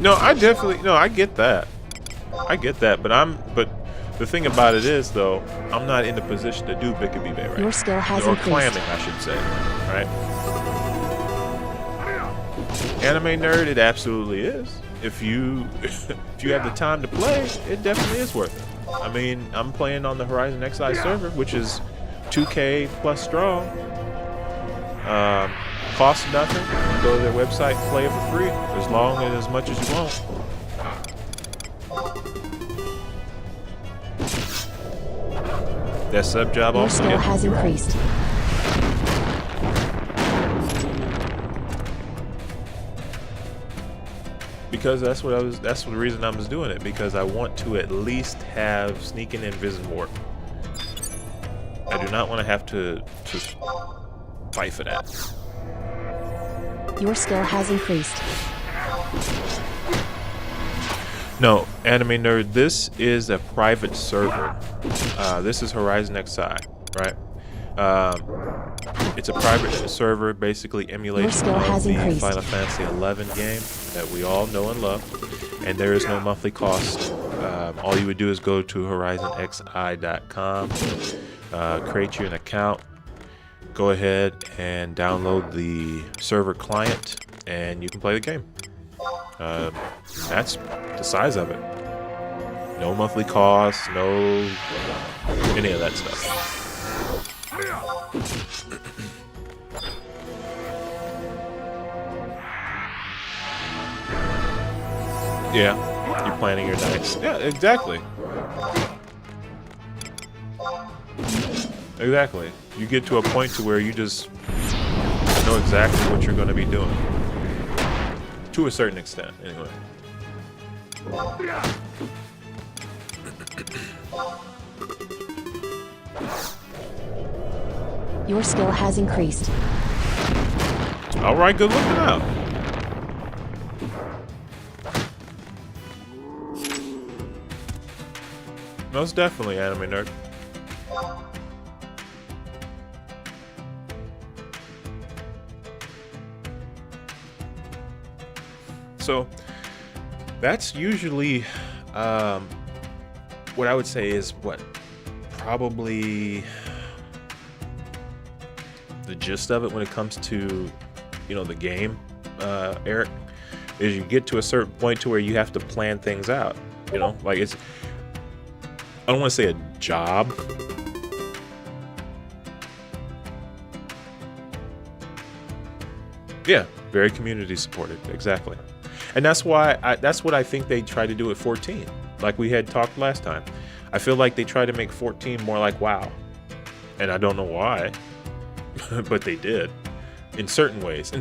Speaker 1: No, I get that. But the thing about it is, though, I'm not in the position to do Bickaby Bay right
Speaker 2: Your
Speaker 1: now.
Speaker 2: skill has
Speaker 1: Or
Speaker 2: increased.
Speaker 1: clamming, I should say. Right? Anime nerd, it absolutely is. If you have the time to play, it definitely is worth it. I mean, I'm playing on the Horizon XI server, which is 2K plus strong. Costs nothing. You go to their website and play it for free, as long and as much as you want. That sub job
Speaker 2: Your
Speaker 1: also.
Speaker 2: skill
Speaker 1: Yeah.
Speaker 2: has increased.
Speaker 1: Because that's the reason I was doing it, because I want to at least have sneaking in Vision Warp. I do not want to have to fight for that.
Speaker 2: Your skill has increased.
Speaker 1: No, Anime Nerd, this is a private server. This is Horizon XI, right? It's a private server, basically emulation
Speaker 2: skill
Speaker 1: of
Speaker 2: has
Speaker 1: the
Speaker 2: increased.
Speaker 1: Final Fantasy XI game that we all know and love. And there is no monthly cost. All you would do is go to horizonxi.com, create you an account, go ahead and download the server client, and you can play the game. That's the size of it. No monthly costs, no any of that stuff. Yeah, you're planning your nights. Yeah, exactly. Exactly. You get to a point to where you just know exactly what you're going to be doing. To a certain extent, anyway.
Speaker 2: Your skill has increased.
Speaker 1: All right, good looking out. Most definitely, Anime Nerd. So that's usually what I would say is probably the gist of it when it comes to, the game, Eric, is you get to a certain point to where you have to plan things out, like it's, I don't want to say a job. Yeah, very community supported, exactly. And that's why that's what I think they try to do at 14. Like we had talked last time. I feel like they try to make 14 more like WoW. And I don't know why, but they did. In certain ways,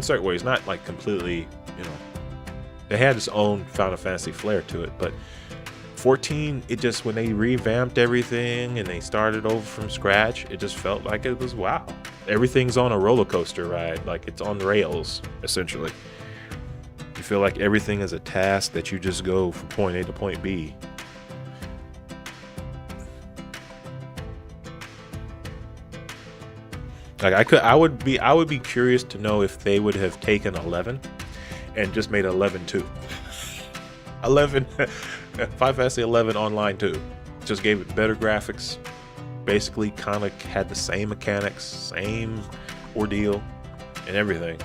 Speaker 1: not like completely, they had its own Final Fantasy flair to it, but 14, it just, when they revamped everything and they started over from scratch, it just felt like it was WoW. Everything's on a roller coaster ride, like it's on rails, essentially. You feel like everything is a task that you just go from point A to point B. Like I would be curious to know if they would have taken 11 and just made 11-2. 11 Final Fantasy 11 Online 2. Just gave it better graphics. Basically kind of had the same mechanics, same ordeal and everything.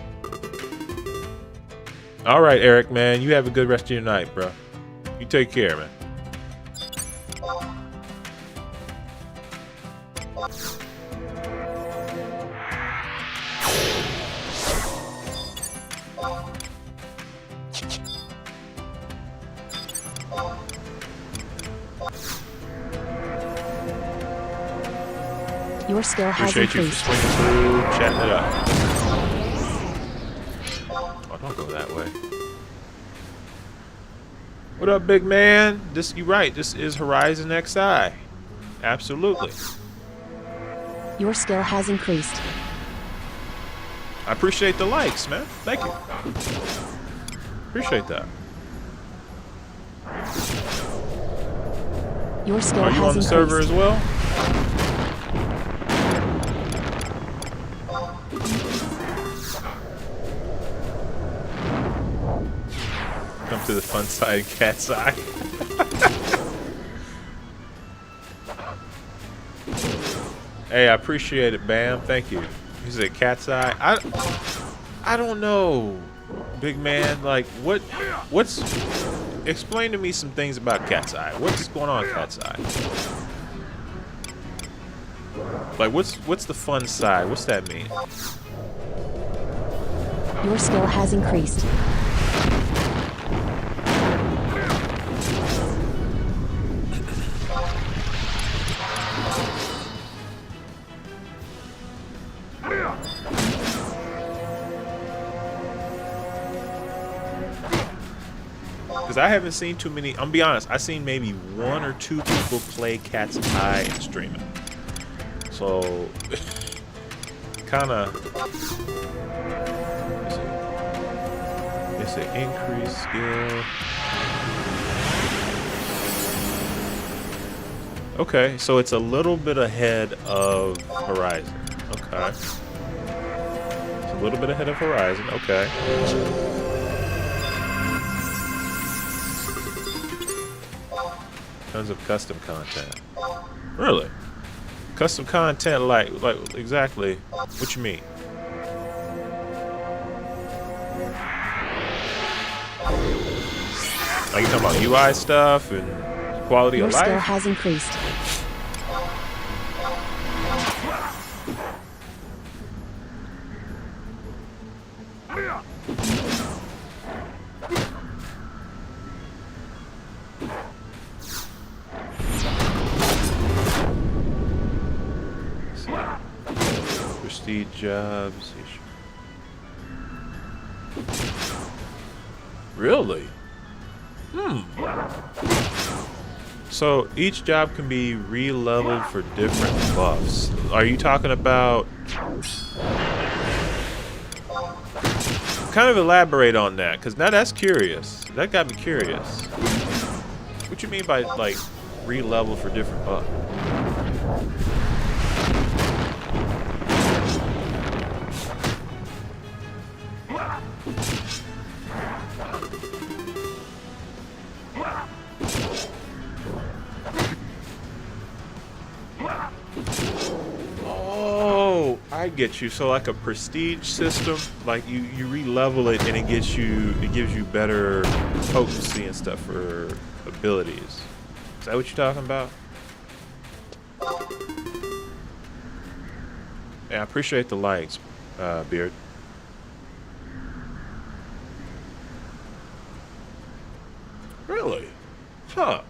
Speaker 1: All right, Eric, man, you have a good rest of your night, bro. You take care, man.
Speaker 2: Your skill has
Speaker 1: Appreciate you
Speaker 2: increased.
Speaker 1: for swinging through, chatting it up. Oh, don't go that way. What up, big man? You're right. This is Horizon XI. Absolutely.
Speaker 2: Your skill has increased.
Speaker 1: I appreciate the likes, man. Thank you. Appreciate that.
Speaker 2: Your skill
Speaker 1: Are you
Speaker 2: has
Speaker 1: on the
Speaker 2: increased.
Speaker 1: server as well? Come to the fun side, cat's eye. Hey, I appreciate it, Bam. Thank you. You said cat's eye. I don't know, big man. Like, what's? Explain to me some things about cat's eye. What's going on, cat's eye? Like, what's the fun side? What's that mean?
Speaker 2: Your skill has increased.
Speaker 1: Because I haven't seen too many. I'm gonna be honest. I've seen maybe 1 or 2 people play Cat's Eye and stream it. So, kind of. It's an increased skill. Okay, so it's a little bit ahead of Horizon. Okay. It's a little bit ahead of Horizon. Okay. Tons of custom content. Really? Custom content like exactly what you mean? Like you talking about UI stuff and quality
Speaker 2: Your
Speaker 1: of
Speaker 2: skill
Speaker 1: life?
Speaker 2: has increased.
Speaker 1: Prestige jobs. Really? So each job can be re-leveled for different buffs. Are you talking about? Kind of elaborate on that, because now that's curious. That got me curious. What you mean by like re-level for different buffs? Oh, I get you. So like a prestige system, like you re-level it and it gives you better potency and stuff for abilities. Is that what you're talking about? Yeah, I appreciate the likes, Beard. Really? Huh.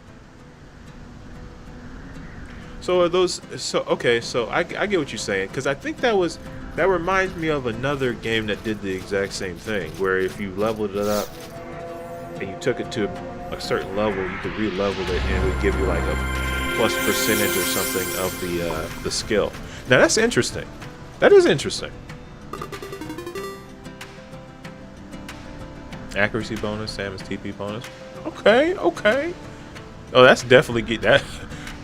Speaker 1: So are those? So okay. So I get what you're saying, because I think that reminds me of another game that did the exact same thing, where if you leveled it up and you took it to a certain level, you could re-level it and it would give you like a plus percentage or something of the skill. Now that's interesting. That is interesting. Accuracy bonus, Samus TP bonus. Okay, okay. Oh, that's definitely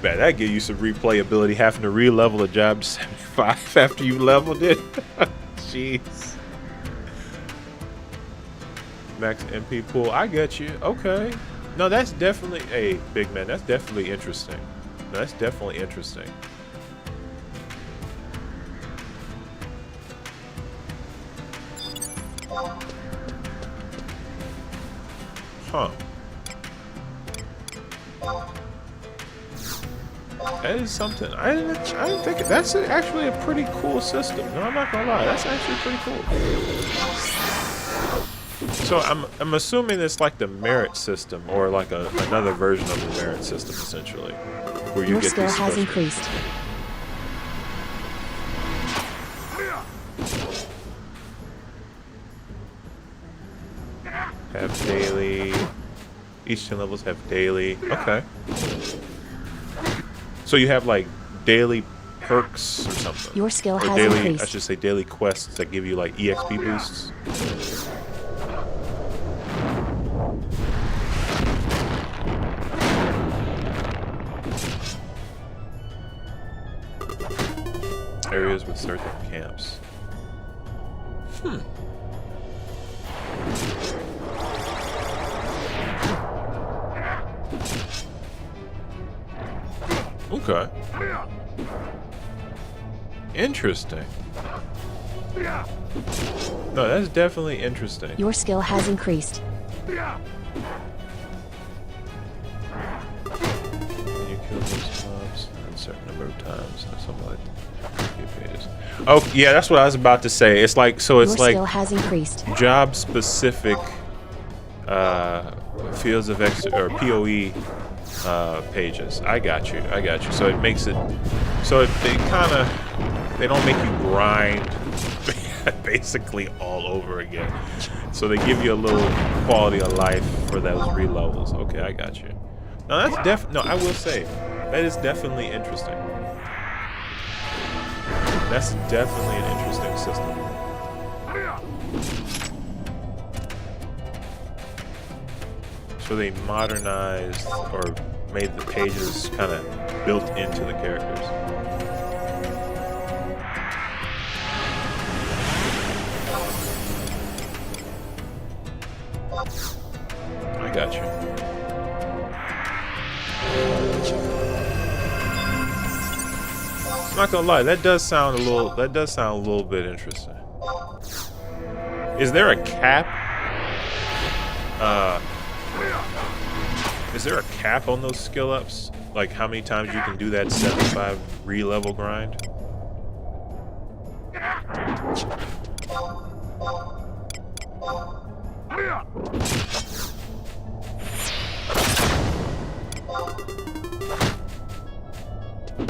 Speaker 1: Man, that give you some replayability, having to re-level a job to 75 after you leveled it. Jeez. Max MP pool. I get you. Okay. No, that's definitely, hey, big man, that's definitely interesting. No, that's definitely interesting. Huh. That is something. I didn't think it. That's actually a pretty cool system. No, I'm not gonna lie. That's actually pretty cool. So I'm assuming it's like the merit system, or like another version of the merit system, essentially, where you
Speaker 2: Your
Speaker 1: get
Speaker 2: skill
Speaker 1: these
Speaker 2: has
Speaker 1: special.
Speaker 2: increased.
Speaker 1: Have daily. Each 10 levels have daily. Okay. So you have like daily perks or something.
Speaker 2: Your skill
Speaker 1: Or
Speaker 2: has
Speaker 1: daily,
Speaker 2: increased.
Speaker 1: I should say daily quests that give you like EXP boosts. Areas with certain camps. Okay. Interesting. No, that's definitely interesting.
Speaker 2: Your skill has increased.
Speaker 1: You kill those mobs a certain number of times, or something like that. Oh, yeah, that's what I was about to say. It's like, so it's
Speaker 2: Your
Speaker 1: like
Speaker 2: skill has increased.
Speaker 1: job specific fields of or PoE pages. I got you. So it makes it so they kind of, they don't make you grind basically all over again. So they give you a little quality of life for those relevels. Okay, I got you. No, that's no, I will say that is definitely interesting. That's definitely an interesting system. So they modernized or made the pages kind of built into the characters. I got you. I'm not gonna lie, that does sound a little bit interesting. Is there a cap? Is there a cap on those skill ups? Like how many times you can do that 75 re-level grind?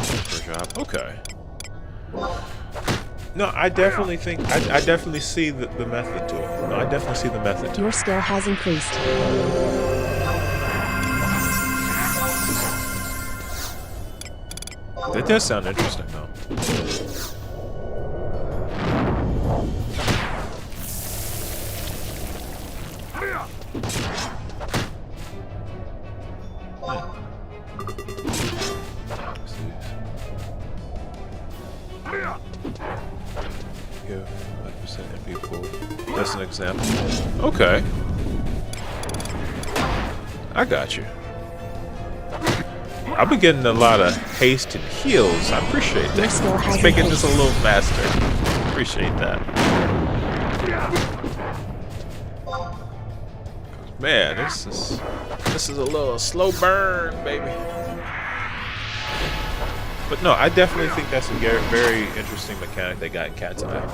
Speaker 1: Per job. Okay. No, I definitely think I definitely see the method to it. No, I definitely see the method to it.
Speaker 2: Your skill has increased.
Speaker 1: That does sound interesting, though. Give 5% MP pool. That's an example. Okay. I got you. I've been getting a lot of haste and heals. I appreciate
Speaker 2: Your
Speaker 1: that.
Speaker 2: skill has
Speaker 1: It's making this
Speaker 2: increased.
Speaker 1: a little faster. Appreciate that. Man, this is a little slow burn, baby. But no, I definitely think that's a very interesting mechanic they got in Cat's Eye.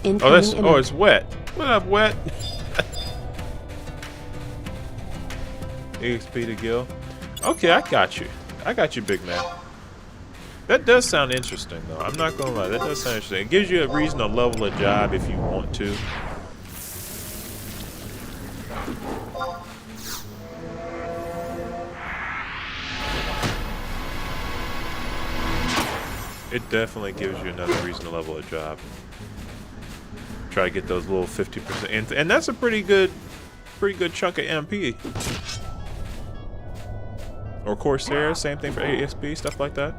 Speaker 2: Incoming
Speaker 1: It's wet. What up, wet? EXP to Gil. Okay, I got you, big man. That does sound interesting, though. I'm not gonna lie. That does sound interesting. It gives you a reason to level a job if you want to. It definitely gives you another reason to level a job. Try to get those little 50%, and that's a pretty good chunk of MP. Or Corsair, same thing for ASP, stuff like that.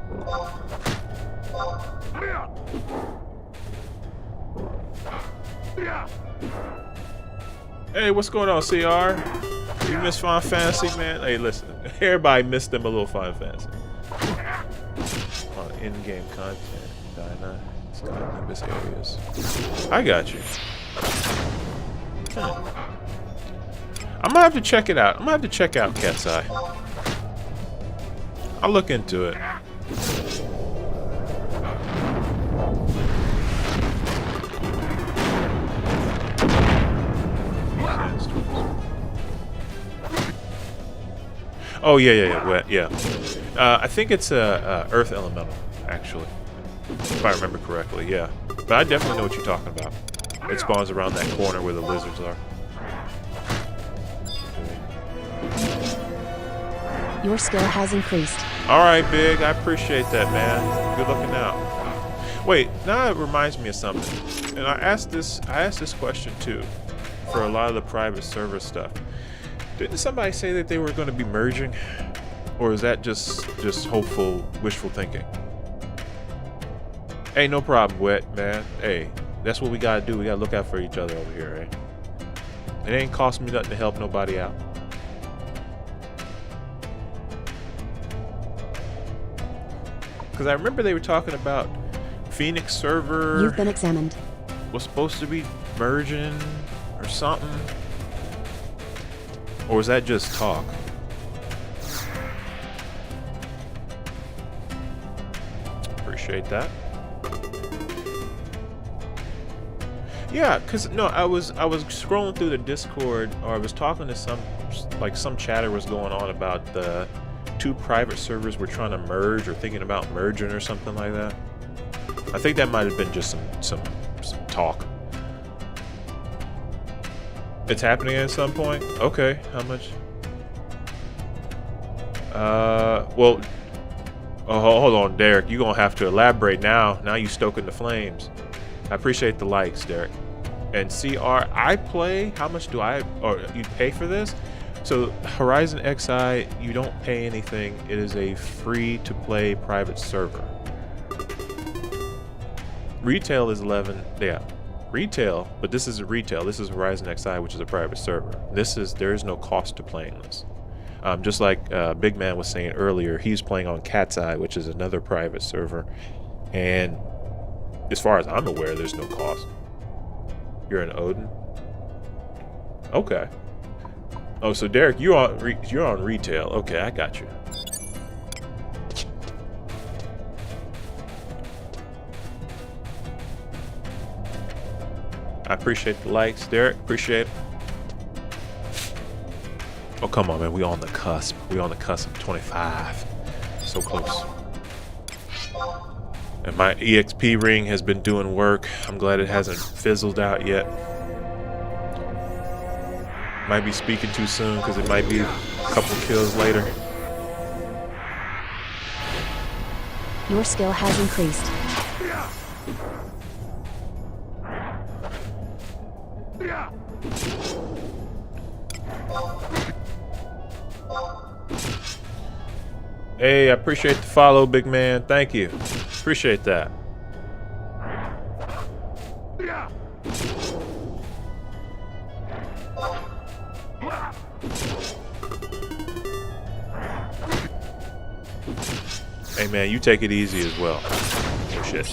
Speaker 1: Hey, what's going on, CR? You miss Final Fantasy, man? Hey, listen, everybody missed them a little Final Fantasy. In-game content, Dyna, Sky Nimbus areas. I got you. I'm gonna have to check it out. I'm gonna have to check out Cat's Eye. I'll look into it. Oh yeah. I think it's a Earth Elemental, actually, if I remember correctly. Yeah, but I definitely know what you're talking about. It spawns around that corner where the lizards are.
Speaker 2: Your skill has increased.
Speaker 1: All right, Big. I appreciate that, man. Good looking out. Wait, now it reminds me of something. And I asked this question too, for a lot of the private server stuff. Didn't somebody say that they were going to be merging, or is that just hopeful, wishful thinking? Hey, no problem, Wet, man. Hey, that's what we gotta do. We gotta look out for each other over here, eh? It ain't cost me nothing to help nobody out. Because I remember they were talking about Phoenix server.
Speaker 2: You've been examined.
Speaker 1: Was supposed to be merging or something. Or was that just talk? Appreciate that. Yeah, cause no, I was scrolling through the Discord, or I was talking to some chatter was going on about the two private servers were trying to merge or thinking about merging or something like that. I think that might have been just some talk. It's happening at some point? Okay, how much? Well, oh, hold on, Derek. You're gonna have to elaborate now. Now you stoking the flames. I appreciate the likes, Derek. And CR, I play, how much do I, or you pay for this? So Horizon XI, you don't pay anything. It is a free-to-play private server. Retail is 11, yeah. Retail, but this isn't retail. This is Horizon XI, which is a private server. There is no cost to playing this. Just like Big Man was saying earlier, he's playing on Cat's Eye, which is another private server. And as far as I'm aware, there's no cost. You're in Odin? Okay. Oh, so Derek, you're on retail. Okay, I got you. I appreciate the likes, Derek. Appreciate it. Oh, come on, man. We on the cusp. We on the cusp of 25. So close. And my EXP ring has been doing work. I'm glad it hasn't fizzled out yet. Might be speaking too soon because it might be a couple kills later.
Speaker 2: Your skill has increased.
Speaker 1: Hey, I appreciate the follow, big man. Thank you. Appreciate that. Hey man, you take it easy as well. Oh shit.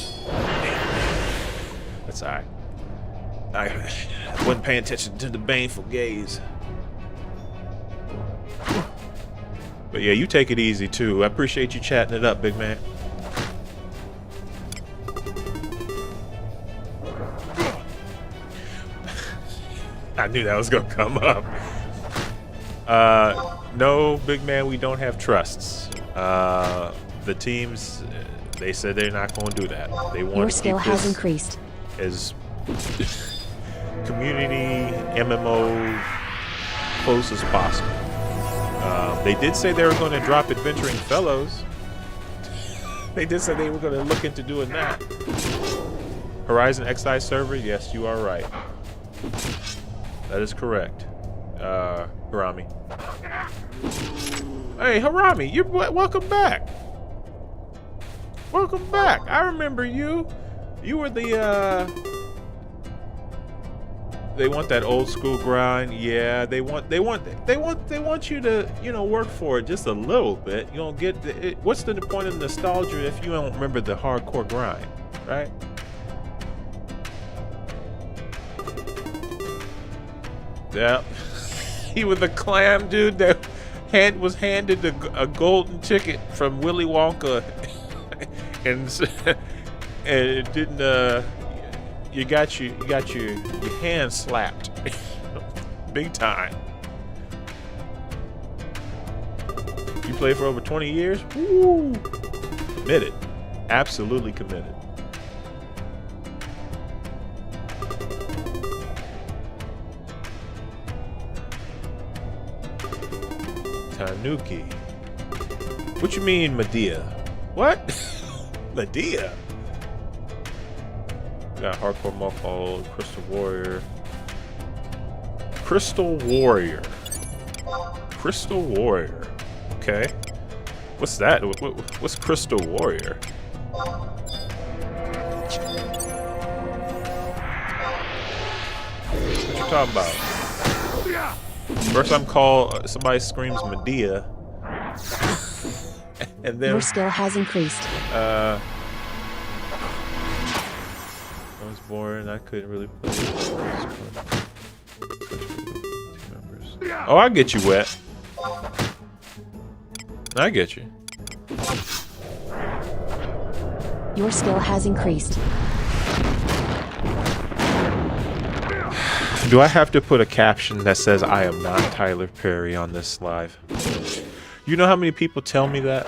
Speaker 1: That's alright. I wasn't paying attention to the baneful gaze. But yeah, you take it easy too. I appreciate you chatting it up, big man. I knew that was gonna come up. No, big man, we don't have trusts. The teams, They said they're not going to do that. They want
Speaker 2: Your
Speaker 1: to
Speaker 2: skill
Speaker 1: keep
Speaker 2: has
Speaker 1: this
Speaker 2: increased.
Speaker 1: as community MMO close as possible. They did say they were going to drop Adventuring Fellows. They did say they were going to look into doing that. Horizon XI server? Yes, you are right. That is correct. Harami. Hey, Harami, you're welcome back. Welcome back. I remember you. You were the they want that old school grind. Yeah, they want you to, you know, work for it just a little bit. You don't get what's the point of nostalgia if you don't remember the hardcore grind, right? Yeah. He was the clam dude that was handed a golden ticket from Willy Wonka and it didn't you got your hand slapped big time. You played for over 20 years? Woo! Committed. Absolutely committed. Tanuki. What you mean, Medea? What? Medea? Got Hardcore Mofo, Crystal Warrior. Crystal Warrior. Crystal Warrior. Okay. What's that? What's Crystal Warrior? What you talking about? First time somebody screams Medea. And then
Speaker 2: Your skill has increased.
Speaker 1: I was born, I couldn't really play. Oh, I get you wet. I get you.
Speaker 2: Your skill has increased.
Speaker 1: Do I have to put a caption that says I am not Tyler Perry on this live? You know how many people tell me that?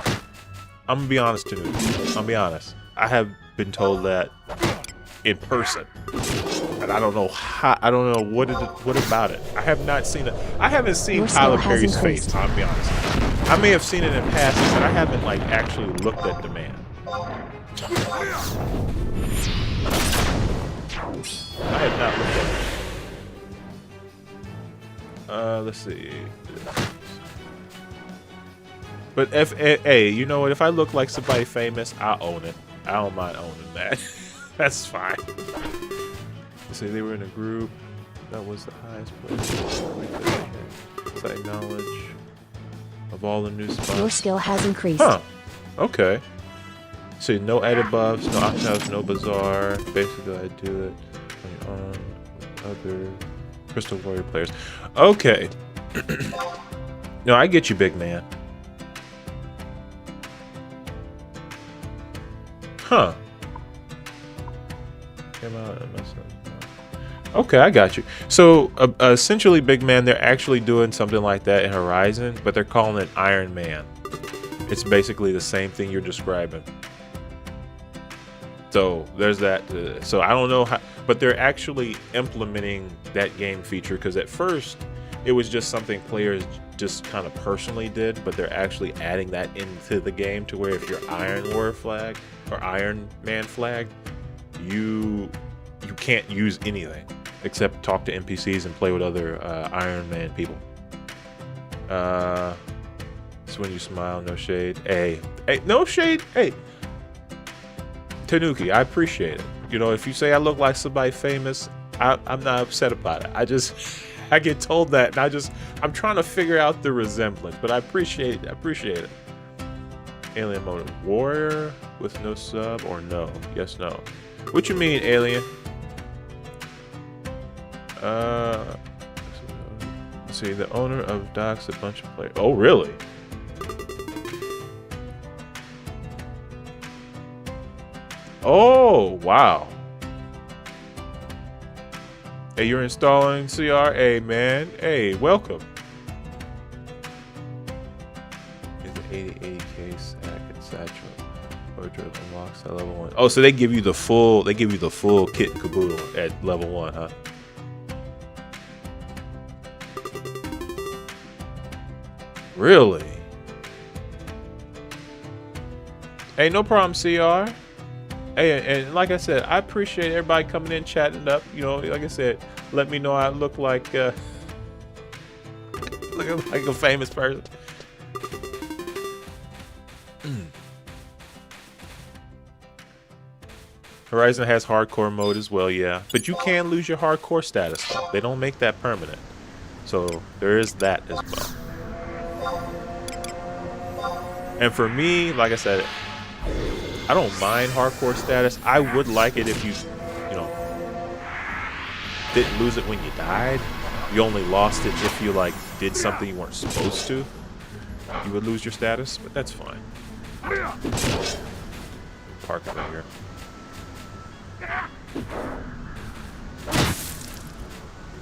Speaker 1: I'm gonna be honest to you. I'll be honest. I have been told that in person, and I don't know how. I don't know what about it. I have not seen it. I haven't seen
Speaker 2: Your
Speaker 1: Tyler
Speaker 2: skill has
Speaker 1: Perry's
Speaker 2: increased.
Speaker 1: face. I'll be honest. I may have seen it in passing, but I haven't like actually looked at the man. I have not looked at him. Let's see. But hey, you know what? If I look like somebody famous, I'll own it. I don't mind owning that. That's fine. Let's see, they were in a group. That was the highest place. Site knowledge of all the new spots.
Speaker 2: Your skill has increased.
Speaker 1: Huh. Okay. See, no edit buffs, no octaves, no bazaar. Basically, I do it on other Crystal Warrior players. Okay. No, I get you, big man. Huh. Came out and messed up. Okay, I got you. So, essentially, big man, they're actually doing something like that in Horizon, but they're calling it Iron Man. It's basically the same thing you're describing. So, there's that. So, I don't know how, but they're actually implementing that game feature because at first, it was just something players just kind of personally did, but they're actually adding that into the game to where if you're Iron Warrior flag or Iron Man flag, you can't use anything except talk to NPCs and play with other Iron Man people. It's when you smile, no shade. Hey, no shade. Hey, Tanuki, I appreciate it. You know, if you say I look like somebody famous, I'm not upset about it. I get told that, and I'm trying to figure out the resemblance, but I appreciate it. Alien mode warrior with no sub or no? Yes, no. What you mean, alien? Let's see, the owner of docks a bunch of players. Oh, really? Oh, wow. Hey, you're installing CR? Hey, man. Hey, welcome. Is it 80K sack and satchel? Portrait unlocks at level 1. Oh, so they give you the full kit and caboodle at level 1, huh? Really? Hey, no problem, CR. Hey, and like I said, I appreciate everybody coming in, chatting up. You know, like I said, let me know I look like looking like a famous person. Horizon has hardcore mode as well, yeah. But you can lose your hardcore status, though. They don't make that permanent. So there is that as well. And for me, like I said, I don't mind hardcore status. I would like it if you didn't lose it when you died. You only lost it if you, like, did something you weren't supposed to. You would lose your status, but that's fine. Park over here.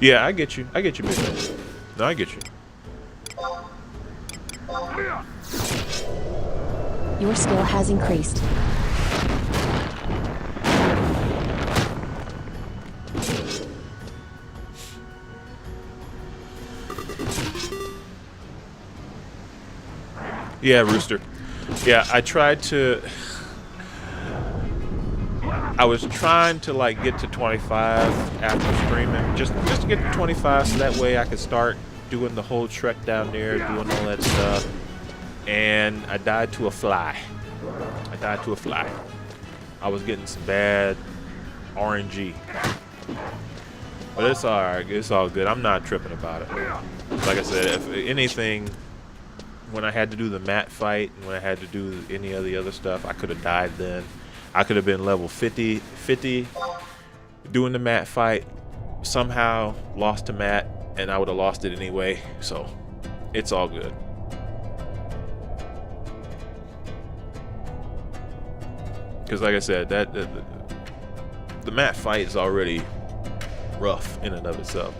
Speaker 1: Yeah, I get you. I get you, big man. No, I get you.
Speaker 2: Your skill has increased.
Speaker 1: Yeah, Rooster. Yeah, I was trying to like get to 25 after streaming, just to get to 25, so that way I could start doing the whole trek down there, doing all that stuff. And I died to a fly. I was getting some bad RNG, but it's all right. It's all good. I'm not tripping about it. Like I said, if anything, when I had to do the mat fight and when I had to do any of the other stuff, I could have died then. I could have been level 50 doing the mat fight, somehow lost to Matt, and I would have lost it anyway. So it's all good. Because like I said, the mat fight is already rough in and of itself.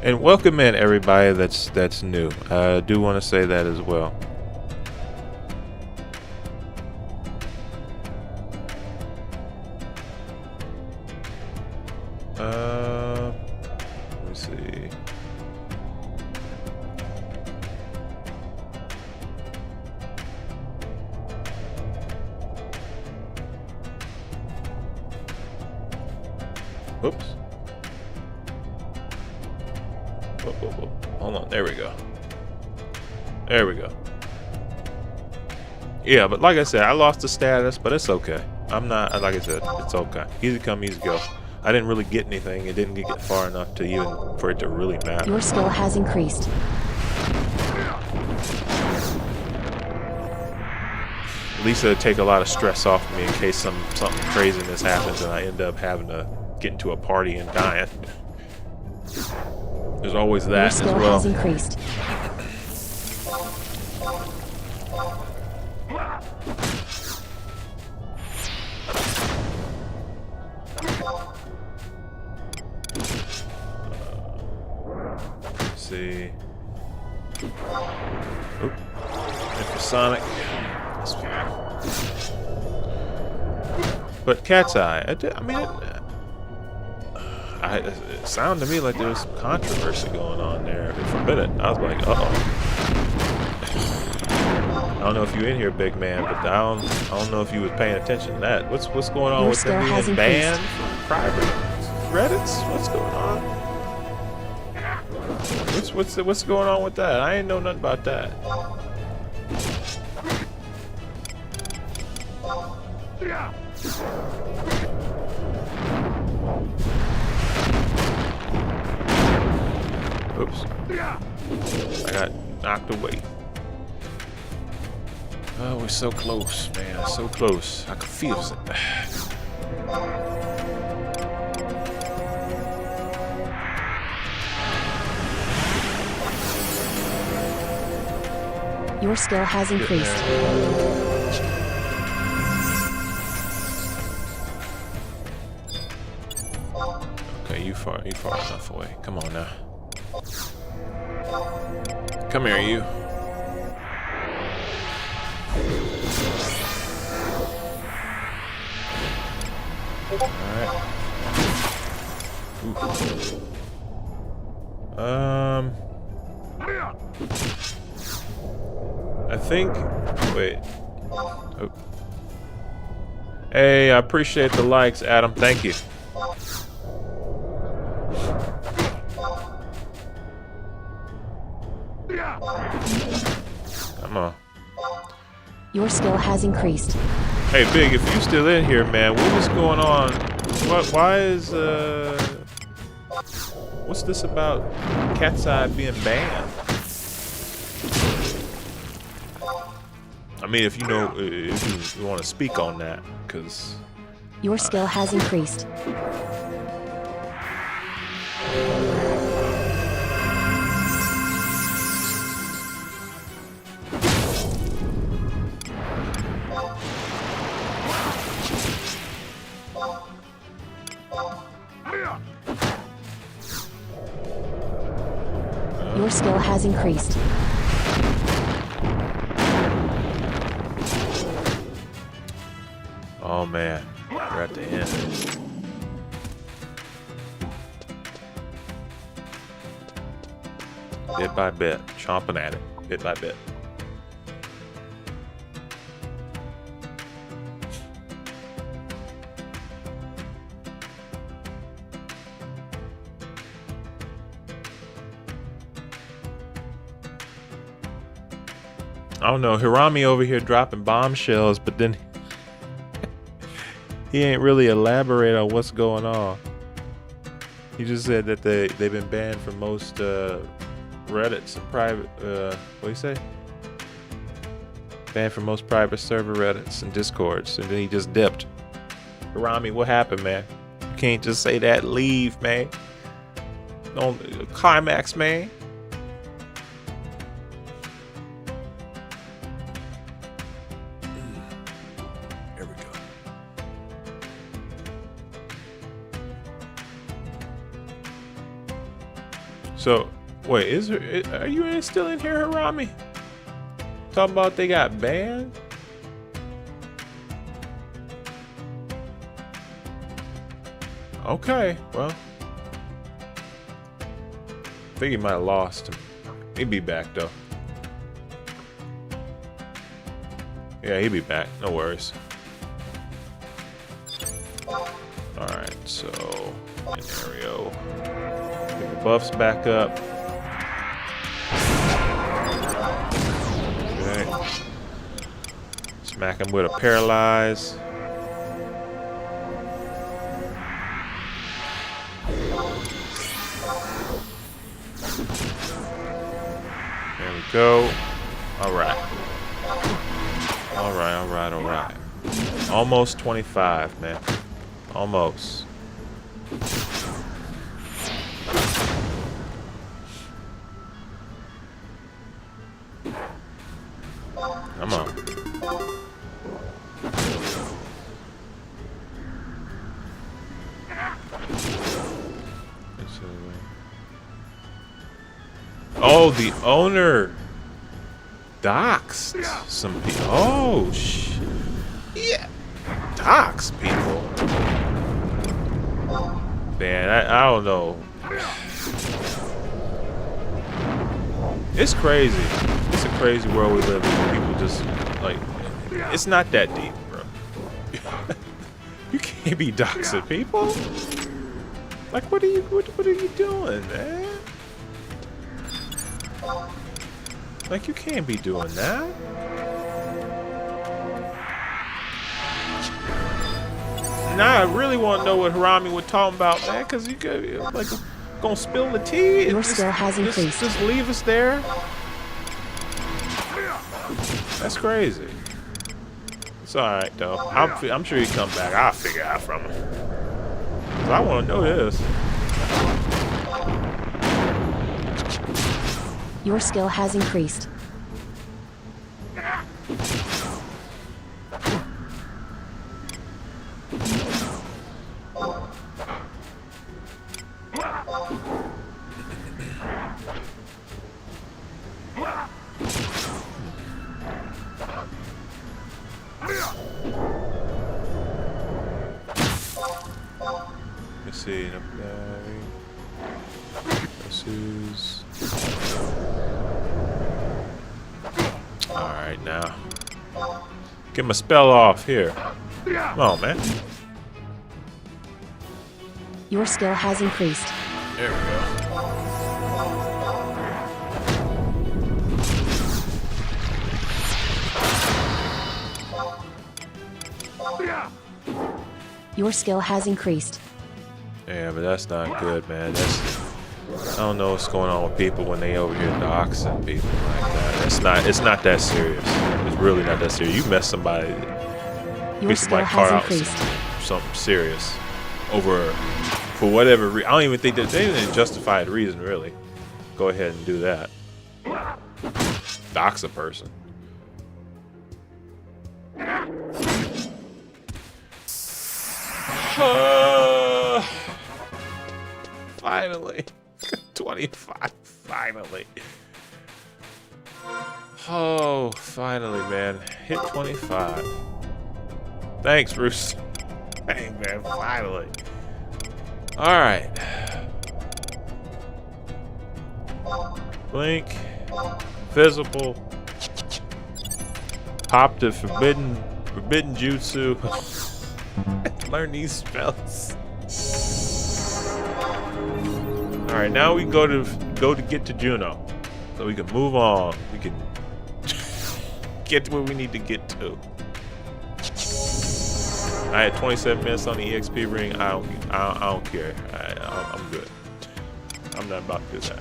Speaker 1: And welcome in everybody that's new. I do want to say that as well. Let me see. Oops. Whoa. Hold on, there we go. Yeah, but like I said, I lost the status, but it's okay. I'm not, like I said, it's okay. Easy come, easy go. I didn't really get anything. It didn't get far enough to even for it to really matter.
Speaker 2: Your skill has increased.
Speaker 1: At least it'll take a lot of stress off me in case something craziness happens and I end up having to get into a party and dying. There's always that as well.
Speaker 2: Your skill has increased.
Speaker 1: Let's see. Oop. Infrasonic. That's fine. But Cat's Eye, I mean, it sounded to me like there was some controversy going on there for a minute. I was like, uh-oh. I don't know if you're in here, big man, but I don't know if you was paying attention to that. What's going on with them being banned from private Reddits? What's going on? What's going on with that? I ain't know nothing about that. Oops. I got knocked away. Oh, we're so close, man. So close. I can feel it.
Speaker 2: Your skill has
Speaker 1: Getting
Speaker 2: increased.
Speaker 1: there. Okay, you far enough away. Come on now. Come here, you. Alright. I think. Wait. Oh. Hey, I appreciate the likes, Adam. Thank you. Come on.
Speaker 2: Your skill has increased.
Speaker 1: Hey, Big, if you still in here, man, what is going on? Why is, what's this about Cat's Eye being banned? I mean, if you know, if you want to speak on that, because...
Speaker 2: Your skill has increased. Your skill has increased.
Speaker 1: Oh man, we're at the end. Bit by bit, chomping at it, bit by bit. I don't know, Hirami over here dropping bombshells, but then he ain't really elaborate on what's going on. He just said that they've been banned from most Reddits and private what do you say? Banned from most private server Reddits and Discords, and then he just dipped. Hirami, what happened, man? You can't just say that, leave, man. Don't climax, man. So, wait, are you still in here, Harami? Talking about they got banned? Okay, well. I think he might have lost him. He'll be back, though. Yeah, he'll be back. No worries. Alright, so... Scenario... Get the buffs back up. Okay. Smack him with a paralyze. There we go. Alright. Alright. Almost 25, man. Almost. Come on. Oh, the owner doxed some people. Oh, shit. Yeah. Dox people. Man, I don't know. It's crazy. It's a crazy world we live in. People just, like, it's not that deep, bro. You can't be doxing people. Like, what are you doing, man? Like, you can't be doing that. Now I really want to know what Harami was talking about, man, because you could, like, gonna spill the tea.
Speaker 2: Your skill has increased.
Speaker 1: Just leave us there. That's crazy. It's all right though. I'm sure he come back. I'll figure out from him. 'Cause I want to know this.
Speaker 2: Your skill has increased.
Speaker 1: me see. Pursues. Alright, now. Get my spell off here. Come on, man.
Speaker 2: Your skill has increased.
Speaker 1: There we go.
Speaker 2: Your skill has increased.
Speaker 1: Yeah, but that's not good, man. I don't know what's going on with people when they over here doxing people like that. It's not that serious. It's really not that serious. You mess somebody,
Speaker 2: Your
Speaker 1: beat
Speaker 2: skill
Speaker 1: somebody's car
Speaker 2: has
Speaker 1: out
Speaker 2: increased.
Speaker 1: something serious over for whatever reason. I don't even think that they didn't justify the reason really. Go ahead and do that. Dox a person. Finally. 25. Finally. Oh, finally, man. Hit 25. Thanks, Bruce. Hey, man, finally. Alright. Blink. Visible. Pop the forbidden jutsu. Learn these spells. All right, now we go to get to Juno, so we can move on. We can get to where we need to get to. I had 27 minutes on the EXP ring. I don't care. I'm good. I'm not about to do that.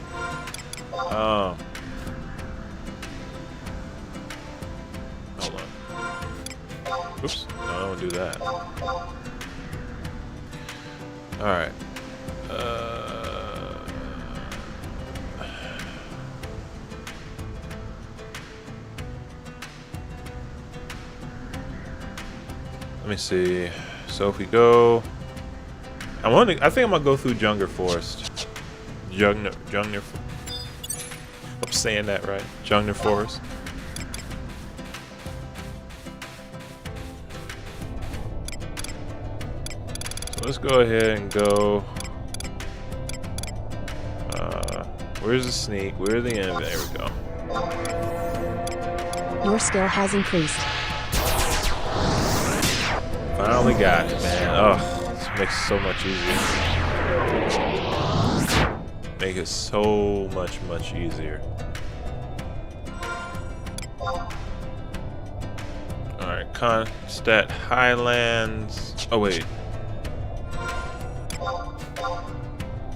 Speaker 1: Hold on. Oops. No, I don't do that. All right. Let me see. So if we go, I think I'm gonna go through Jungner Forest. Jungner. I'm saying that right. Jungner Forest. So let's go ahead and go. Where's the sneak? Where's the end? There we go.
Speaker 2: Your skill has increased.
Speaker 1: Finally got it, man. Oh, this makes it so much easier. Make it so much easier. Alright, Constat Highlands. Oh, wait.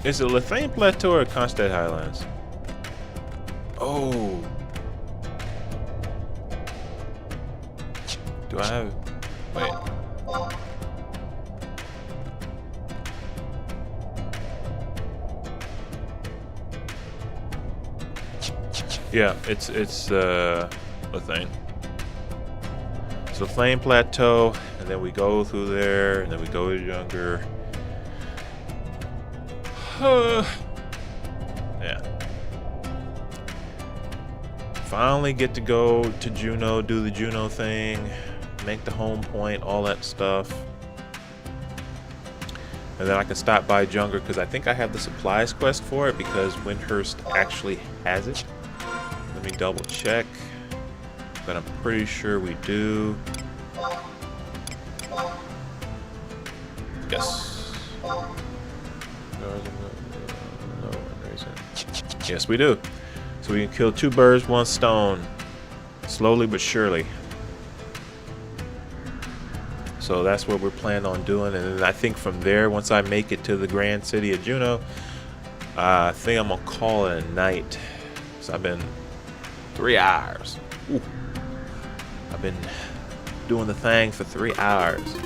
Speaker 1: Is it Lethane Plateau or Constat Highlands? Oh. Do I have... Wait. Yeah, it's Lethane. So Lethane Plateau, and then we go through there, and then we go to Younger. Yeah. Finally get to go to Juno, do the Juno thing, make the home point, all that stuff. And then I can stop by Junger because I think I have the supplies quest for it because Windhurst actually has it. Let me double check, but I'm pretty sure we do. Yes. Yes, we do. So we can kill 2 birds, 1 stone, slowly but surely. So that's what we're planning on doing, and then I think from there, once I make it to the grand city of Juno, I think I'm gonna call it a night. So I've been 3 hours. Ooh. I've been doing the thing for 3 hours.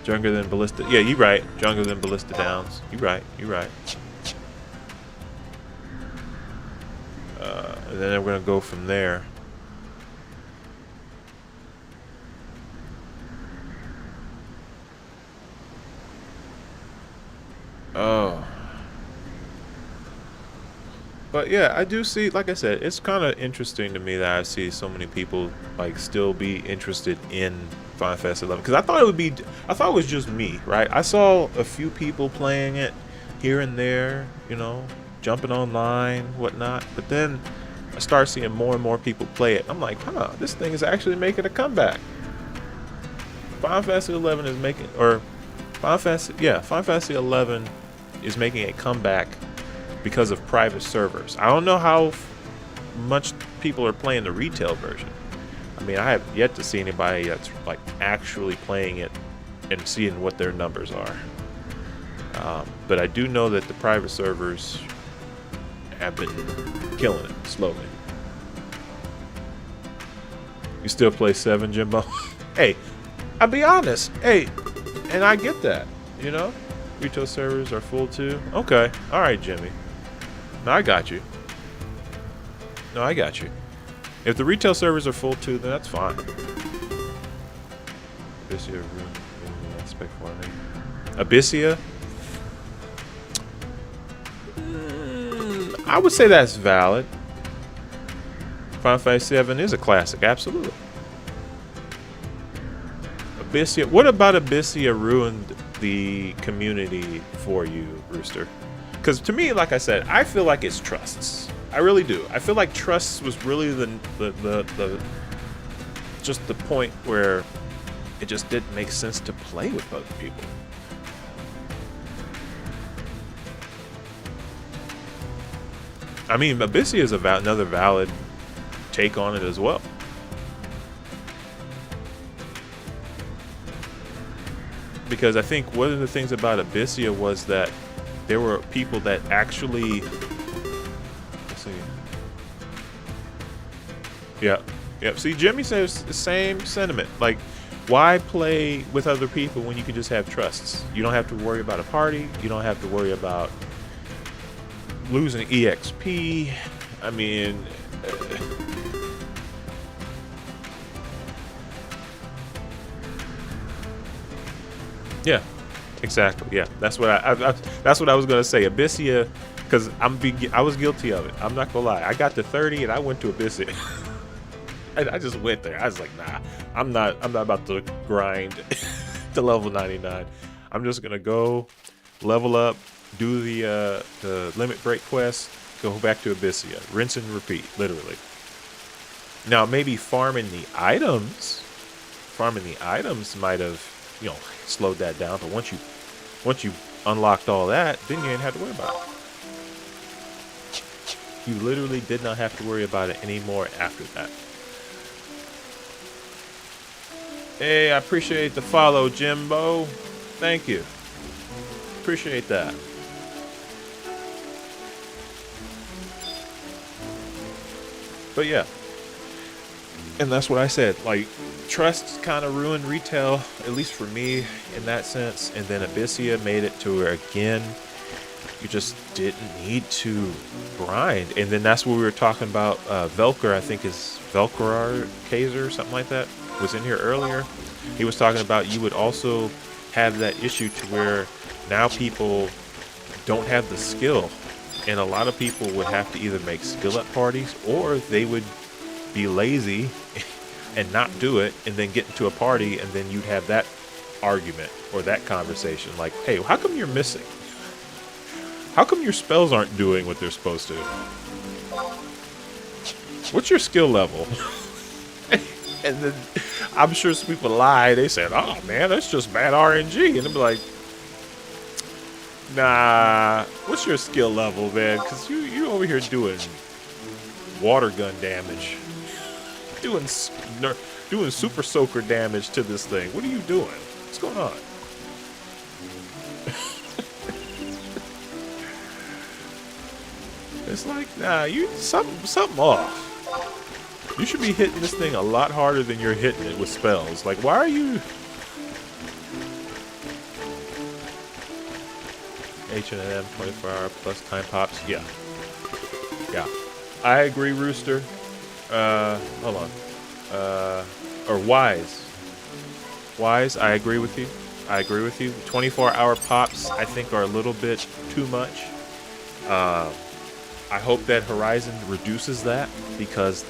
Speaker 1: Younger than Ballista. Yeah, you're right. Younger than Ballista Downs. You're right. You're right. And then we're gonna go from there. Oh. But yeah, I do see, like I said, it's kind of interesting to me that I see so many people like still be interested in Final Fantasy 11 because I thought it was just me, right? I saw a few people playing it here and there, you know, jumping online, whatnot. But then I started seeing more and more people play it. I'm like, huh, this thing is actually making a comeback. Final Fantasy 11 is making, or Final Fantasy 11 is making a comeback because of private servers. I don't know how much people are playing the retail version. I mean, I have yet to see anybody that's like actually playing it and seeing what their numbers are. But I do know that the private servers have been killing it slowly. You still play 7, Jimbo? Hey, I'll be honest. Hey, and I get that, you know? Retail servers are full too. Okay. All right, Jimmy. No, I got you. No, I got you. If the retail servers are full too, then that's fine. Abyssia aspect farming. Abyssia? I would say that's valid. Final Fantasy 7 is a classic, absolutely. Abyssia. What about Abyssia ruined the community for you, Rooster? Because to me, like I said, I feel like it's trusts. I really do. I feel like trusts was really the just the point where it just didn't make sense to play with other people. I mean, Abyssia is another valid take on it as well. Because I think one of the things about Abyssia was that there were people that actually... Let's see. Yeah. Yep. See, Jimmy says the same sentiment. Like, why play with other people when you can just have trusts? You don't have to worry about a party. You don't have to worry about losing EXP. I mean... yeah, exactly. Yeah, that's what that's what I was gonna say. Abyssia, because I was guilty of it. I'm not gonna lie. I got to 30 and I went to Abyssia. I just went there. I was like, nah, I'm not about to grind to level 99. I'm just gonna go level up, do the limit break quest, go back to Abyssia, rinse and repeat, literally. Now maybe farming the items might have, you know, slowed that down. But once you unlocked all that, then you ain't have to worry about it. You literally did not have to worry about it anymore after that. Hey, I appreciate the follow, Jimbo. Thank you. Appreciate that. But yeah. And that's what I said. Like, trust kind of ruined retail, at least for me, in that sense. And then Abyssia made it to where, again, you just didn't need to grind. And then that's what we were talking about. Velker, I think is Velkerar Kaiser, something like that, was in here earlier. He was talking about you would also have that issue to where now people don't have the skill. And a lot of people would have to either make skill up parties or they would be lazy and not do it and then get into a party, and then you'd have that argument or that conversation like, hey, how come you're missing? How come your spells aren't doing what they're supposed to? What's your skill level? And then I'm sure some people lie. They said, oh man, that's just bad RNG. And they'll be like, nah, what's your skill level, man? Because you over here doing water gun damage. Doing super soaker damage to this thing. What are you doing? What's going on? It's like, nah, something off. You should be hitting this thing a lot harder than you're hitting it with spells. Like, why are you... H&M 24-hour plus time pops. Yeah. Yeah. I agree, Rooster. Hold on. Or Wise. Wise, I agree with you. 24-hour pops, I think, are a little bit too much. I hope that Horizon reduces that, because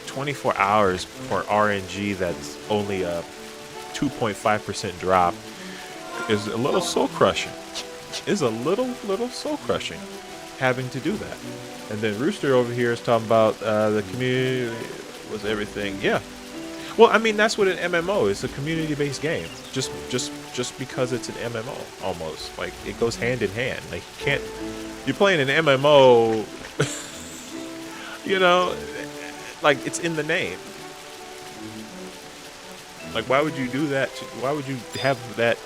Speaker 1: 24 hours for RNG that's only a 2.5% drop is a little soul crushing. Is a little soul crushing having to do that. And then Rooster over here is talking about the community was everything. Yeah. Well, I mean that's what an MMO is, a community-based game. Just because it's an MMO almost. Like it goes hand in hand. Like you can't you're playing an MMO you know, like it's in the name. Like why would you do that? Why would you have that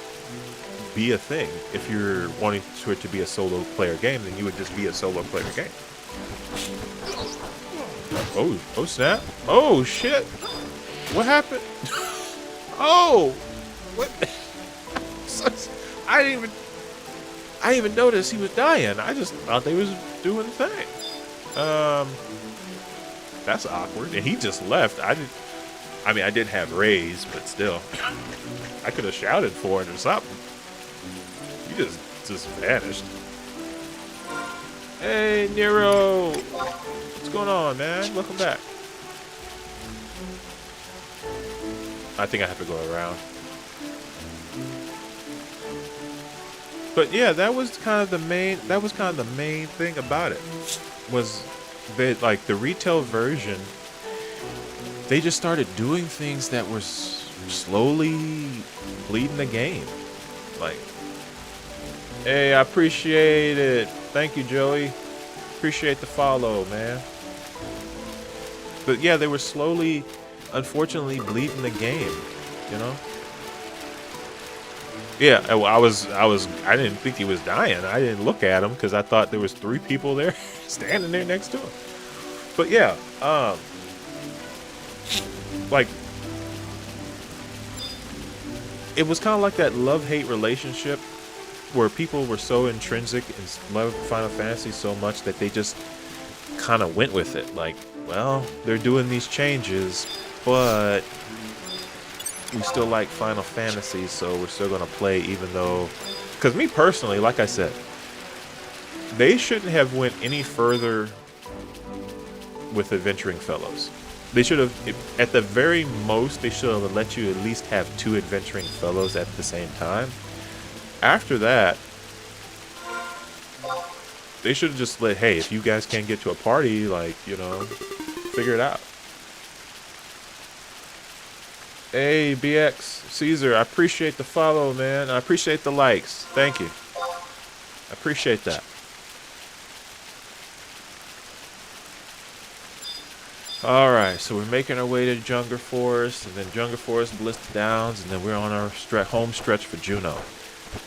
Speaker 1: be a thing? If you're wanting for it to be a solo player game, then you would just be a solo player game. Oh snap. Oh shit. What happened? Oh, what? I didn't even notice he was dying. I just thought they was doing the thing. That's awkward. And he just left. I did have raise, but still, I could have shouted for it or something. He just vanished. Hey, Nero, what's going on, man? Welcome back. I think I have to go around. But yeah, that was kind of the main thing about it. Was that like the retail version, they just started doing things that were slowly bleeding the game. Like, hey, I appreciate it. Thank you, Joey. Appreciate the follow, man. But yeah, they were slowly, unfortunately, bleeding the game, you know? Yeah, I didn't think he was dying. I didn't look at him because I thought there was 3 people there standing there next to him. But yeah, like, it was kind of like that love-hate relationship where people were so intrinsic and loved Final Fantasy so much that they just kind of went with it. Like, well, they're doing these changes, but we still like Final Fantasy, so we're still gonna play even though... Because me personally, like I said, they shouldn't have went any further with Adventuring Fellows. They should have, at the very most, they should have let you at least have 2 Adventuring Fellows at the same time. After that, they should have just let, hey, if you guys can't get to a party, like, you know, figure it out. Hey, BX, Caesar, I appreciate the follow, man. I appreciate the likes. Thank you. I appreciate that. Alright, so we're making our way to Junger Forest, and then Junger Forest, Ballista Downs, and then we're on our home stretch for Juno.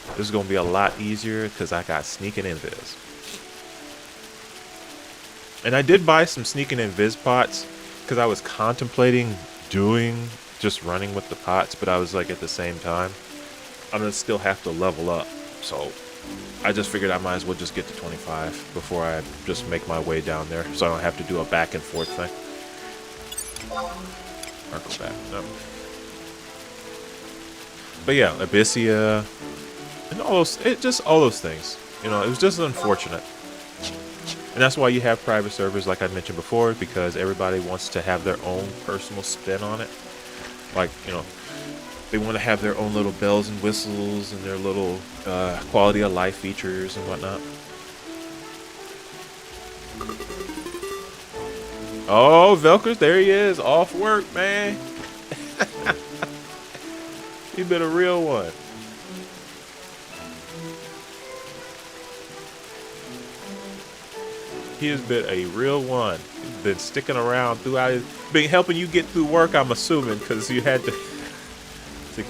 Speaker 1: This is going to be a lot easier because I got sneaking invis. And I did buy some sneaking invis pots because I was contemplating doing just running with the pots, but I was like, at the same time, I'm going to still have to level up. So I just figured I might as well just get to 25 before I just make my way down there so I don't have to do a back and forth thing. Or go back. No. But yeah, Abyssia and all those things. You know, it was just unfortunate. And that's why you have private servers, like I mentioned before, because everybody wants to have their own personal spin on it. Like, you know, they want to have their own little bells and whistles and their little quality of life features and whatnot. Oh, Velkers, there he is, off work, man. He's been a real one. He has been a real one. He's been sticking around throughout. Been helping you get through work, I'm assuming, because you had to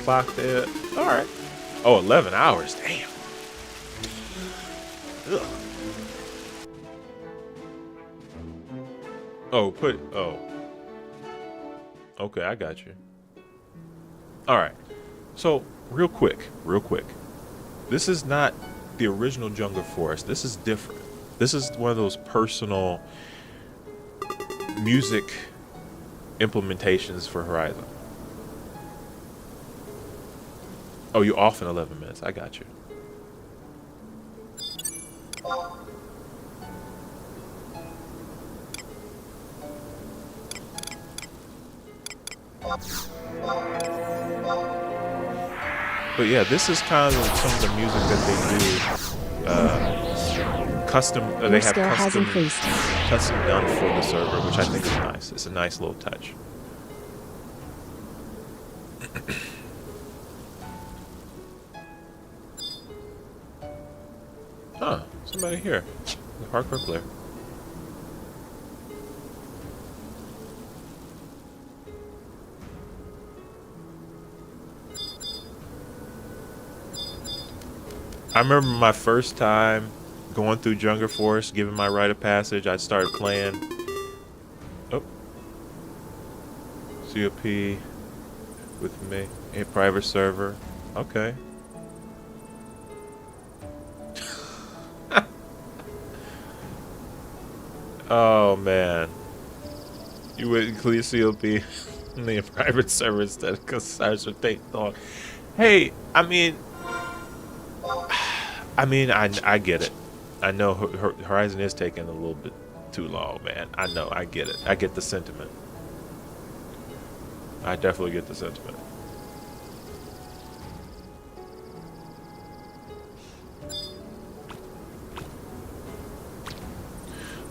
Speaker 1: clock there. All right. Oh, 11 hours. Damn. Ugh. Oh, okay, I got you. All right. So, real quick. This is not the original Junger Forest. This is different. This is one of those personal music implementations for Horizon. Oh, you're off in 11 minutes. I got you. But yeah, this is kind of some of the music that they do. Custom. They
Speaker 2: Your
Speaker 1: have
Speaker 2: skill has
Speaker 1: custom
Speaker 2: increased.
Speaker 1: done for the server, which I think is nice. It's a nice little touch. Huh? Somebody here. The hardcore player. I remember my first time going through Jungle Forest, giving my rite of passage. I started playing. Oh, COP with me. A private server. Okay. Oh man, you would include COP in the private server instead because size would take long. Hey, I get it. I know Horizon is taking a little bit too long, man. I know, I get it. I get the sentiment. I definitely get the sentiment.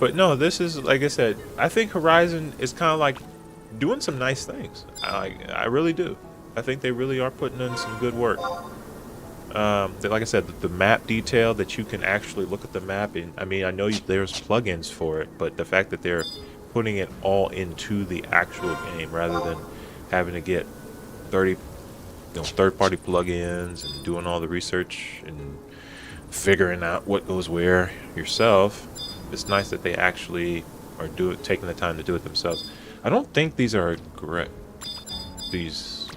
Speaker 1: But no, this is, like I said, I think Horizon is kind of like doing some nice things. I really do. I think they really are putting in some good work. Like I said, the map detail that you can actually look at the map, and I mean, I know there's plugins for it, but the fact that they're putting it all into the actual game rather than having to get 30, third-party plugins and doing all the research and figuring out what goes where yourself. It's nice that they actually are taking the time to do it themselves. I don't think these are aggressive.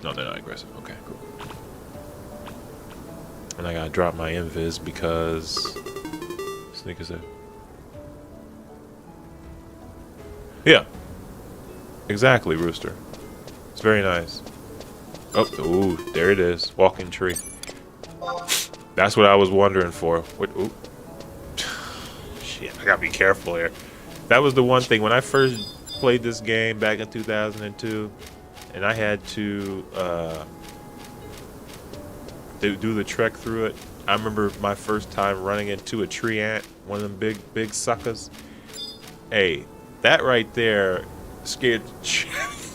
Speaker 1: No, they're not aggressive. Okay, cool. And I gotta drop my invis because sneakers there. Yeah, exactly, Rooster. It's very nice. Oh, ooh, there it is. Walking tree. That's what I was wondering for. What? Ooh. Shit, I gotta be careful here. That was the one thing when I first played this game back in 2002, and I had to do the trek through it. I remember my first time running into a tree ant, one of them big suckers. Hey, that right there scared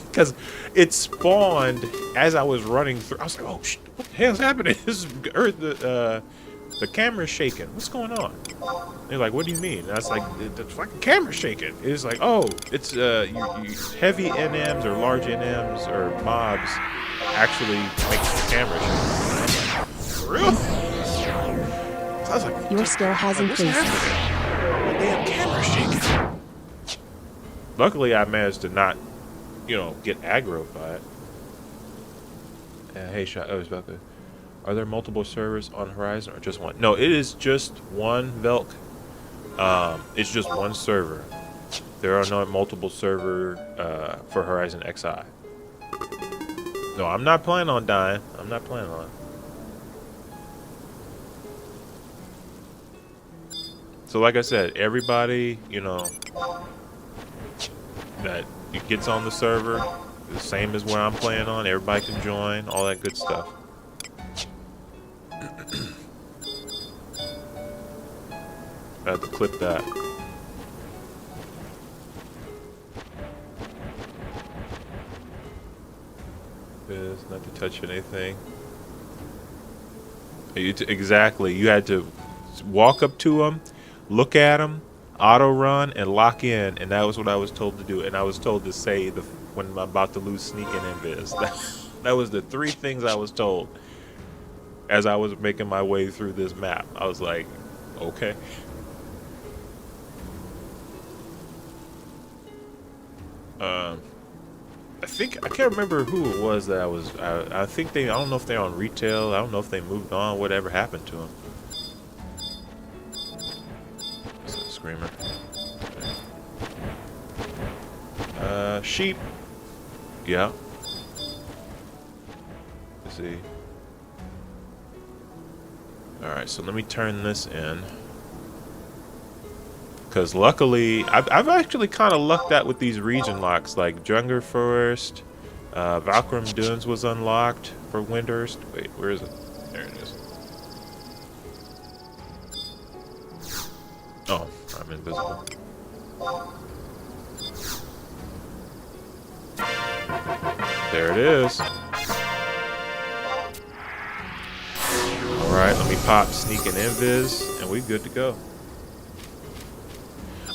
Speaker 1: because it spawned as I was running through. I was like, oh shit, what the hell's happening? This is the camera's shaking. What's going on? They're like, what do you mean? And I was like, the fucking camera's shaking. It's like, oh, it's you heavy NMs or large NMs or mobs actually make the camera shake. For real? So I was like,
Speaker 2: Your skill has
Speaker 1: what's
Speaker 2: increased.
Speaker 1: happening? My damn camera's shaking. Luckily, I managed to not, get aggroed by it. Hey, Shacado, are there multiple servers on Horizon or just one? No, it is just one, Velk. It's just one server. There are no multiple server for Horizon XI. No, I'm not planning on dying. I'm not planning on it. So like I said, everybody, that gets on the server, the same as where I'm playing on, everybody can join, all that good stuff. I have to clip that. Is not to touch anything. Exactly. You had to walk up to them, look at them, auto run, and lock in, and that was what I was told to do. And I was told to say when I'm about to lose sneaking invis. That was the 3 things I was told as I was making my way through this map. I was like, okay. I can't remember who it was that I think I don't know if they're on retail. I don't know if they moved on. Whatever happened to them. It's a screamer. Sheep. Yeah. Let's see. Alright, so let me turn this in. Because luckily, I've actually kind of lucked out with these region locks. Like Jungle Forest, Valkyrie Dunes was unlocked for Windhurst. Wait, where is it? There it is. Oh, I'm invisible. There it is. Alright, let me pop sneak and invis, and we good to go.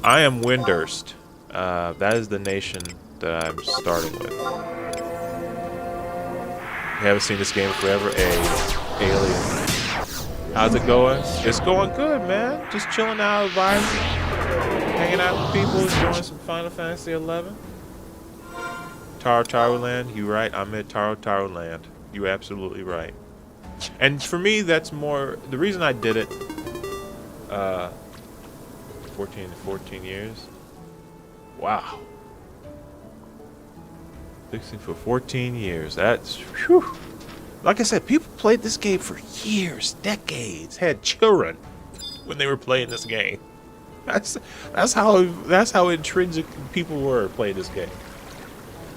Speaker 1: I am Windurst. That is the nation that I'm starting with. You haven't seen this game forever. Alien. How's it going? It's going good, man. Just chilling out, vibing, hanging out with people, enjoying some Final Fantasy 11. Taro Land, you right. I'm at Taro Land. You absolutely right. And for me, that's more the reason I did it. 14 years. Wow. 16 for 14 years. That's whew. Like I said, people played this game for years, decades, had children when they were playing this game. That's how intrinsic people were playing this game.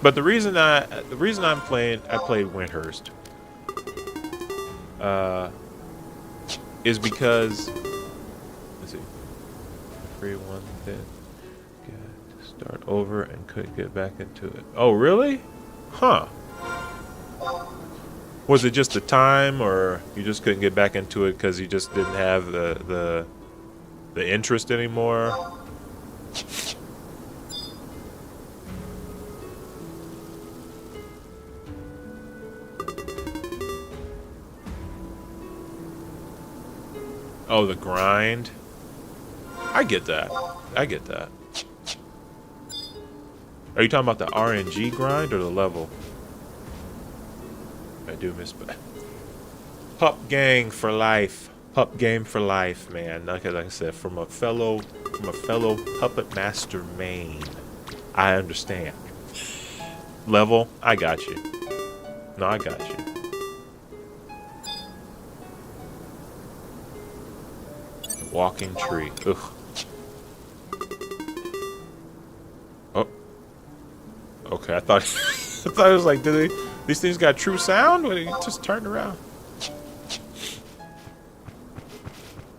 Speaker 1: But the reason I played Windurst is because let's see, free one then got to start over and couldn't get back into it. Oh really? Huh. Was it just the time, or you just couldn't get back into it because you just didn't have the interest anymore? Oh, the grind. I get that. I get that. Are you talking about the RNG grind or the level? I do miss Pup gang for life. Pup game for life, man. Like I said, from a fellow puppet master main. I understand. Level, I got you. No, I got you. Walking tree. Ugh. Oh. Okay, I thought it was like, these things got true sound? When it just turned around.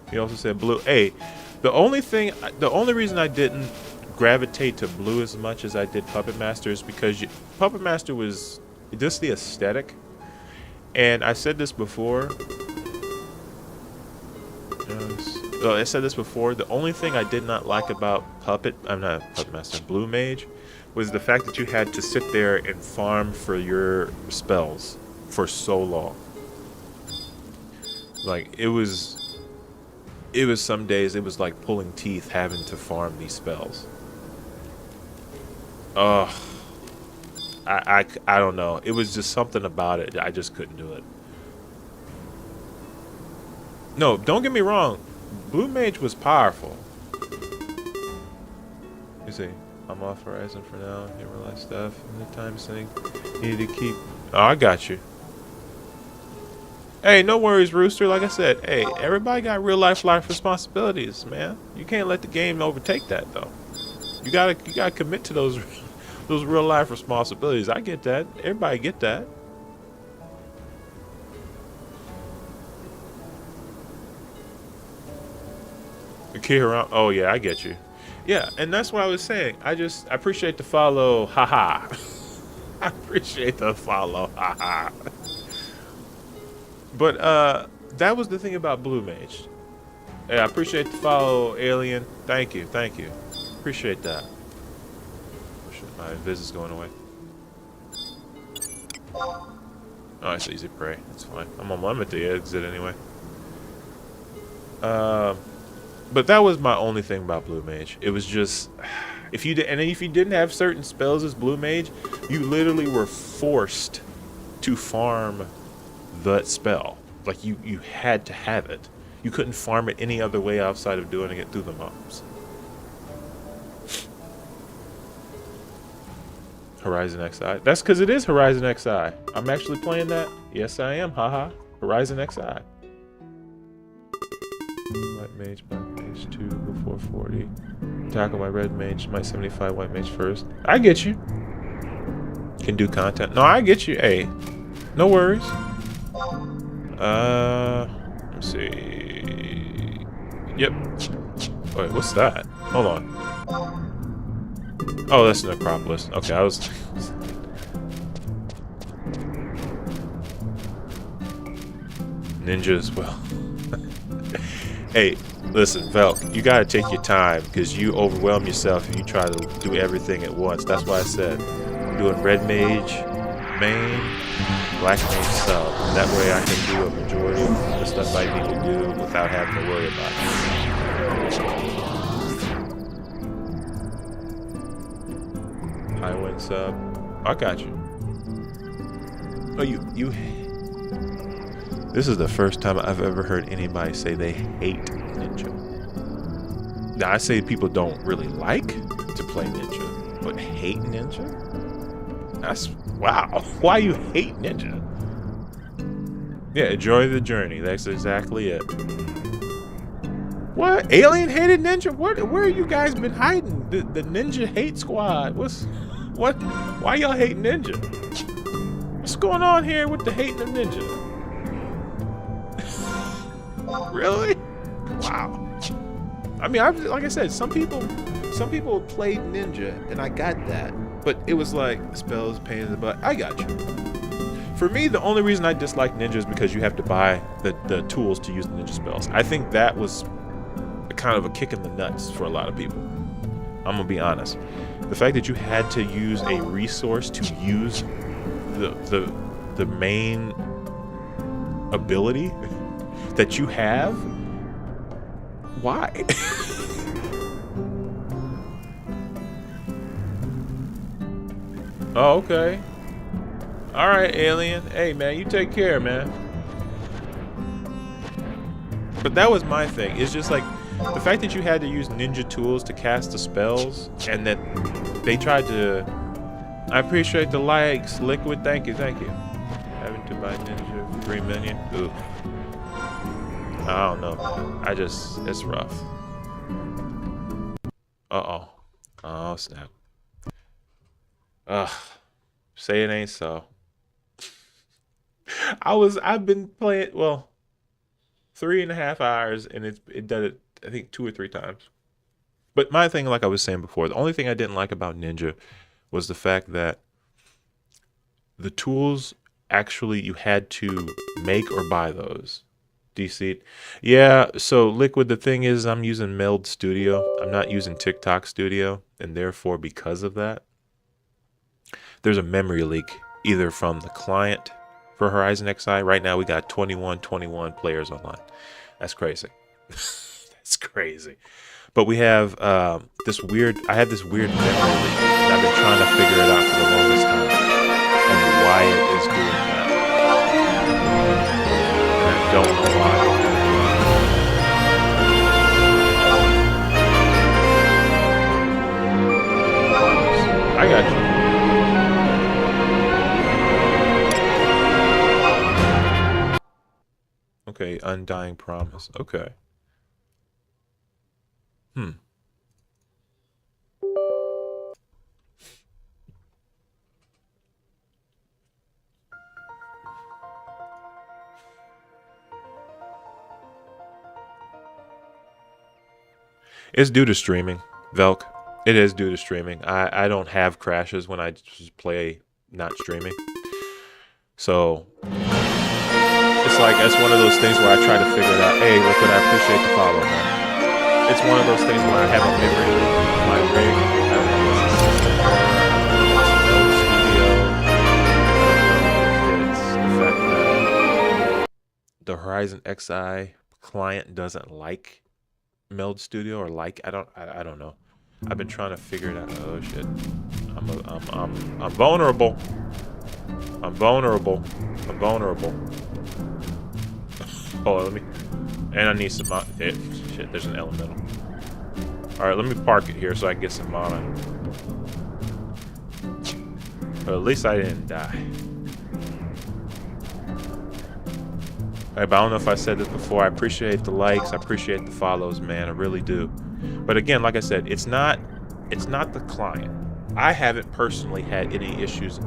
Speaker 1: He also said blue. Hey, the only reason I didn't gravitate to blue as much as I did Puppet Master is because Puppet Master was just the aesthetic. And I said this before. I said this before. The only thing I did not like about I'm not Puppet Master, Blue Mage, was the fact that you had to sit there and farm for your spells for so long. Like it was some days it was like pulling teeth having to farm these spells. Ugh. I don't know. It was just something about it. I just couldn't do it. No, don't get me wrong. Blue Mage was powerful. You see, I'm off Horizon for now. Didn't realize stuff in the time sync. Needed to keep. Oh, I got you. Hey, no worries, Rooster. Like I said, hey, everybody got real life responsibilities, man. You can't let the game overtake that, though. You gotta commit to those real life responsibilities. I get that. Everybody get that. The kid around. Oh yeah, I get you. Yeah, and that's what I was saying. I appreciate the follow. Haha. I appreciate the follow. Haha. But that was the thing about Blue Mage. Hey, I appreciate the follow, Alien. Thank you. Appreciate that. Oh shit, my invis is going away. Oh, it's easy prey. That's fine. I'm at the exit anyway. But that was my only thing about Blue Mage. It was just if you didn't have certain spells as Blue Mage, you literally were forced to farm that spell. Like you had to have it. You couldn't farm it any other way outside of doing it through the mobs. Horizon XI. That's because it is Horizon XI. I'm actually playing that. Yes, I am. Haha. Horizon XI. White Mage, Black Mage 2 before 40. Tackle my Red Mage, my 75 White Mage first. I get you. Can do content. No, I get you. Hey, no worries. Let's see. Yep. Wait, what's that? Hold on. Oh, that's an Acropolis. Okay, I was... Ninja as well. Hey, listen, Velk, you gotta take your time because you overwhelm yourself if you try to do everything at once. That's why I said I'm doing Red Mage, main, Black Mage sub. That way I can do a majority of the stuff I need to do without having to worry about it. High wind sub. I got you. Oh, you. This is the first time I've ever heard anybody say they hate Ninja. Now, I say people don't really like to play Ninja, but hate Ninja? That's... wow. Why you hate Ninja? Yeah, enjoy the journey. That's exactly it. What? Alien hated Ninja? Where have you guys been hiding? The Ninja hate squad. What? Why y'all hate Ninja? What's going on here with the hating of Ninja? Really? Wow. I mean, like I said, some people played Ninja, and I got that. But it was like spells, pain in the butt. I got you. For me, the only reason I dislike Ninja is because you have to buy the tools to use the Ninja spells. I think that was kind of a kick in the nuts for a lot of people. I'm gonna be honest. The fact that you had to use a resource to use the main ability that you have, why? Oh, okay. All right, alien. Hey, man, you take care, man. But that was my thing. It's just like the fact that you had to use ninja tools to cast the spells, and that they tried to. I appreciate the likes, Liquid. Thank you, thank you. Having to buy ninja 3 million. Ooh. I don't know, man. It's rough. Uh-oh. Oh, snap. Ugh. Say it ain't so. I've been playing, well, 3.5 hours, and it did it, I think, 2 or 3 times. But my thing, like I was saying before, the only thing I didn't like about Ninja was the fact that the tools, actually, you had to make or buy those. DC. Yeah, so Liquid, the thing is I'm using Meld Studio. I'm not using TikTok Studio, and therefore because of that, there's a memory leak either from the client for Horizon XI. Right now we got 21 players online. That's crazy. That's crazy. But we have I had this weird memory leak, and I've been trying to figure it out for the longest time and why it is doing that. Don't know why. I got you. Okay, Undying Promise. Okay. It's due to streaming, Velk. It is due to streaming. I don't have crashes when I just play not streaming. So it's like, that's one of those things where I try to figure it out. Hey, Liquid, I appreciate the follow, man. It's one of those things where I have a memory leak in my rig. I don't know if it's a system error. I don't know if it's the fact that the Horizon XI client doesn't like Meld Studio, or like, I don't know. I've been trying to figure it out. Oh shit. I'm vulnerable. I'm vulnerable. I'm vulnerable. Hold on, let me. And I need some shit, there's an elemental. Alright, let me park it here so I can get some mana. But at least I didn't die. But I don't know if I said this before. I appreciate the likes. I appreciate the follows, man. I really do. But again, like I said, it's not the client. I haven't personally had any issues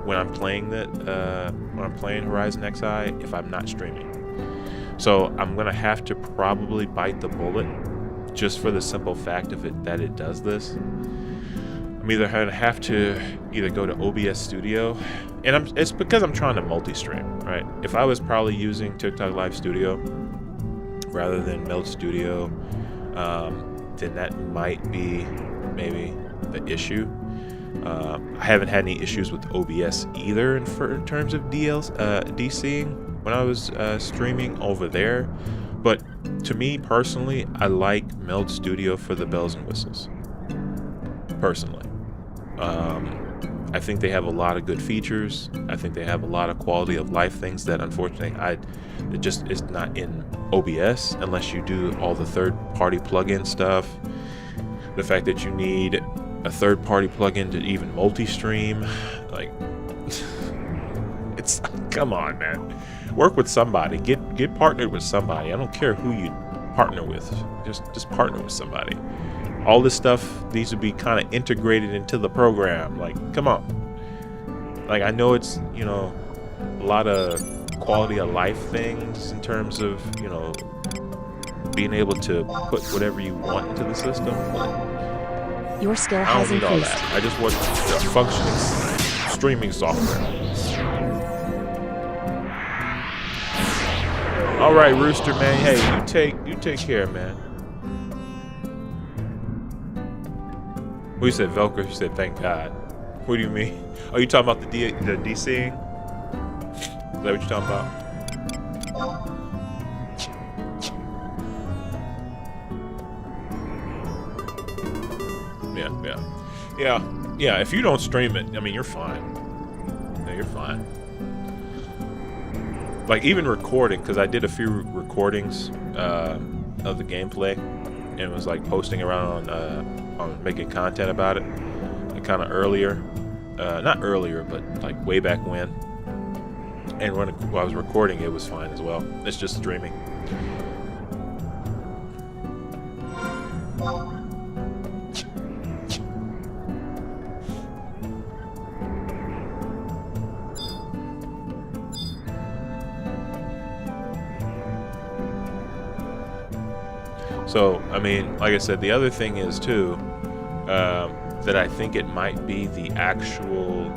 Speaker 1: when I'm playing Horizon XI if I'm not streaming. So I'm gonna have to probably bite the bullet, just for the simple fact of it that it does this. I'm either gonna have to go to OBS Studio, and it's because I'm trying to multi-stream, right? If I was probably using TikTok Live Studio rather than Meld Studio, then that might be maybe the issue. I haven't had any issues with OBS either in terms of DCing when I was streaming over there. But to me personally, I like Meld Studio for the bells and whistles. Personally, I think they have a lot of good features. I think they have a lot of quality of life things that unfortunately it just is not in OBS unless you do all the third-party plugin stuff. The fact that you need a third-party plugin to even multi-stream, like, it's, come on, man. Work with somebody. Get partnered with somebody. I don't care who you partner with. Just partner with somebody. All this stuff needs to be kind of integrated into the program. Like, come on. Like, I know it's, a lot of quality of life things in terms of, being able to put whatever you want into the system, but
Speaker 2: Your skill
Speaker 1: I
Speaker 2: has
Speaker 1: don't need all
Speaker 2: increased.
Speaker 1: that. I just want functioning streaming software. All right, Rooster, man. Hey, you take care, man. What you said, Velcro? You said, thank God. What do you mean? Oh, you talking about the DCing? Is that what you're talking about? Yeah. If you don't stream it, I mean, you're fine. Yeah, you're fine. Like, even recording, because I did a few recordings of the gameplay, and it was like posting around on making content about it, and kind of earlier, not earlier, but like way back when. And when I was recording, it was fine as well. It's just streaming. So, I mean, like I said, the other thing is too, that I think it might be the actual,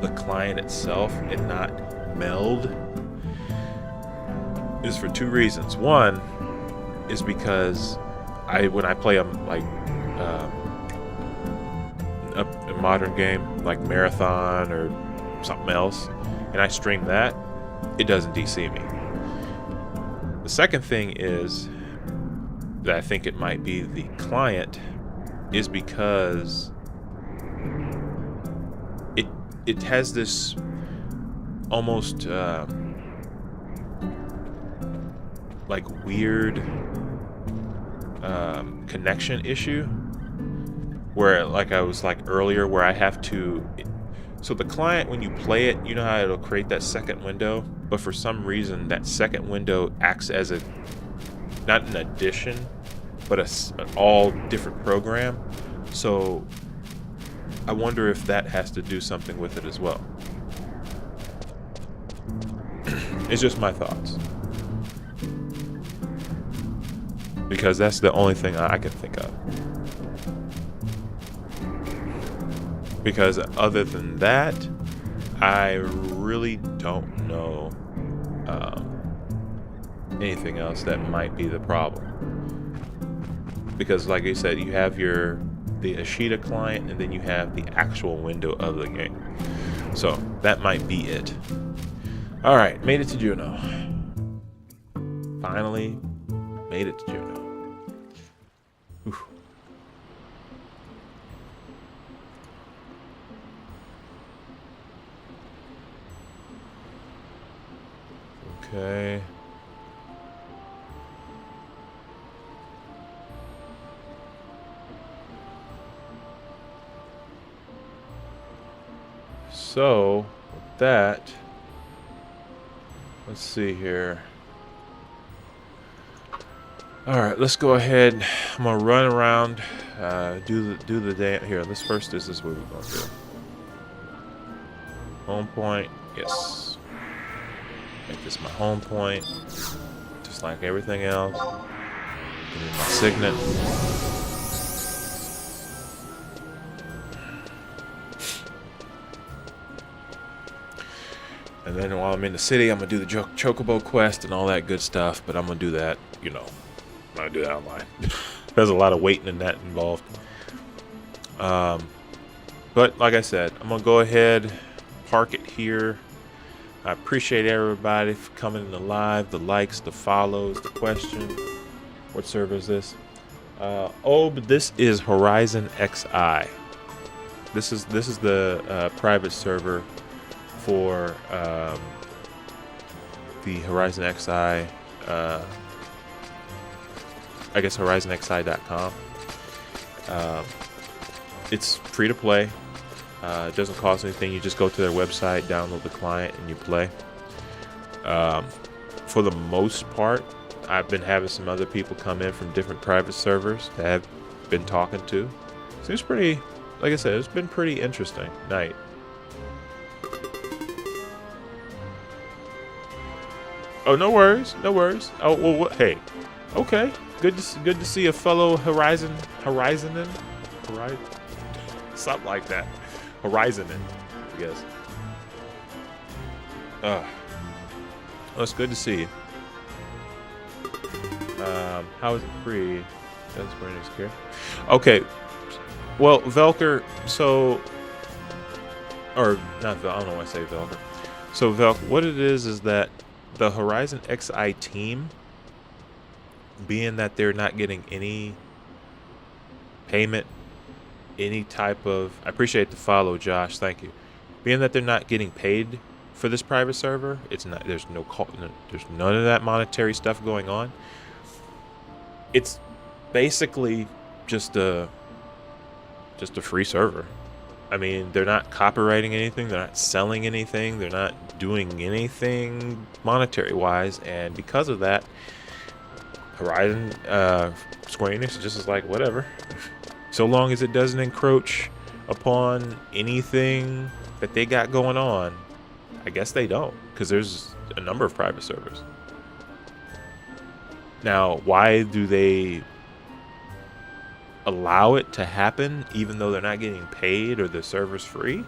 Speaker 1: the client itself and not Meld, is for two reasons. One is because when I play a modern game like Marathon or something else, and I stream that, it doesn't DC me. The second thing is that I think it might be the client is because it has this almost like weird connection issue where, like I was like earlier, where I have to. So the client, when you play it, you know how it'll create that second window, but for some reason that second window acts as not an addition, but an all different program. So I wonder if that has to do something with it as well. It's just my thoughts, because that's the only thing I can think of. Because other than that, I really don't know anything else that might be the problem. Because like I said, you have the Ashita client, and then you have the actual window of the game. So that might be it. All right, made it to Juno. Finally made it to Juno. Oof. Okay. So, with that, let's see here. All right, let's go ahead. I'm gonna run around, do the day here. Let's first. This is what we're gonna do. Home point. Yes. Make this my home point. Just like everything else. Give me my signet. And then while I'm in the city, I'm going to do the Chocobo quest and all that good stuff. But I'm going to do that, you know. I'm going to do that online. There's a lot of waiting in that involved. But like I said, I'm going to go ahead, park it here. I appreciate everybody for coming in the live, the likes, the follows, the question. What server is this? But this is Horizon XI. This is the private server for the Horizon XI. I guess HorizonXI.com. It's free to play. It doesn't cost anything. You just go to their website, download the client, and you play. For the most part, I've been having some other people come in from different private servers that I've been talking to. So it's pretty, like I said, it's been pretty interesting night. Oh, no worries, no worries. Oh, well, hey, okay, good to see a fellow Horizonin, something like that, Horizonin, I guess. Well, it's good to see you. How is it free? That's pretty scary. Okay, well, Velker, so, or not Vel, I don't know why I say Velker. So Velk, what it is that the Horizon XI team, being that they're not getting any payment, any type of, I appreciate the follow, Josh, thank you. Being that they're not getting paid for this private server, it's not, there's none of that monetary stuff going on. It's basically just a free server. I mean, they're not copywriting anything, they're not selling anything, they're not doing anything monetary wise, and because of that, Horizon, Square Enix is just like, whatever. So long as it doesn't encroach upon anything that they got going on, I guess they don't, because there's a number of private servers. Now, why do they allow it to happen even though they're not getting paid or the server's free?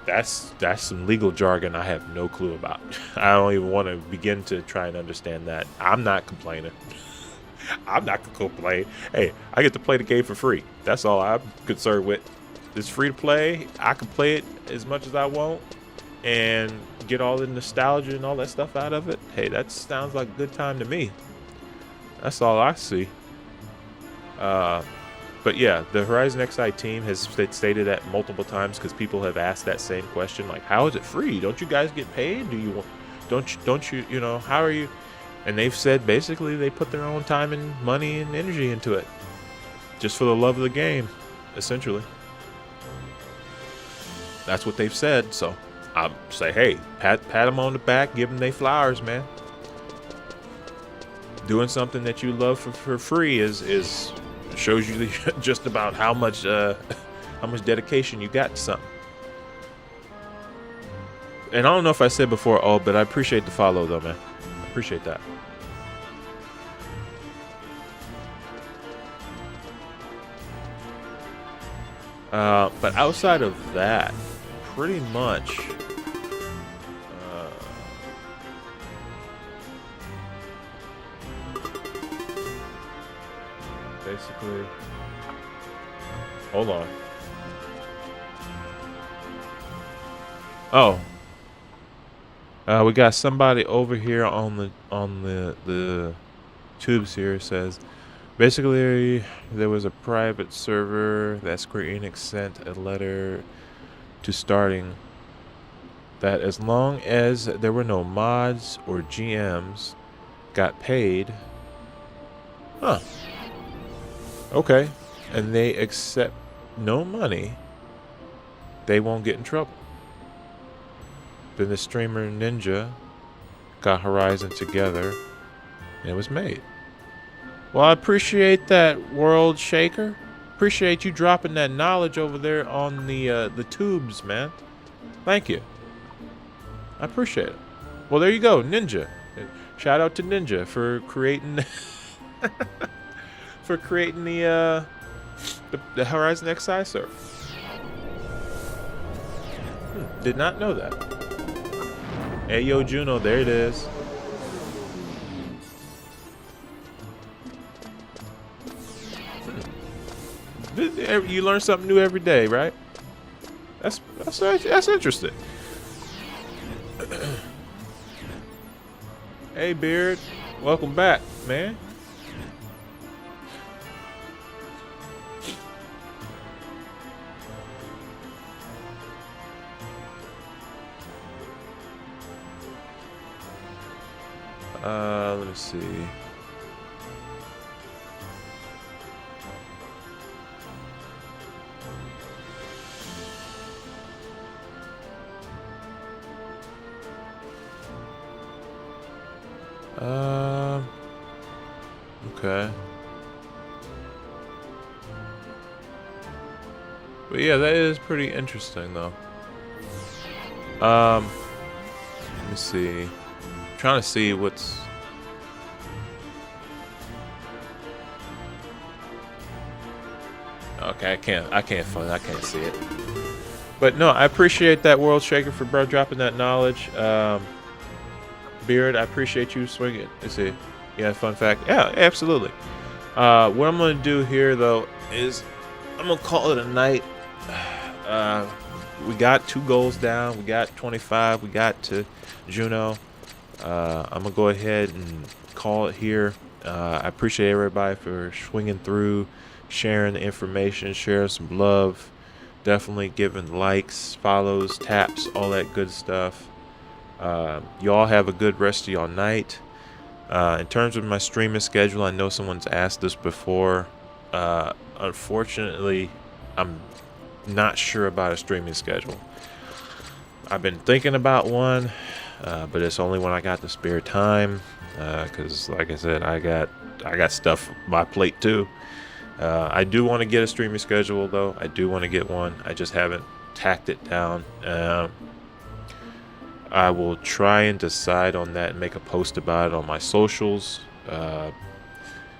Speaker 1: That's some legal jargon I have no clue about. I don't even want to begin to try and understand that. I'm not complaining. I'm not gonna complain. Hey, I get to play the game for free. That's all I'm concerned with. It's free to play. I can play it as much as I want and get all the nostalgia and all that stuff out of it. Hey, that sounds like a good time to me. That's all I see. But yeah, the Horizon XI team has stated that multiple times because people have asked that same question, like, how is it free? Don't you guys get paid? Don't you, you know, how are you? And they've said basically they put their own time and money and energy into it just for the love of the game, essentially. That's what they've said. So I'll say, hey, pat them on the back, give them their flowers, man. Doing something that you love for free is shows you just about how much dedication you got to something. And I don't know if I said before, but I appreciate the follow though, man. I appreciate that. But outside of that, pretty much basically, hold on. We got somebody over here on the tubes here. Says basically there was a private server that Square Enix sent a letter to starting that as long as there were no mods or GMs got paid. Huh. Okay. And they accept no money, they won't get in trouble. Then the streamer Ninja got Horizon together and it was made. Well, I appreciate that, World Shaker. Appreciate you dropping that knowledge over there on the tubes, man. Thank you. I appreciate it. Well, there you go, Ninja. Shout out to Ninja for creating for creating the Horizon XI server. Did not know that. Hey yo, Juno, there it is. You learn something new every day, right? That's interesting. Hey Beard, welcome back, man. Let me see. Okay. But yeah, that is pretty interesting though. Let me see. I'm trying to see what's okay, I can't find it. I can't see it. But no, I appreciate that World Shaker for bro dropping that knowledge. Beard, I appreciate you swinging. Let's see. Yeah, fun fact. Yeah, absolutely. What I'm gonna do here though is I'm gonna call it a night. We got 2 goals down. We got 25. We got to Juno. I'm gonna go ahead and call it here. I appreciate everybody for swinging through, sharing the information, sharing some love, definitely giving likes, follows, taps, all that good stuff. Y'all have a good rest of y'all night. In terms of my streaming schedule, I know someone's asked this before. Unfortunately, I'm not sure about a streaming schedule. I've been thinking about one, but it's only when I got the spare time. Because, like I said, I got stuff on my plate too. I do want to get a streaming schedule though. I do want to get one. I just haven't tacked it down. I will try and decide on that and make a post about it on my socials.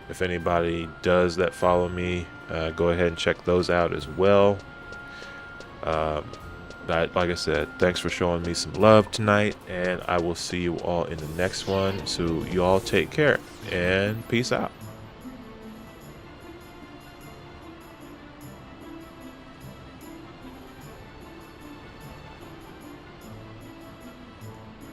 Speaker 1: If anybody does that follow me, go ahead and check those out as well. Like I said, thanks for showing me some love tonight, and I will see you all in the next one. So you all take care and peace out.